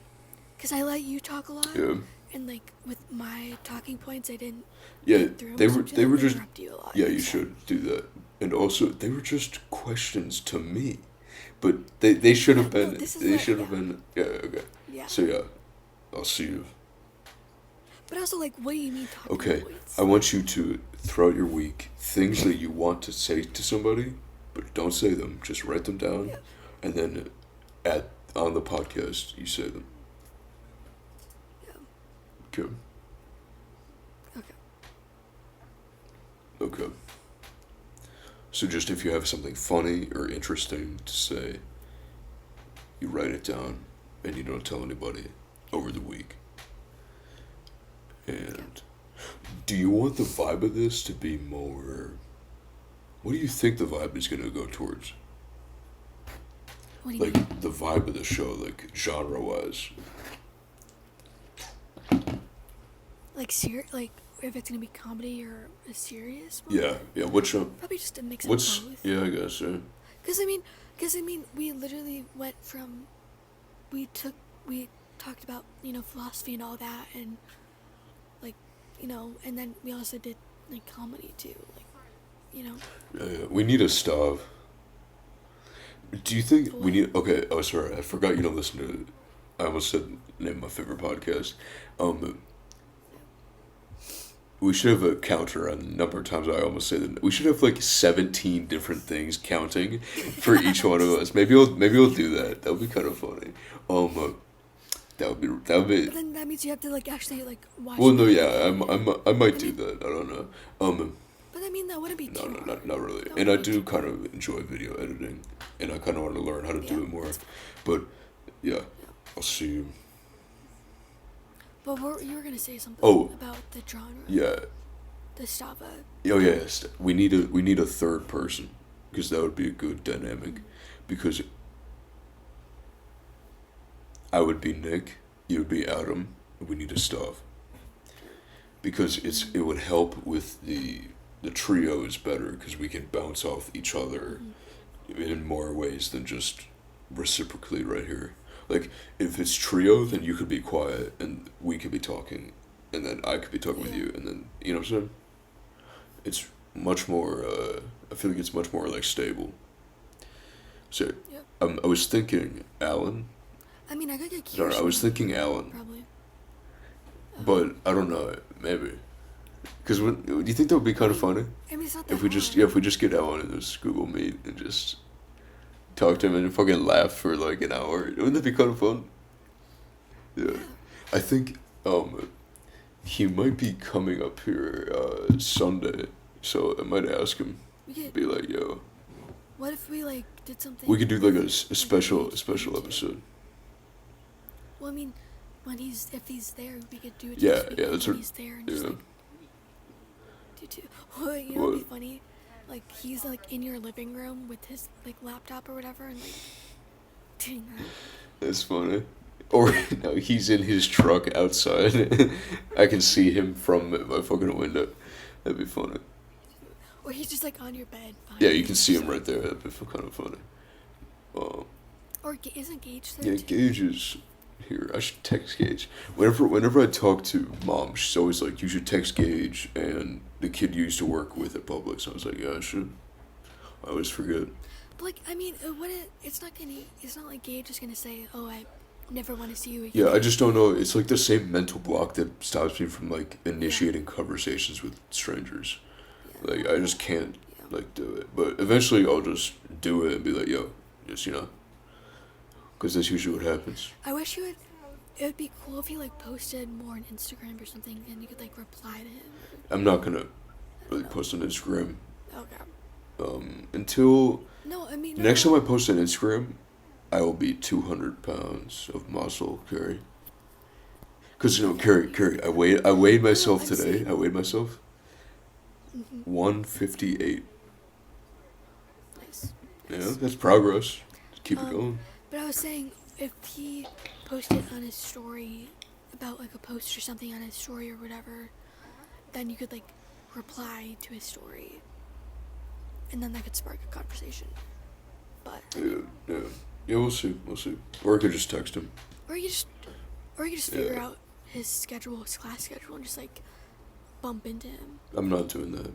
cause I let you talk a lot. Yeah. And like with my talking points, I didn't. Yeah. get through 'em, They so were I'm just they gonna were just. interrupt you a lot. Yeah, you so- should do that. And also, they were just questions to me, but they should have Yeah, no, been. this is They what- should have yeah. been. Yeah. Okay. Yeah. So yeah, I'll see you. But also, like, what do you mean talking Okay, points? I want you to throughout your week things that you want to say to somebody, but don't say them. Just write them down, Yeah. and then on the podcast you say them. Yeah. Okay. Okay. Okay. So just if you have something funny or interesting to say, you write it down and you don't tell anybody over the week. And do you want the vibe of this to be more... What do you think the vibe is going to go towards? What do you mean? Like, the vibe of the show, like, genre-wise. Like, if it's gonna be comedy or a serious one. Yeah. Which Probably just a mix of what's both. yeah, I guess. Yeah. Cause I mean, we literally went from, we talked about philosophy and all that, and like and then we also did like comedy too, like Yeah. We need a stove. Do you think we need? Okay. Oh, sorry. I forgot you don't listen to. I almost said the name of my favorite podcast. We should have a counter on the number of times I almost say that. We should have like 17 different things counting for each one of us. Maybe we'll do that. That would be kind of funny. That would be. But then that means you have to like actually like watch. Well, no, yeah, I might do that. I don't know. But I mean, that wouldn't be No, too no, hard. not really. That And I wouldn't be do too kind of enjoy video editing, and I kind of want to learn how to do Yeah, it more. that's- But yeah, I'll see you. But you were gonna say something Oh. about the genre. Yeah. The Stava. Oh yeah. Yes. We need a third person, because that would be a good dynamic, because I would be Nick, you would be Adam, and we need a staff. Because it would help with the trio is better because we can bounce off each other in more ways than just reciprocally right here. Like if it's trio, then you could be quiet and we could be talking, and then I could be talking with you, and then you know what I'm saying. It's much more. I feel like it's much more like stable. So, Yep. I was thinking Alan. I mean, I could get No, curious. I was thinking Alan, Probably. but I don't know. Maybe. Because do you think that would be kind of funny I mean, it's not that if we just hard. if we just get Alan in this Google Meet and just talk to him and fucking laugh for like an hour? Wouldn't that be kind of fun? Yeah, I think he might be coming up here Sunday, so I might ask him. We could, Be like, yo, what if we like did something? we could do like a special engaged special into- episode. Well, I mean, if he's there, we could do it. Yeah, this week yeah, when that's what- he's there and just yeah. like do too. Well, you know what'd be funny? Like he's like in your living room with his like laptop or whatever, and like doing that. That's funny. Or no, he's in his truck outside. I can see him from my fucking window. That'd be funny. Or he's just like on your bed. Yeah, you can see him right there. That'd be kind of funny. Or isn't Gage there Yeah, too? Gage is here. I should text Gage. Whenever I talk to Mom, she's always like, "You should text Gage." And the kid you used to work with at Publix. I was like, "Yeah, I should." I always forget. But like, I mean, it's not gonna. It's not like Gage is gonna say, "Oh, I never want to see you again." Yeah, I just don't know. It's like the same mental block that stops me from like initiating conversations with strangers. Yeah. Like I just can't Yeah. like do it. But eventually I'll just do it and be like, "Yo, just because that's usually what happens." I wish you would. It would be cool if you like posted more on Instagram or something, and you could like reply to him. I'm not gonna really post on Instagram Okay. until No, I mean. No, next time I post on Instagram, I will be 200 pounds of muscle, Carrie. Because Carrie, I weighed myself I'm today. saying- I weighed myself. Mhm. 158. Nice. Yeah, that's progress. Keep it Um, going. But I was saying, if he posted on his story about like a post or something on his story or whatever, then you could like reply to his story, and then that could spark a conversation. But Yeah. We'll see. Or I could just text him. or you just figure Yeah. out his class schedule, and just like bump into him. I'm not doing that.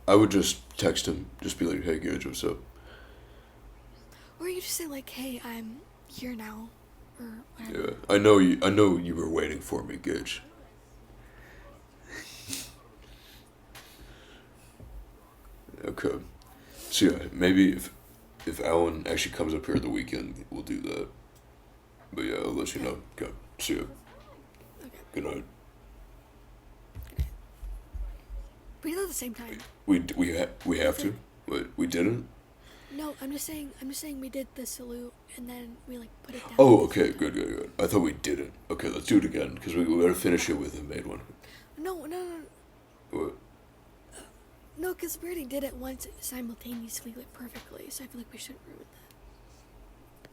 I would just text him. Just be like, "Hey, Gage, what's up?" Or you just say like, "Hey, I'm here now," or whatever. Yeah. I know you were waiting for me, Gage. Okay. So yeah, maybe if Alan actually comes up here the weekend, we'll do that. But yeah, I'll let you know. Okay. See ya. Okay. Good night. We did it at the same time. We have to. But we didn't. No, I'm just saying we did the salute and then we like put it down. Oh, okay. Good. I thought we didn't. Okay, let's do it again because we gotta finish it with a made one. No. What? No, because we already did it once simultaneously, like perfectly. So I feel like we shouldn't ruin that.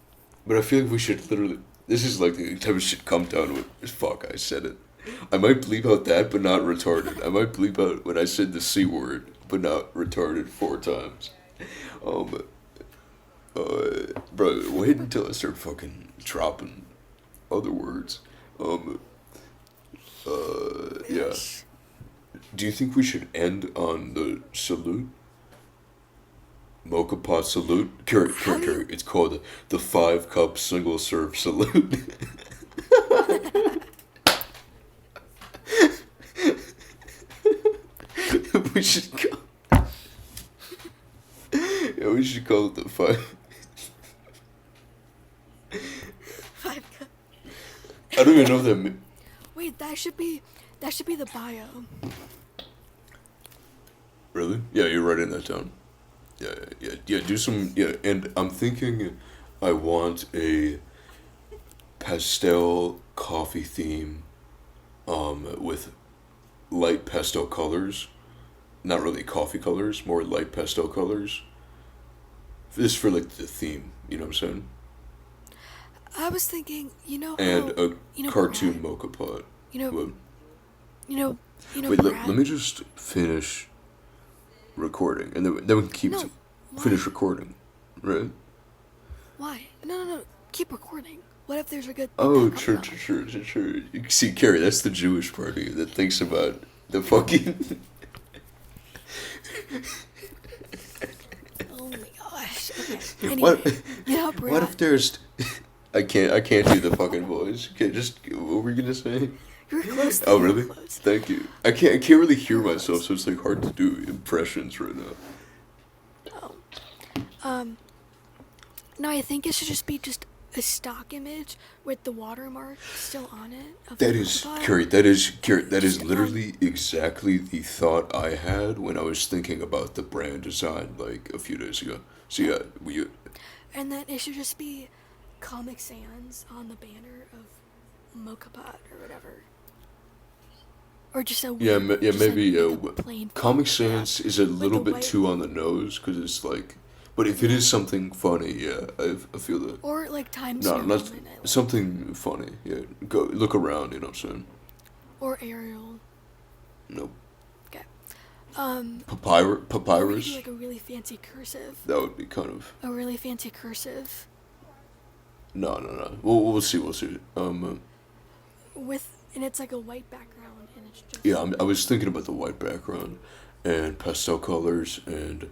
But I feel like we should literally. This is like the type of shit come down with. Fuck, I said it. I might bleep out that, but not retarded. I might bleep out when I said the C word, but not retarded 4 times. Um, bro, wait until I start fucking dropping other words. Um, yeah. Do you think we should end on the salute? MokaPod salute? Carry. It's called the 5-cup single serve salute. we should call. Yeah, we should call it the 5. 5 cup. I don't even know that. Wait, that should be the bio. Really? Yeah, you're writing that down. Yeah. Do some. Yeah, and I'm thinking, I want a pastel coffee theme, with light pastel colors. Not really coffee colors, more light pastel colors. This for like the theme, you know what I'm saying? I was thinking, And a cartoon Brad, mocha pot. you know, What? Brad. Let me just finish recording, and then we can keep No, finish why? recording, right? Why? No. Keep recording. What if there's a good Oh, backup sure. song? You see, Carrie, that's the Jewish party that thinks about the fucking. Oh my gosh. Okay. What? Anyway, Brad. What if there's? I can't do the fucking voice. Okay, just what were you gonna say? You're close. Oh, You're really? close. Thank you. I can't really hear myself, so it's like hard to do impressions right now. No, I think it should just be a stock image with the watermark still on it. Of That the is, robot. Carrie, that is Just literally exactly the thought I had when I was thinking about the brand design like a few days ago. So yeah, And then it should just be Comic Sans on the banner of MokaPod or whatever. Or just a yeah, weird, yeah, just maybe like a plain Comic font. Sans is a little a bit white- too on the nose because it's like, but if it is something funny, yeah, I feel that. Or like Times No, New not Roman, I like. something funny. Yeah, go look around. You know what I'm saying? Or Arial. Nope. Okay. Papyrus. Or we Papyrus. do like a really fancy cursive. That would be kind of. A really fancy cursive. No. We'll see. And it's like a white background and it's just. Yeah, I was thinking about the white background and pastel colors and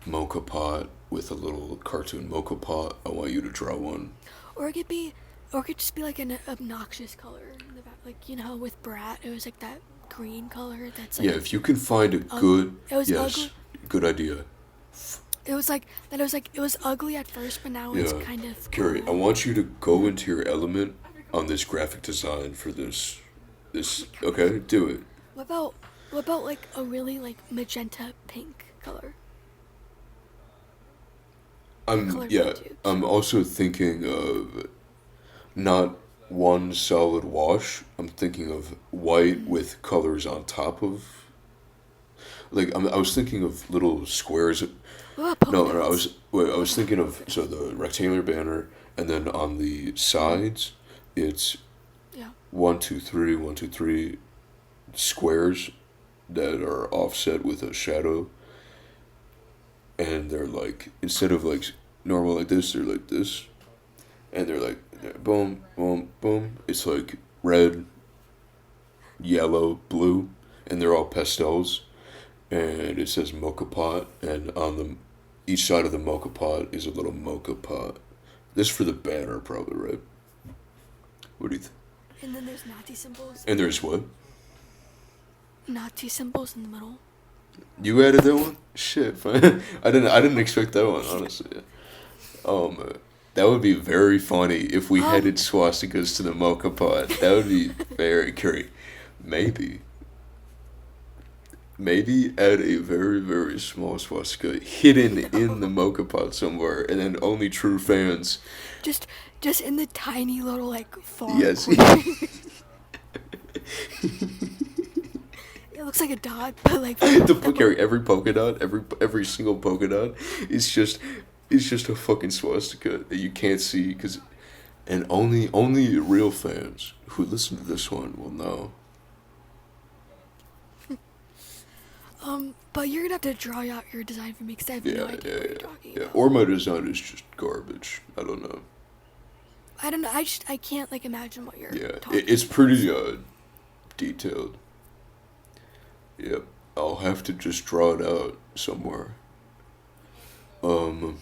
mocha pot with a little cartoon mocha pot. I want you to draw one. Or it could just be like an obnoxious color in the back. Like, with Brat, it was like that green color that's like. Yeah, if you can find a ug- good. it was Yes, ugly. good idea. It was like it was ugly at first, but now it's Yeah. kind of. Carrie, I want you to go into your element on this graphic design for this. Okay, do it. What about like a really like magenta pink color? Color tubes. I'm also thinking of not one solid wash. I'm thinking of white with colors on top of. Like I was thinking of little squares. What about polka No, dots? I was thinking of the rectangular banner, and then on the sides, it's Yeah. 1, 2, 3, 1, 2, 3 squares that are offset with a shadow, and they're like instead of like normal like this, they're like this, and they're like boom, boom, boom. It's like red, yellow, blue, and they're all pastels, and it says mocha pot, and on the each side of the mocha pot is a little mocha pot. This for the banner, probably, right? What do you think? And then there's Nazi symbols. And there's what? Nazi symbols in the middle. You added that one? Shit, man. I didn't expect that one, honestly. That would be very funny if we headed swastikas to the mocha pot. That would be very curry. Maybe add a very, very small swastika hidden in the mocha pot somewhere, and then only true fans. Just in the tiny little like far Yes. corner. It looks like a dot, but like Carry every polka dot, every single polka dot is just a fucking swastika that you can't see because And only real fans who listen to this one will know. But you're gonna have to draw out your design for me because I have no idea what you're talking about. Or my design is just garbage. I don't know. I don't know. I can't like imagine what you're talking It's about. pretty detailed. Yep. I'll have to just draw it out somewhere. Yeah,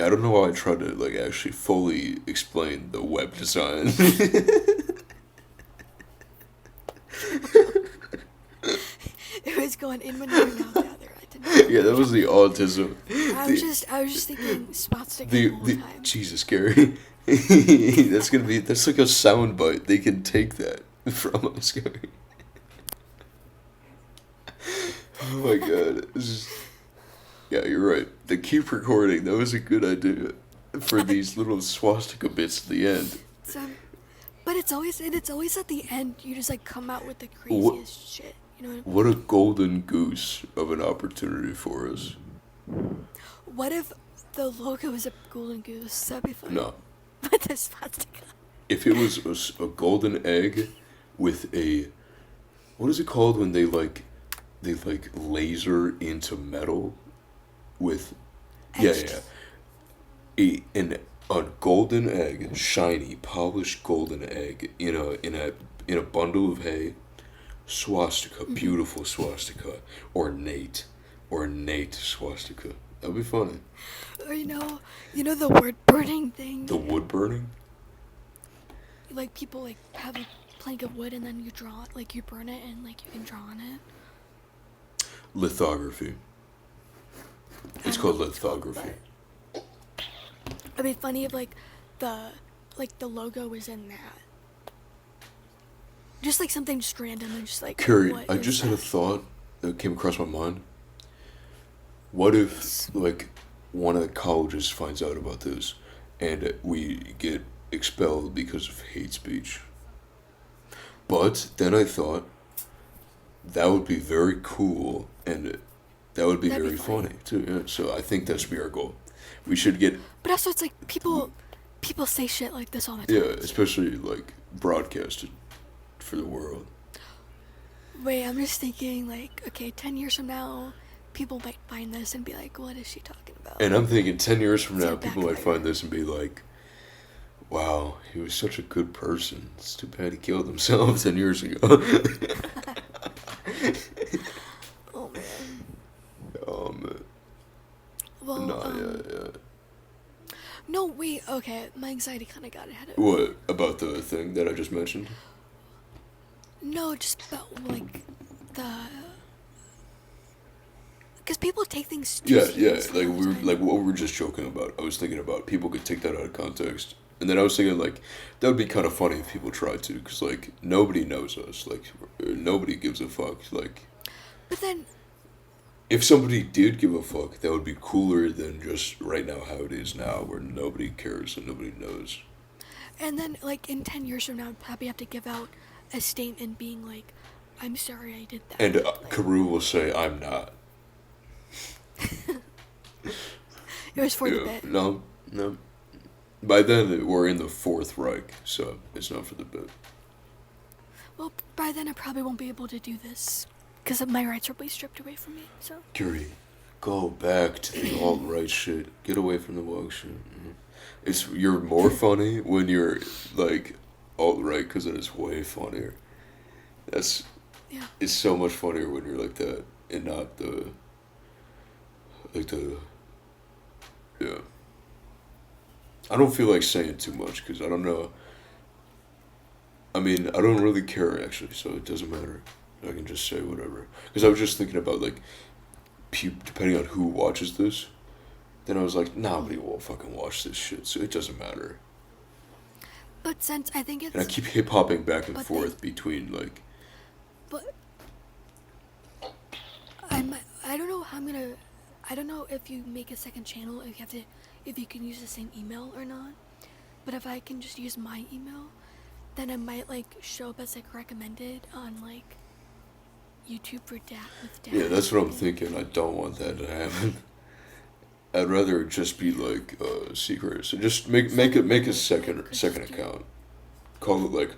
I don't know why I tried to like actually fully explain the web design. It was going in one ear and out the other. I didn't. Yeah, that was the autism. I was just thinking swastika the whole time. Jesus, Gary. That's like a sound bite. They can take that from us, Gary. Oh my god. Yeah, you're right. The keep recording, that was a good idea for these little swastika bits at the end. But it's always at the end you just like come out with the craziest shit. You know what a golden goose of an opportunity for us. What if the logo was a golden goose? That'd be fun. No. With the swastika. If it was a golden egg with a, what is it called when they laser into metal with, a golden egg, shiny, polished golden egg in a bundle of hay, swastika, beautiful swastika, ornate swastika. That'd be funny. Or you know the wood burning thing. The wood burning? Like people like have a plank of wood and then you draw it, like you burn it and like you can draw on it. Lithography. It's called lithography. It'd be funny if like the logo was in that. Just like something just random and just like. Carrie, I just had a thought that came across my mind. What if like one of the colleges finds out about this and we get expelled because of hate speech? But then I thought that would be very cool and that would be very funny too. Yeah. So I think that should be our goal. We should get. But also, it's like people say shit like this all the time. Yeah, especially like broadcasted for the world. Wait, I'm just thinking like, okay, 10 years from now, people might find this and be like, what is she talking about? And I'm thinking 10 years from now, people might find this and be like, wow, he was such a good person. It's too bad he killed himself 10 years ago. Oh, man. Oh, man. Well, yeah. No, wait, okay, my anxiety kind of got ahead of What, about the thing that I just mentioned? No, just about, like, because people take things too seriously. Like what we were just joking about. I was thinking about people could take that out of context. And then I was thinking, like, that would be kind of funny if people tried to, because, like, nobody knows us. Like, nobody gives a fuck. Like, but then, if somebody did give a fuck, that would be cooler than just right now how it is now, where nobody cares and nobody knows. And then, like, in 10 years from now, I'd probably have to give out a statement being like, I'm sorry I did that. And like, Karu will say, I'm not. It was for the bit. No. By then, we're in the Fourth Reich, so it's not for the bit. Well, by then I probably won't be able to do this, because my rights will be stripped away from me, so. Curie, go back to the alt-right shit. Get away from the woke shit. You're more funny when you're, like, alt-right, because it is way funnier. Yeah. It's so much funnier when you're like that, and not yeah. I don't feel like saying too much, because I don't know. I mean, I don't really care, actually, so it doesn't matter. I can just say whatever. Because I was just thinking about, like, depending on who watches this, then I was like, nobody will fucking watch this shit, so it doesn't matter. But since I think it's... And I keep hip-hopping back and forth between, like... But... I don't know how I'm gonna... I don't know if you make a second channel, if you can use the same email or not. But if I can just use my email, then it might, like, show up as, like, recommended on, like, YouTube for with dad. Yeah, that's what I'm thinking. I don't want that to happen. I'd rather it just be like secret. So just make a second account. Call it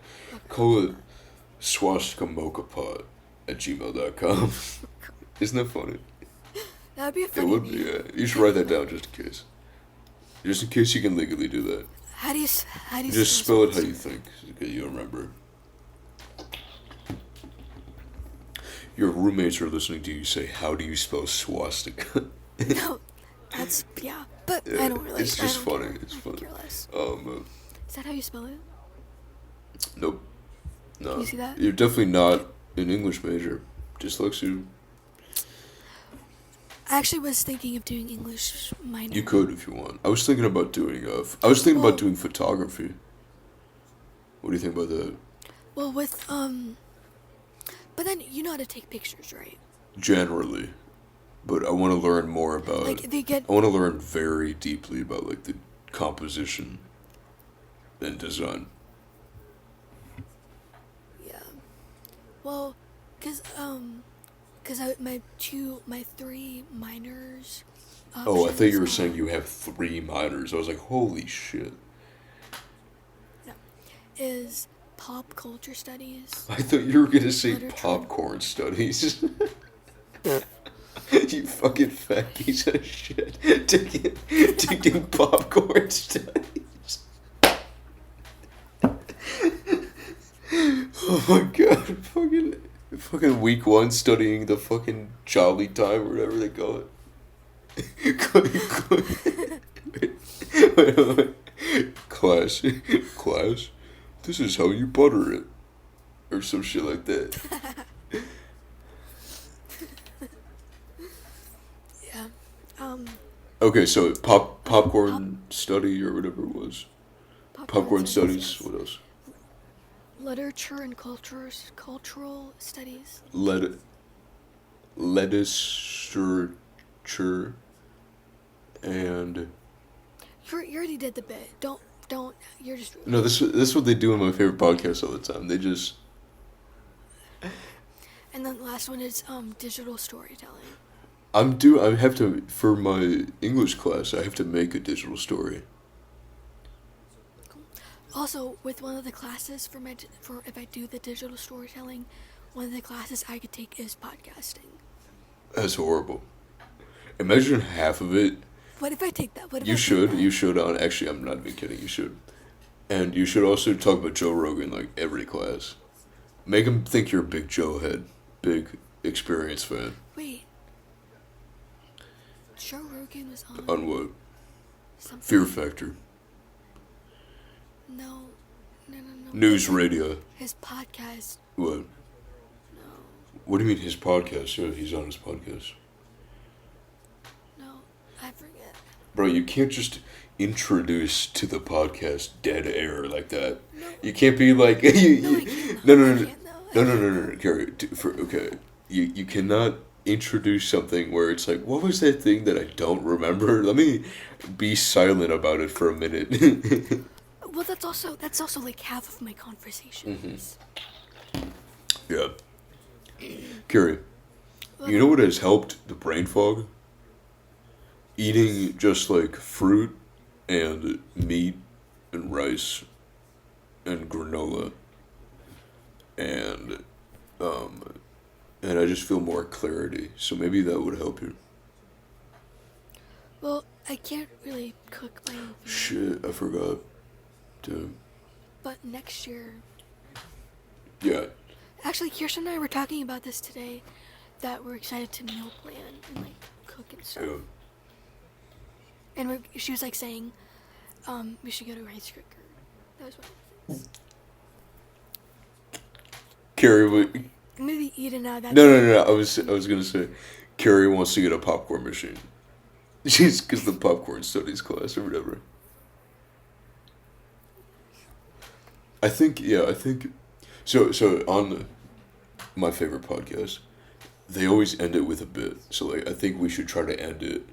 call it swastika MokaPod at gmail.com. Isn't that funny? That would be a It funny would be, name. yeah. You should write that down just in case. Just in case you can legally do that. How do you Just spell it how you think. Okay, you remember. Your roommates are listening to you say, "How do you spell swastika?" No, that's yeah. But Yeah, I don't really. it's just I don't funny. Care. It's I funny. could care less. Is that how you spell it? Nope. No. Can you see that? You're definitely not an English major. Dyslexia. I actually was thinking of doing English minor. You could if you want. I was thinking about doing about doing photography. What do you think about that? Well, with but then you know how to take pictures, right? Generally, but I want to learn more about. Like they get. I want to learn very deeply about like the composition and design. Yeah. Well, cause my three minors. Oh, I thought you were options saying you have 3 minors. I was like, holy shit. No, is pop culture studies. I thought you were gonna say Literature. popcorn studies. You fucking fat piece of shit. Taking popcorn studies. Oh my god, fucking week 1 studying the fucking jolly time or whatever they call it. Wait. Class, this is how you butter it. Or some shit like that. Yeah. Okay, so popcorn study or whatever it was. Popcorn studies, what else? Literature and cultural studies. Literature and You already did the bit. Don't. You're just. no, this is what they do in my favorite podcast all the time. They just And then the last one is digital storytelling. I have to for my English class. I have to make a digital story. Also, with one of the classes for if I do the digital storytelling, one of the classes I could take is podcasting. That's horrible. Imagine half of it. What if I take that? What if You I should. Take that? You should. Actually, I'm not even kidding. You should. And you should also talk about Joe Rogan like every class. Make him think you're a big Joe head, big experience fan. Wait. Joe Rogan was on. On what? Something. Fear Factor. No. News radio. His podcast. What? No. What do you mean his podcast? Yeah, he's on his podcast. No, I forget. Bro, you can't just introduce to the podcast dead air like that. No. You can't be like No, I can't. No, Carrie. Okay, you cannot introduce something where it's like, what was that thing that I don't remember? Let me be silent about it for a minute. Well, that's also like half of my conversations. Yeah. Carrie, you know what has helped the brain fog? Eating just like fruit and meat and rice and granola and I just feel more clarity. So maybe that would help you. Well, I can't really cook my own food. Shit, I forgot. Damn. But next year. Yeah. Actually, Kirsten and I were talking about this today, that we're excited to meal plan and like cook and stuff. Yeah. And she was like saying, we should go to Rice Cooker. That was one of the things. Carrie, what? Maybe eat it now. No. I was gonna say, Carrie wants to get a popcorn machine. She's because the popcorn studies class or whatever. I think so on my favorite podcast, they always end it with a bit. So like I think we should try to end it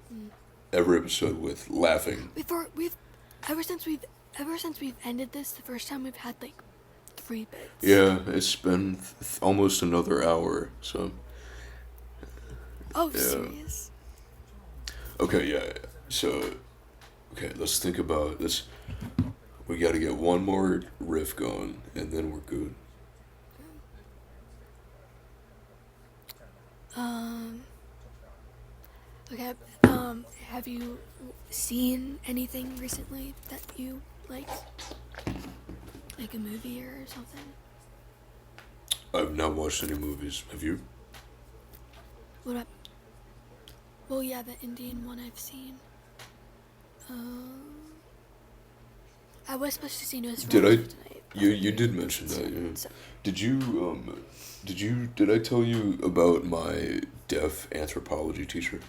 every episode with laughing. Ever since we've ended this, the first time we've had like 3 bits. Yeah, it's been almost another hour, so. Oh, Yeah. serious? Okay, yeah. So, okay, let's think about this. We got to get one more riff going, and then we're good. Um. Okay. Have you seen anything recently that you like a movie or something? I've not watched any movies. Have you? What up? Well, yeah, the Indian one I've seen. I was supposed to see Nosferatu Did I? tonight. You did mention that. Yeah. So, Did you did I tell you about my deaf anthropology teacher?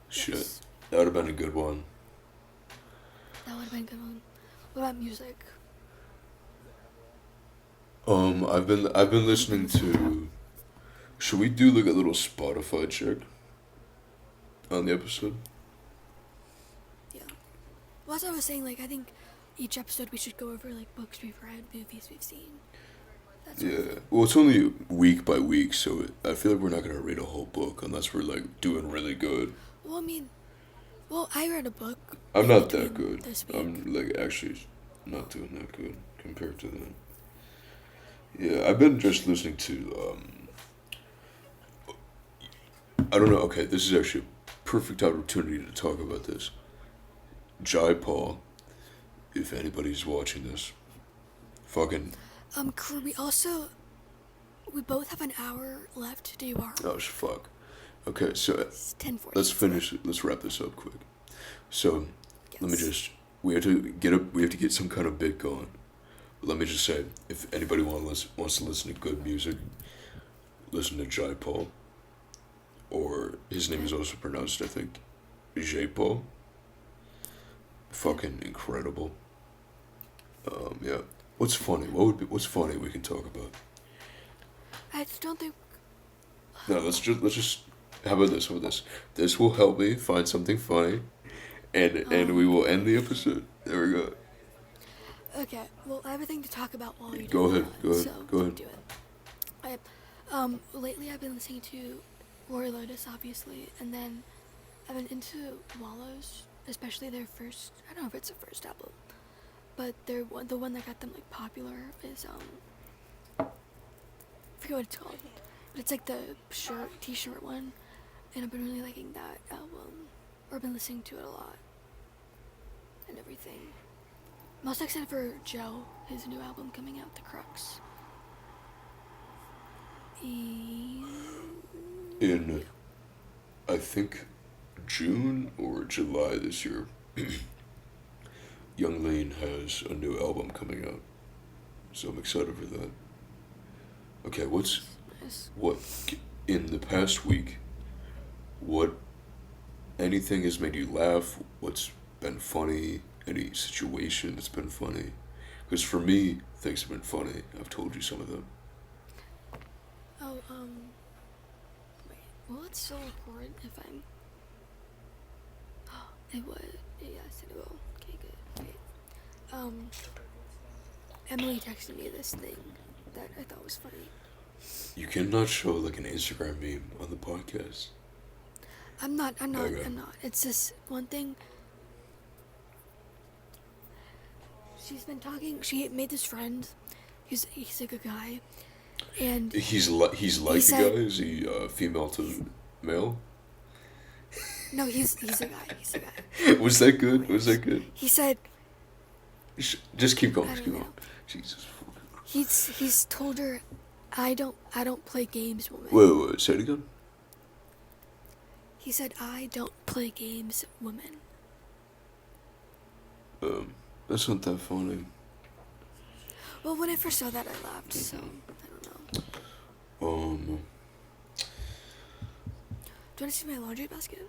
Shit, yes, that would have been a good one. that would have been a good one. What about music? I've been listening to. Should we do like a little Spotify check on the episode? Yeah. Well, as I was saying, like, I think each episode we should go over, like, books we've read, movies we've seen. That sort of Yeah. thing. Well, it's only week by week, so I feel like we're not gonna read a whole book unless we're like doing really good. Well, I mean, I read a book I'm in not that between good. this week. I'm like actually not doing that good compared to them. Yeah, I've been just listening to I don't know. Okay, this is actually a perfect opportunity to talk about this. Jai Paul, if anybody's watching this, fucking Crew, we both have an hour left to do our. oh fuck. Okay, so It's 10:40. let's finish. Let's wrap this up quick. So let me Yes. just. We have to get some kind of bit going. Let me just say, if anybody wants to listen to good music, listen to Jai Paul. Or his name is also pronounced, I think, J Paul. Fucking incredible. Yeah. What's funny? What's funny we can talk about? I just don't think. No, let's just. How about this? How about this? This will help me find something funny, and we will end the episode. There we go. Okay, well, I have a thing to talk about while you do Go ahead. that, Go ahead. So Go ahead. do it. Lately I've been listening to Roy Lotus, obviously, and then I've been into Wallows, especially their first. I don't know if it's their first album, but the one that got them like popular is I forget what it's called, but it's like the t-shirt one, and I've been really liking that album, or I've been listening to it a lot, and everything. I'm also excited for Joe, his new album coming out, The Crux. In, I think, June or July this year, Young Lean has a new album coming out, so I'm excited for that. Okay, Nice. what in the past week? What anything has made you laugh? What's been funny? Any situation that's been funny? Because for me, things have been funny. I've told you some of them. Oh, wait, will it still record if I'm... It would, yes, it will. Okay, good, wait. Emily texted me this thing that I thought was funny. You cannot show like an Instagram meme on the podcast. I'm not. Okay. It's this one thing. She's been talking. She made this friend. He's a good guy, and He's like a said- guy. Is he female to male? no, he's a guy. He's a guy. Was that good? Was that good? He said Just keep going. I Just don't keep know. going. Jesus. he's told her, I don't play games, woman. Wait. Say it again. He said, I don't play games, woman. That's not that funny. Well, when I first saw that, I laughed. So I don't know. Um. Do you want to see my laundry basket?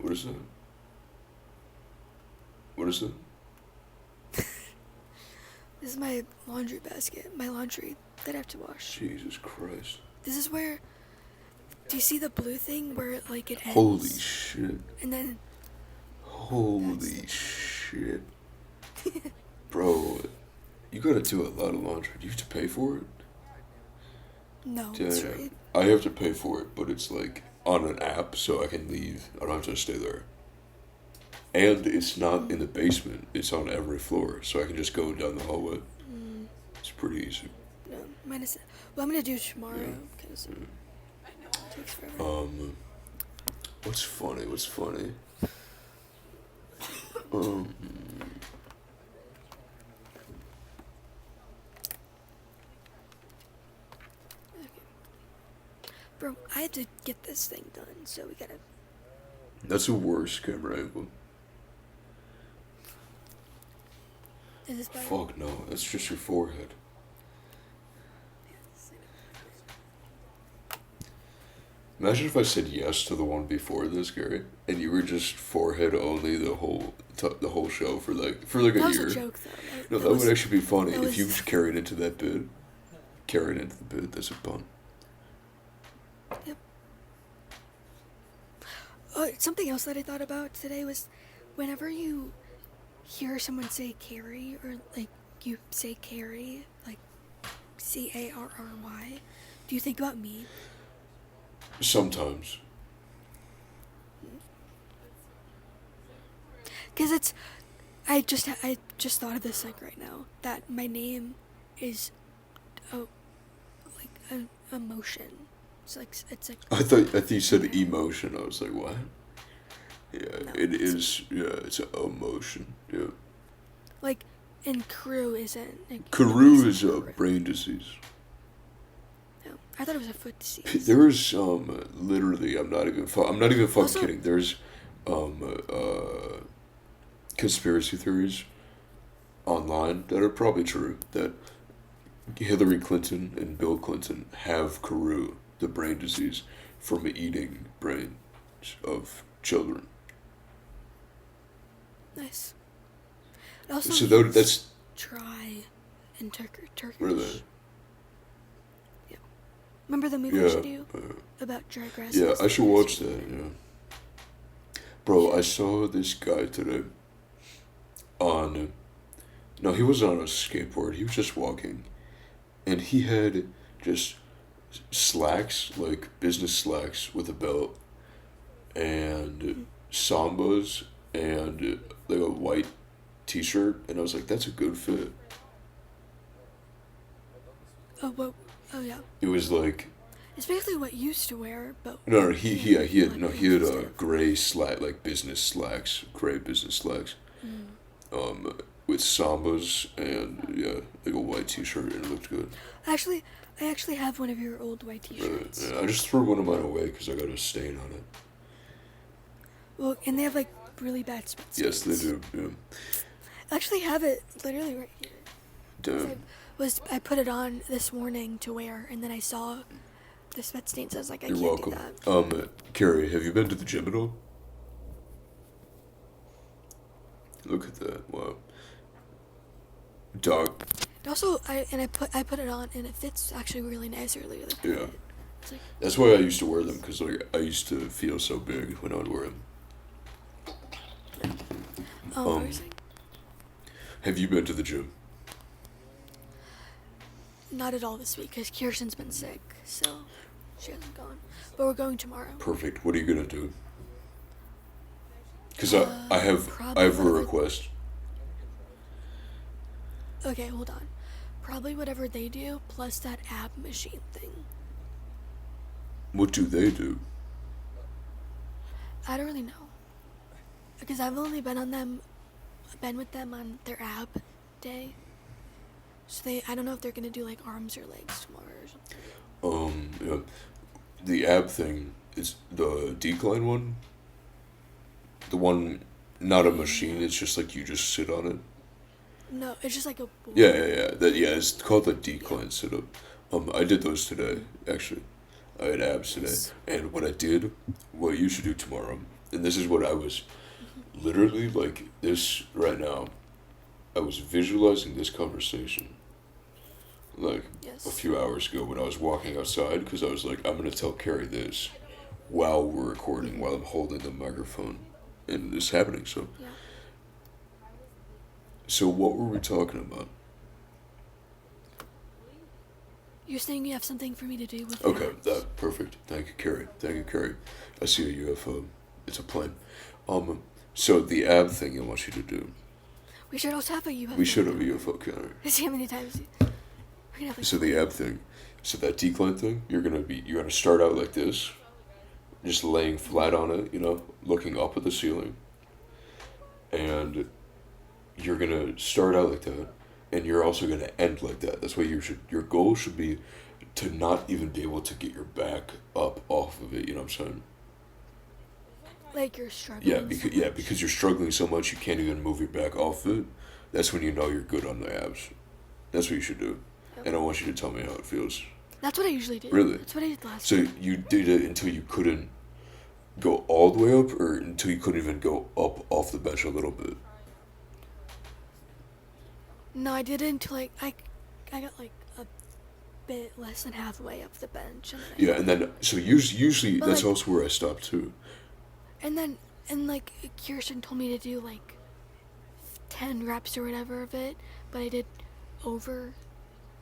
What is that? What is that? This is my laundry basket. My laundry that I have to wash. Jesus Christ. This is where. Do you see the blue thing where it ends? Holy shit. And then. Holy shit. Bro, you gotta do a lot of laundry. Do you have to pay for it? No, Yeah, it's right. I have to pay for it, but it's like on an app, so I can leave. I don't have to stay there. And it's not in the basement. It's on every floor, so I can just go down the hallway. It's pretty easy. No, mine is. Well, I'm gonna do tomorrow because it takes forever. What's funny? What's funny? Um, Bro, I had to get this thing done, so we gotta. that's the worst camera angle. Is this better? Fuck no, that's just your forehead. Imagine if I said yes to the one before this, Gary, and you were just forehead only the whole show for like a That was year. a joke, though. No, that would actually be funny that if you was- carried into that bit. Carried into the bit. That's a pun. Yep. Oh, something else that I thought about today was, whenever you hear someone say Carrie, or like you say Carrie, like Carry, do you think about me? Sometimes. Because I just thought of this like right now, that my name is, like an emotion. It's like I thought you said emotion. I was like, what? Yeah, No, it is. Yeah, it's an emotion. Yeah. like, and Carew isn't. Like, Karoo is a Carew. brain disease. No, I thought it was a foot disease. There is literally. I'm not even fucking Also- kidding. There's conspiracy theories online that are probably true that Hillary Clinton and Bill Clinton have Karoo, the brain disease, from eating brains of children. Nice. It also So means that's try in Turkish. really. Remember the movie Yeah. we should do about dry grass? Yeah, I should watch that. Yeah. Bro, I saw this guy today on. No, he wasn't on a skateboard. He was just walking, and he had just slacks, like business slacks with a belt, and sambas, and like a white T-shirt, and I was like, "That's a good fit." Oh, well, oh yeah. It was like It's basically what you used to wear, but no, he had Like, gray slack, like business slacks, gray business slacks. With sambas and yeah, like a white T-shirt, and it looked good. I actually have one of your old white T-shirts. Yeah, I just threw one of mine away because I got a stain on it. Well, and they have like really bad spit Yes, they stains. do. Yeah. I actually have it literally right here. 'Cause Damn. I put it on this morning to wear, and then I saw the sweat stains. I was like, I You're can't welcome. do that. Carrie, have you been to the gym at all? Look at that! Wow. Dog. Also, I put it on, and it fits actually really nice earlier. Yeah. It's like, That's why I used to wear them because like I used to feel so big when I would wear them. what were you saying? Have you been to the gym? Not at all this week because Kirsten's been sick, so she hasn't gone. But we're going tomorrow. Perfect. What are you gonna do? Because I have probably a whatever- request. Okay, hold on. Probably whatever they do, plus that ab machine thing. What do they do? I don't really know. Because I've only been with them on their ab day. So I don't know if they're gonna do like arms or legs tomorrow or something. Yeah. The ab thing is the decline one. The one, not a machine. It's just like you just sit on it. No, it's just like a board. Yeah. It's called the decline sit up. I did those today actually. I had abs today, and what you should do tomorrow, and this is what I was, literally like this right now. I was visualizing this conversation. Like Yes. a few hours ago when I was walking outside because I was like, I'm gonna tell Carrie this while we're recording, while I'm holding the microphone, and this happening. So, Yeah. so what were we talking about? You're saying you have something for me to do with Okay, abs. that perfect. Thank you, Carrie. Thank you, Carrie. I see you have it's a plan. So the ab thing I want you to do. We should also have a UFO. We should have a counter. UFO counter. See how many times we're gonna have like. So the ab thing. So that decline thing, you're gonna start out like this, just laying flat on it, looking up at the ceiling. And you're gonna start out like that, and you're also gonna end like that. That's why your goal should be to not even be able to get your back up off of it. You know what I'm saying? Like you're struggling. Because you're struggling so much you can't even move your back off it. That's when you know you're good on the abs. That's what you should do. Yep. And I want you to tell me how it feels. That's what I usually do. Really? That's what I did last So time. you did it until you couldn't go all the way up, or until you couldn't even go up off the bench a little bit? No, I did it until like I got like a bit less than halfway up the bench. And then Yeah, and then so usually But, that's like- also where I stopped too. and like Kirsten told me to do like 10 reps or whatever of it, but I did over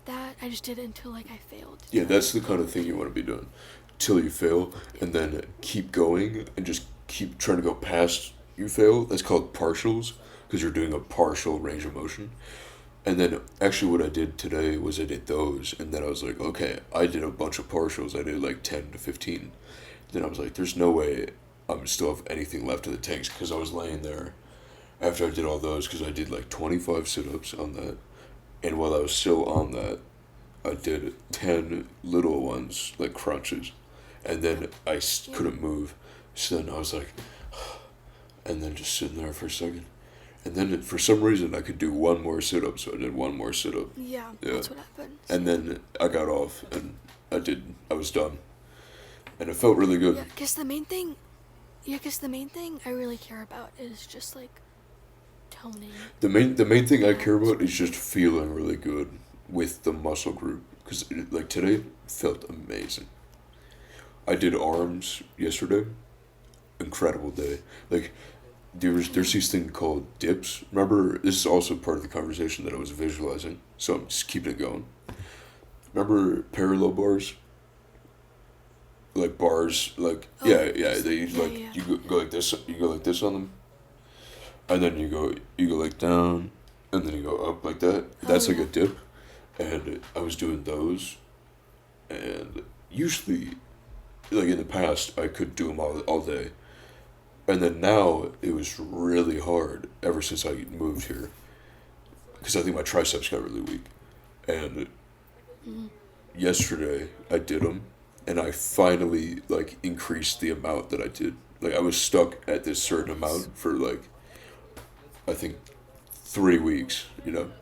that. I just did it until like I failed. Yeah, that's the kind of thing you want to be doing till you fail, and then keep going and just keep trying to go past you fail. That's called partials, because you're doing a partial range of motion. And then actually what I did today was I did those, and then I was like, okay, I did a bunch of partials. I did like 10 to 15. Then I was like, there's no way I'm still have anything left of the tanks, because I was laying there after I did all those, because I did like 25 sit-ups on that. And while I was still on that, I did 10 little ones, like crunches. And then I couldn't move. So then I was like, and then just sitting there for a second. And then for some reason I could do one more sit-up, so I did one more sit-up. Yeah, Yeah. that's what happened. And then I got off, and I was done. And it felt really good. Yeah, because the main thing I really care about is just like toning. The main thing I care about is just feeling really good with the muscle group. Because like today felt amazing. I did arms yesterday. Incredible day. Like, there's these things called dips. Remember, this is also part of the conversation that I was visualizing, so I'm just keeping it going. Remember parallel bars? Like bars, like, Oh, yeah, they like, yeah. you go like this, you go like this on them, and then you go like down, and then you go up like that. That's like yeah. a dip, and I was doing those, and usually, like in the past, I could do them all day. And then now it was really hard ever since I moved here, because I think my triceps got really weak. And yesterday I did them, and I finally like increased the amount that I did. Like I was stuck at this certain amount for like, I think 3 weeks, and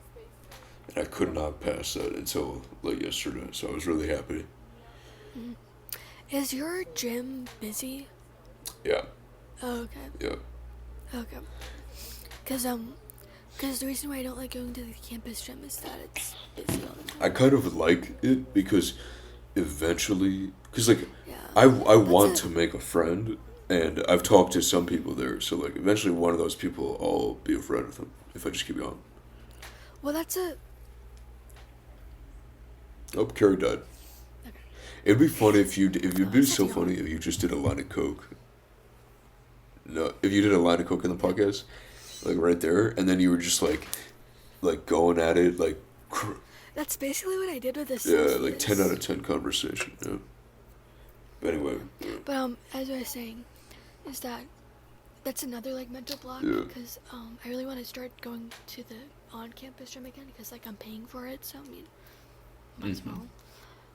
I could not pass that until like yesterday. So I was really happy. Is your gym busy? Yeah, Oh, okay. yeah. Okay. Because the reason why I don't like going to the campus gym is that it's busy all the time. I kind of like it because eventually, because like Yeah. I want it. to make a friend, and I've talked to some people there, so like eventually one of those people I'll be a friend with them if I just keep going. Well, that's a. Oh, Carrie died. Okay. It'd be funny if it'd be it's so actually funny if you just did a line of coke. No, if you did a line of coke in the podcast, like right there, and then you were just like going at it, like That's basically what I did with this. yeah, like 10 out of 10 conversation. Yeah. But anyway, yeah. But as I was saying, is that that's another like mental block Yeah. because I really want to start going to the on-campus gym again because like I'm paying for it, so I mean, might as well.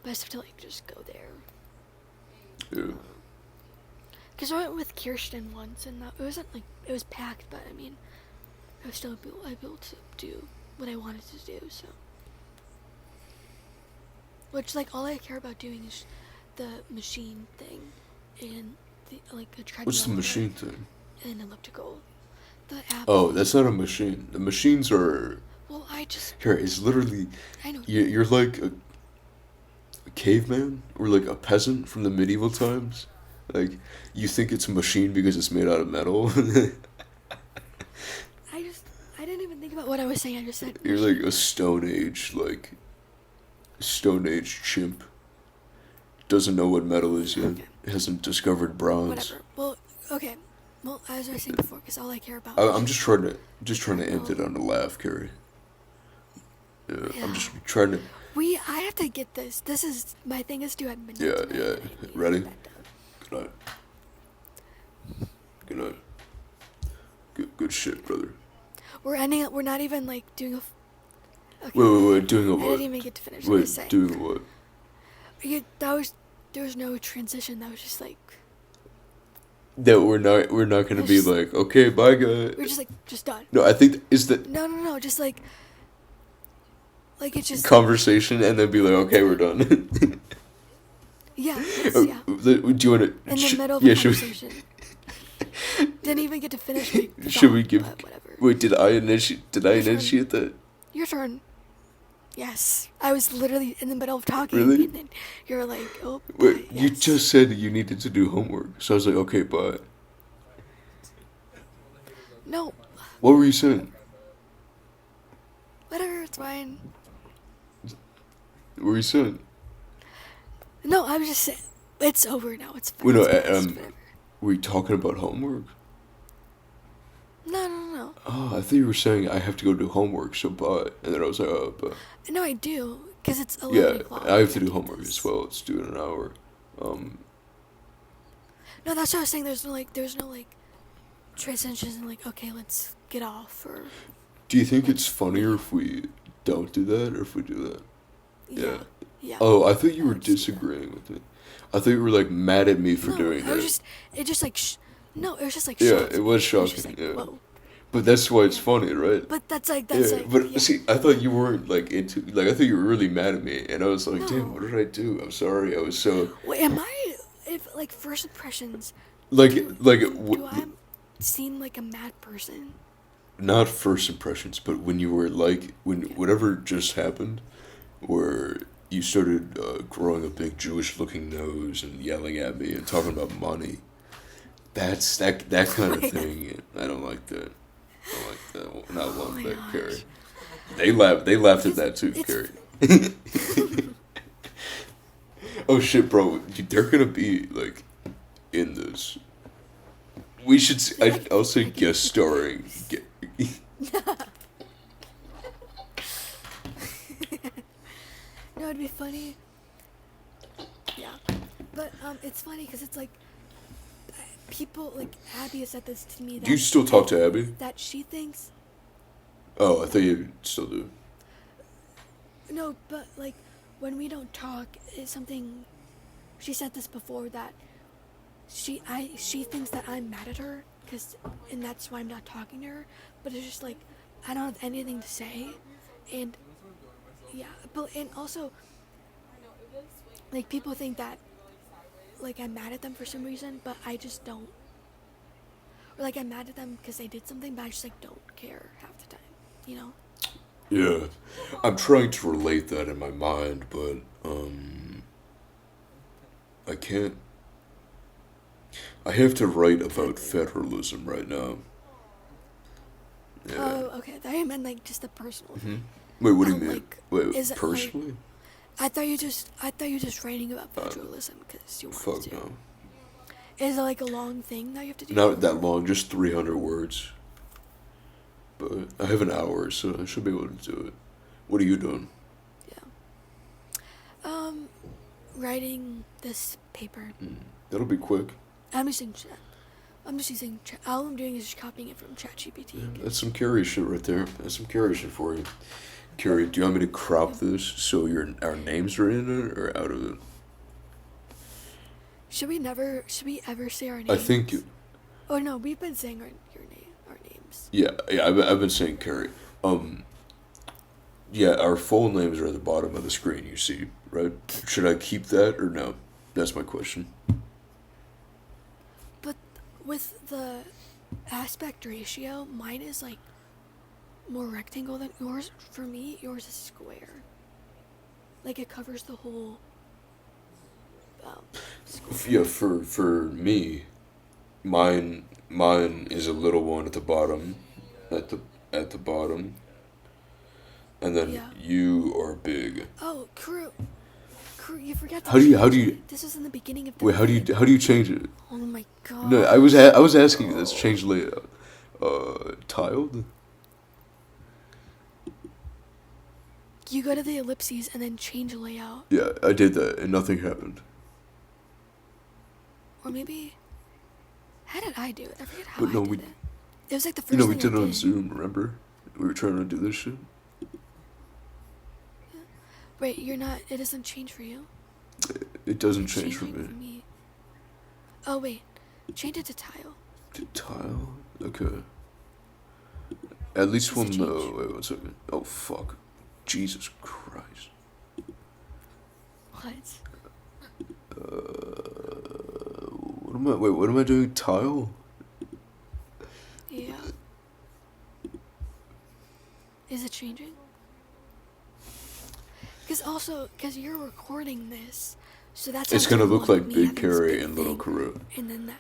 But I just have to like just go there. Yeah. Because I went with Kirsten once, and it wasn't like it was packed, but I mean, I was still able to do what I wanted to do. So, which like all I care about doing is the machine thing, and the like a treadmill. What's the machine thing? And elliptical. The app. Oh, that's not a machine. The machines are Well, I just here. It's literally I know. you're like a caveman or like a peasant from the medieval times. Like you think it's a machine because it's made out of metal. I didn't even think about what I was saying. I just said You're like a Stone Age like Stone Age chimp. Doesn't know what metal is yet. Okay. Hasn't discovered bronze. Whatever. Well, okay. Well, as I was saying before, because all I care about. I'm just trying to end it on a laugh, Carrie. Yeah, I'm just trying to. I have to get this. This is my thing is due at midnight. Yeah, tonight. yeah. Ready? Good night. Good night. Good shit, brother. We're ending it. We're not even like doing a. Okay. Wait. Doing a I what? didn't even get to finish. Wait, Saying. doing a what? There was no transition. That was just like. That we're not gonna be like, okay, bye guys. We're just done. No, I think is that No, just like it's just conversation and then be like, okay, we're done. yeah. Do you want to? In the middle of a conversation. Didn't even get to finish. Should we give? Whatever. Wait, did I initiate that? Your turn. Yes, I was literally in the middle of talking, Really? and then you're like, "Oh." Wait, yes. you just said you needed to do homework, so I was like, okay, bye. No. What were you saying? Whatever, it's fine. What were you saying? No, I was just saying, it's over now. It's fine. Wait, no, it's whatever. were you talking about homework? No. Oh, I thought you were saying I have to go do homework, so bye. And then I was like, oh, but No, I do, because it's 11 yeah, o'clock. I have to do homework as well. It's due in an hour. No, that's what I was saying. There's no transitions and like, okay, let's get off or. Do you think it's funnier if we don't do that or if we do that? Yeah. Oh, I thought you were Let's do that. disagreeing with me. I thought you were like mad at me for doing I that. was just like, no, it was just like. Yeah, shocked it me. was just shocking. like, Yeah. whoa. But that's why it's funny, right? But that's like But yeah. see, I thought you weren't like into I thought you were really mad at me, and I was like, No. damn, what did I do? I'm sorry. I was so Wait, am I? If like first impressions, like do I seem like a mad person? not first impressions, but when you were like whatever just happened, where you started growing a big Jewish-looking nose and yelling at me and talking about money. That's that kind of thing. I don't like that. I don't like that. Not Oh love my that, gosh. Carrie. They laughed at that too, Carrie. Oh shit, bro! Dude, they're gonna be like in this. We should. I'll say guest starring. No, it'd be funny. Yeah, but it's funny because it's like people like Abby has said this to me. Do you still talk to Abby? That she thinks. Oh, I thought you still do. No, but like when we don't talk, it's something. She said this before that she thinks that I'm mad at her and that's why I'm not talking to her. But it's just like I don't have anything to say, and yeah, but and also like people think that like I'm mad at them for some reason, but I just don't. Or like I'm mad at them because they did something, but I just like don't care half the time, you know. Yeah, I'm trying to relate that in my mind, but I can't. I have to write about federalism right now. Yeah. Oh, okay. I meant like just the personal. Hmm. Wait, what do you Oh, mean? like, Wait, is it, personally? I thought you just writing about federalism because you wanted Fuck to. no. Is it like a long thing that you have to do? Not that long, just 300 words. But I have an hour, so I should be able to do it. What are you doing? Yeah. Writing this paper. That'll be quick. I'm just using chat. All I'm doing is just copying it from ChatGPT. Yeah, that's some Carrie shit right there. That's some Carrie shit for you. Carrie, do you want me to crop this so our names are in it or out of it? Should we ever say our names? I think. Oh no, we've been saying our names. Yeah, I've been saying Carrie. Yeah, our full names are at the bottom of the screen, you see, right? Should I keep that or no? That's my question. But with the aspect ratio, mine is like more rectangle than yours. For me, yours is square. Like it covers the whole. Yeah, for me, mine is a little one at the bottom, at the bottom, and then Yeah. you are big. Oh, crew, you forgot to How do you change it. This was in the beginning of the wait? How do you change it? Oh my god. No, I was asking you. Let's change layout. Tiled. You go to the ellipses and then change layout. Yeah, I did that and nothing happened. Or maybe, how did I do it? I forget how But I no, did it. It was like the first You know, we thing did I it on did. Zoom. Remember? We were trying to do this shit. Wait, you're not. It doesn't change for you. It doesn't It's change for changing me. for me. Oh wait, change it to tile. To tile? Okay. At least Does we'll it change? know. Wait 1 second. Oh fuck. Jesus Christ. What? What am I doing? Tile? Yeah. Is it changing? Because you're recording this, so that's It's gonna look like Big Carrie and Little Karoo. And then that.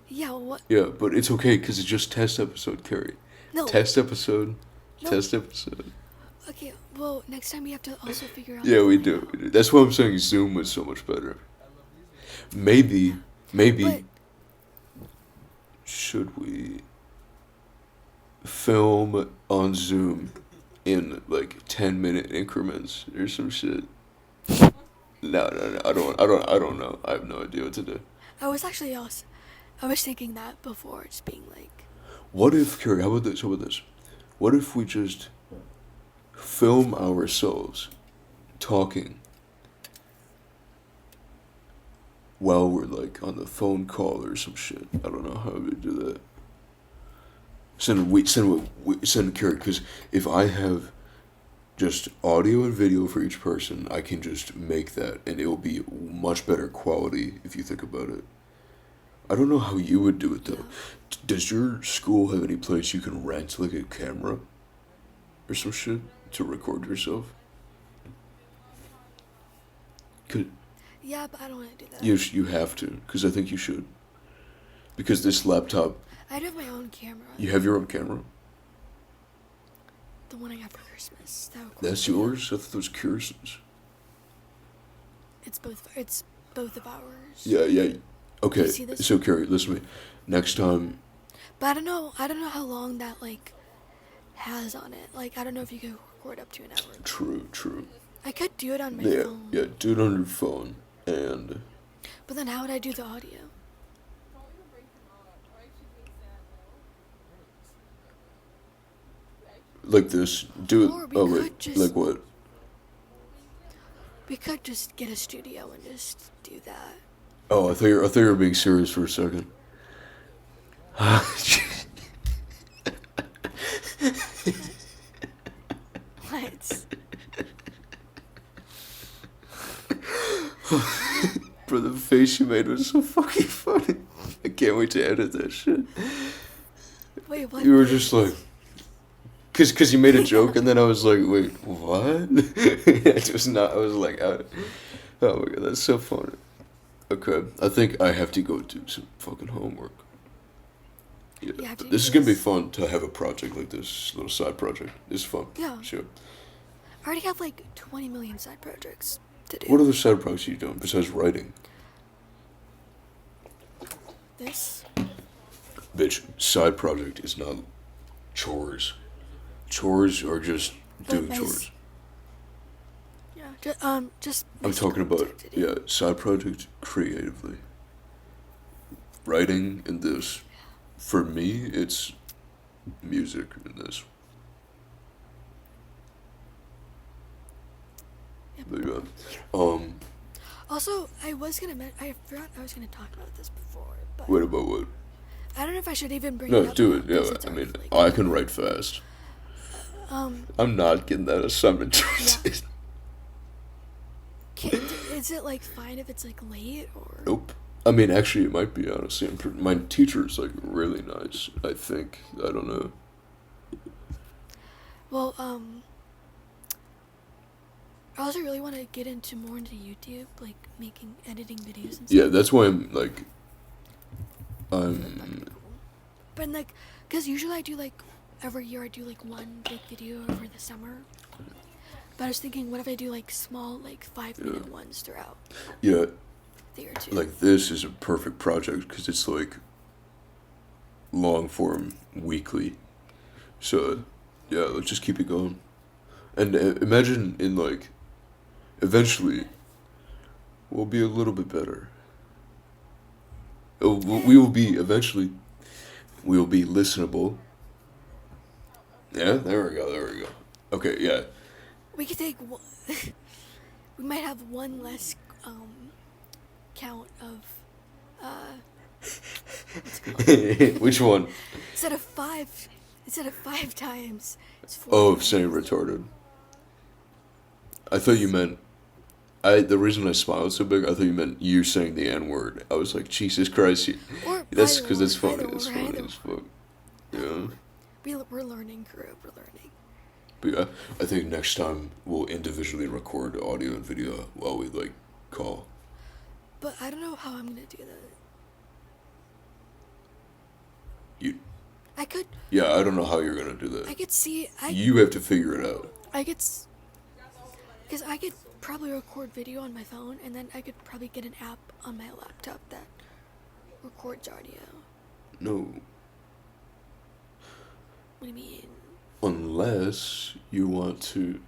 Yeah, well, what? Yeah, but it's okay because it's just test episode, Carrie. No. Test episode. No. Test episode. Okay, well, next time we have to also figure out. Yeah, we do. That's why I'm saying Zoom was so much better. Maybe, But, should we film on Zoom in like 10-minute increments or some shit? No, I don't know. I have no idea what to do. I was thinking that before, just being like. What if, Carrie? How about this? What if we just film ourselves talking while we're like on the phone call or some shit? I don't know how we do that. Send Carrie, because if I have just audio and video for each person, I can just make that, and it will be much better quality if you think about it. I don't know how you would do it though. Yeah. Does your school have any place you can rent like a camera or some shit to record yourself? Yeah, but I don't want to do that. You have to, because I think you should. Because this laptop, I do have my own camera. you have your own camera. The one I got for Christmas. That's yours. I thought it was Kirsten's. It's both of ours. Yeah. Okay, You see this? so Carrie, listen to me. Next time, But I don't know how long that like has on it. Like I don't know if you can record up to an hour. true. I could do it on my Yeah, phone. yeah, do it on your phone and But then how would I do the audio? like this. Do it. Or we Oh could wait, just- like what? We could just get a studio and just do that. Oh, I thought you were being serious for a second. What? Bro, the face you made was so fucking funny. I can't wait to edit that shit. Wait, what? You were just like, cause you made a joke, and then I was like, wait, what? I was like, oh my god, that's so funny. Okay, I think I have to go do some fucking homework. Yeah, You have to but do this is gonna be this? fun to have a project like this, little side project. It's fun. Yeah. Sure. I already have like 20 million side projects to do. What other side projects are you doing besides writing? This? Bitch, side project is not chores. Chores are just doing nice. chores. Yeah. Just. I'm nice talking about, content to do. yeah, side project creatively. Writing in this. For me, it's music in this. Yep. But yeah. Also, I forgot I was gonna talk about this before, but Wait, about what? I don't know if I should even bring it No, up. do now, it. because Yeah, it's I mean, already, like, I can write fast. Um, I'm not getting that assignment. Yeah. Is it like fine if it's like late or? Nope. I mean, actually, it might be, honestly. My teacher's, like, really nice, I think. I don't know. Well, I also really want to get more into YouTube, like editing videos and stuff. Yeah, that's why I'm, like, That'd be cool. But like, cause usually I do like every year I do like one big video over the summer. But I was thinking, what if I do like small, like 5-minute ones throughout Yeah, the year too? like this is a perfect project because it's like long form weekly. So, yeah, let's just keep it going. And imagine in like, eventually, we'll be a little bit better. We will be, eventually, we will be listenable. Yeah, there we go. Okay, yeah. We could take we might have one less count of what's it called? Which one? Instead of five times, it's 4 Oh, times. saying retarded. I thought you meant. The reason I smiled so big, I thought you meant you saying the N word. I was like, Jesus Christ. Or That's either because or, it's funny. either It's or, funny either as fuck. Yeah. We're learning, crew. We're learning. But yeah, I think next time we'll individually record audio and video while we like call. But I don't know how I'm gonna do that. You. I could. Yeah, I don't know how you're gonna do that. I could see. You have to figure it out. I could. Because I could probably record video on my phone, and then I could probably get an app on my laptop that records audio. No. What do you mean? Unless you want to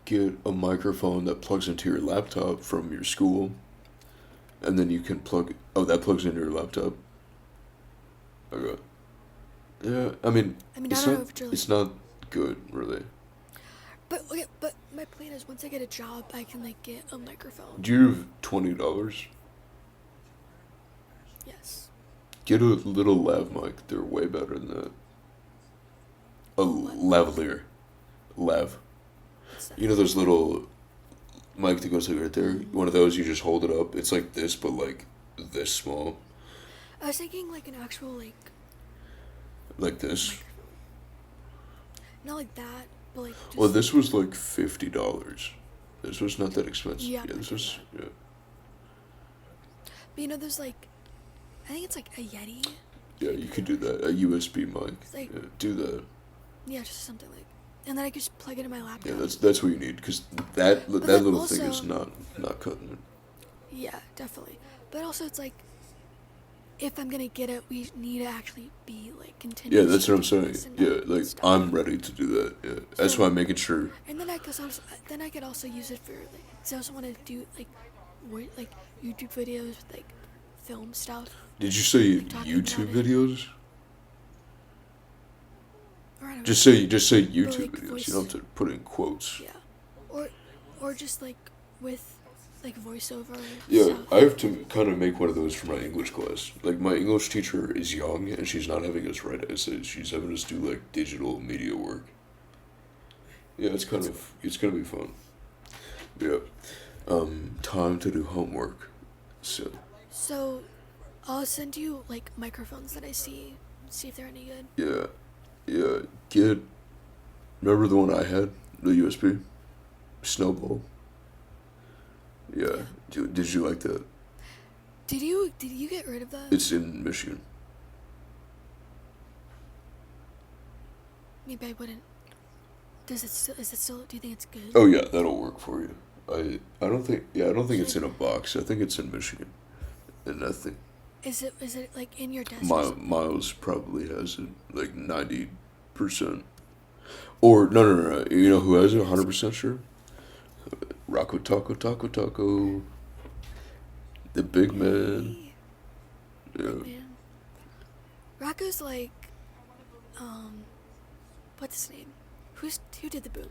get a microphone that plugs into your laptop from your school, and then you can plug. Oh, that plugs into your laptop. Okay. Yeah, I mean I it's don't know not. if it's really. It's not good, really. But okay, but my plan is once I get a job, I can like get a microphone. Do you have $20? Yes. Get a little lav mic. They're way better than that. A lavalier. Lav. What's that? You know those little mic that goes like right there? One of those, you just hold it up. It's like this, but like this small. I was thinking like an actual Like this. not like that, but like. Just, Well, this was like $50. This was not that expensive. Yeah, This was, yeah. But you know, there's like, I think it's like a Yeti. Yeah, you could do that. A USB mic. Like, Yeah, do that. yeah, just something like, and then I could just plug it in my laptop. Yeah, that's what you need, because that then little thing is also- not cutting it. Yeah, definitely. But also, it's like, if I'm gonna get it, we need to actually be like continuous. Yeah, that's what I'm saying. and Yeah, like stuff. I'm ready to do that. Yeah, that's So- why I'm making sure. And then I could also use it for like, cause I also want to do like YouTube videos with like film stuff. Did you say Like, talking YouTube about it. videos? Or I don't Just know. say YouTube like, videos. voice- You don't have to put in quotes. Yeah. Or just like with like voiceover. Yeah, stuff. I have to kind of make one of those for my English class. Like my English teacher is young and she's not having us write essays. She's having us do like digital media work. Yeah, it's gonna be fun. Yeah. Time to do homework. So, I'll send you like microphones that I see if they're any good. Yeah. Remember the one I had, the USB, Snowball. Yeah. Did you like that? Did you get rid of that? It's in Michigan. Maybe I wouldn't. Is it still? Do you think it's good? Oh yeah, that'll work for you. I don't think it's in a box. I think it's in Michigan, and I think Is it like in your desk? or something? Miles probably has it like 90%. Or no. You know who has it? 100% sure. Rocco Taco, the big man. Yeah. Man. Rocco's like, what's his name? Who did the boom?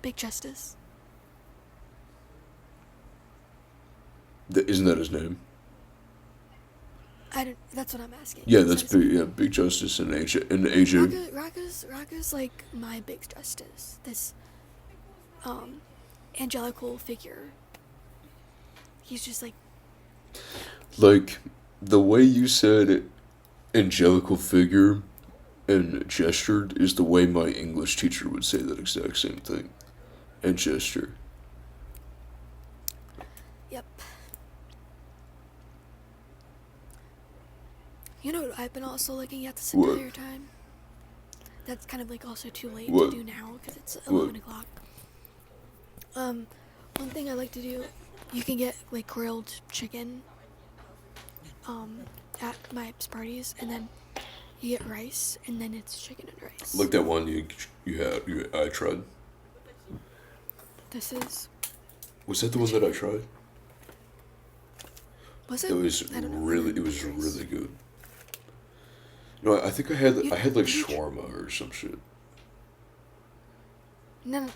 Big Justice. Isn't that his name? That's what I'm asking. Yeah, Is that's that his big. name? Yeah, Big Justice and AJ. Rocco's like my Big Justice. This, angelical figure. He's just like. Like the way you said angelical figure and gestured is the way my English teacher would say that exact same thing. And gesture. Yep. You know what I've been also looking at this What? entire time? that's kind of like also too late What? to do now because it's What? 11 o'clock. One thing I like to do, you can get like grilled chicken at my parties, and then you get rice, and then it's chicken and rice. Like that one I tried. This is. Was that the one that I tried? Was it? It was I don't know. really good. No, I think I had like you tr- shawarma or some shit No.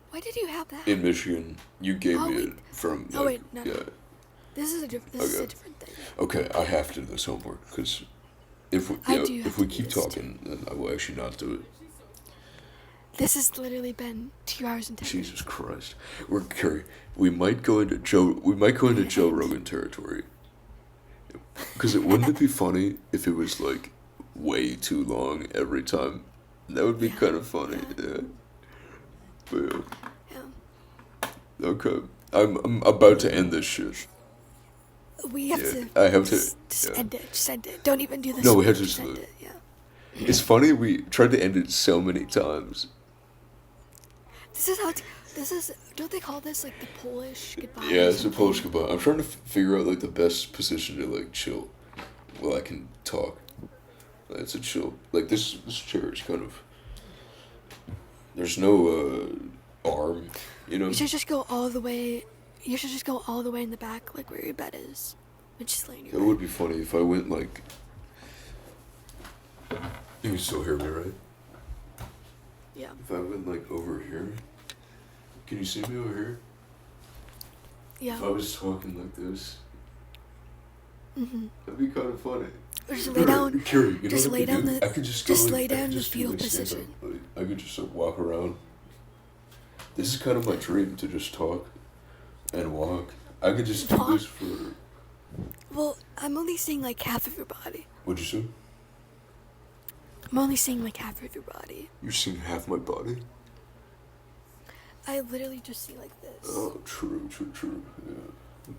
Why did you have that? in Michigan. You gave Oh, me wait. it from Oh, like, wait, no. yeah. This is a Okay. different thing. Okay, I have to do this homework because if we I do have if we to do keep this, talking, then I will actually not do it. This has literally been 2 hours and 10 minutes. Jesus Christ, we're Carrie. We might go into Joe Rogan territory. Because wouldn't it be funny if it was like way too long every time? That would be Yeah. kind of funny. Yeah. But yeah. Yeah. Okay. I'm about to end this shit. We have Yeah, to. I have to- Just yeah. end it. Just end it. Don't even do this. No, we have to Just just end do it. Yeah. It's funny we tried to end it so many times. This is how. This is. Don't they call this like the Polish goodbye? Yeah, or it's a something? Polish goodbye. I'm trying to figure out like the best position to like chill while I can talk. It's a chill. Like this chair is kind of. There's no arm, you know. You should just go all the way. You should just go all the way in the back, like where your bed is, and just lay in your It bed. would be funny if I went like. You can still hear me, right? Yeah. If I went like over here. Can you see me over here? Yeah. If I was talking like this, Mhm. that'd be kind of funny. Or just lay down. Carrie, you know just what I lay could down do? the- I could just just go, lay like, I down could in the just do, fetal like, stand position. up, like, I could just like walk around. This is kind of my dream, to just talk and walk. I could just do Walk? this for. Well, I'm only seeing like half of your body. What'd you say? I'm only seeing like half of your body. You're seeing half my body? I literally just see like this. Oh, true. Yeah.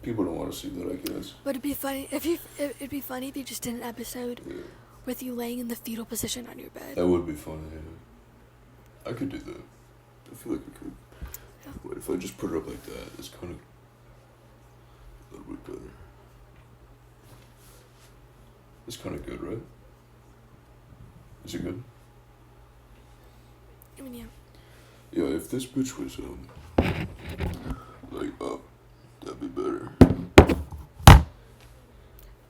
People don't want to see that, I guess. But it'd be funny if it'd be funny if you just did an episode Yeah. with you laying in the fetal position on your bed. That would be funny, yeah. I could do that. I feel like I could. Yeah. Wait, if I just put it up like that, it's kind of a little bit better. It's kind of good, right? Is it good? I mean, yeah. Yeah, if this bitch was, like, up, that'd be better.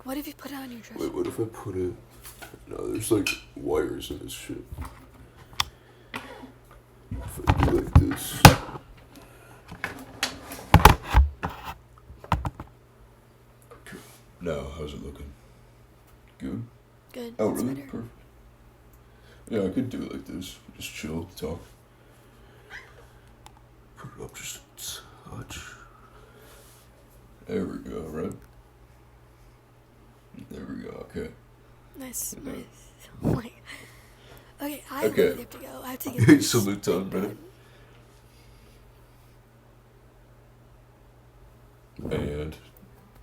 What if you put it on your dresser? Wait, what if I put it... No, there's, like, wires in this shit. If I do like this... Now, how's it looking? Good? Good. Oh, That's really? better. Perfect. Yeah, I could do it like this. Just chill, talk. Put it up just a touch. There we go, right? There we go, okay. Nice, Yeah. nice. Like, okay, I Okay. really have to go. I have to get this Salute thing time, brother. done. And...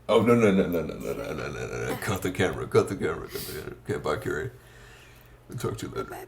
Oh, no. Cut the camera. Okay, bye, Carrie. I'll talk to you later. Bye.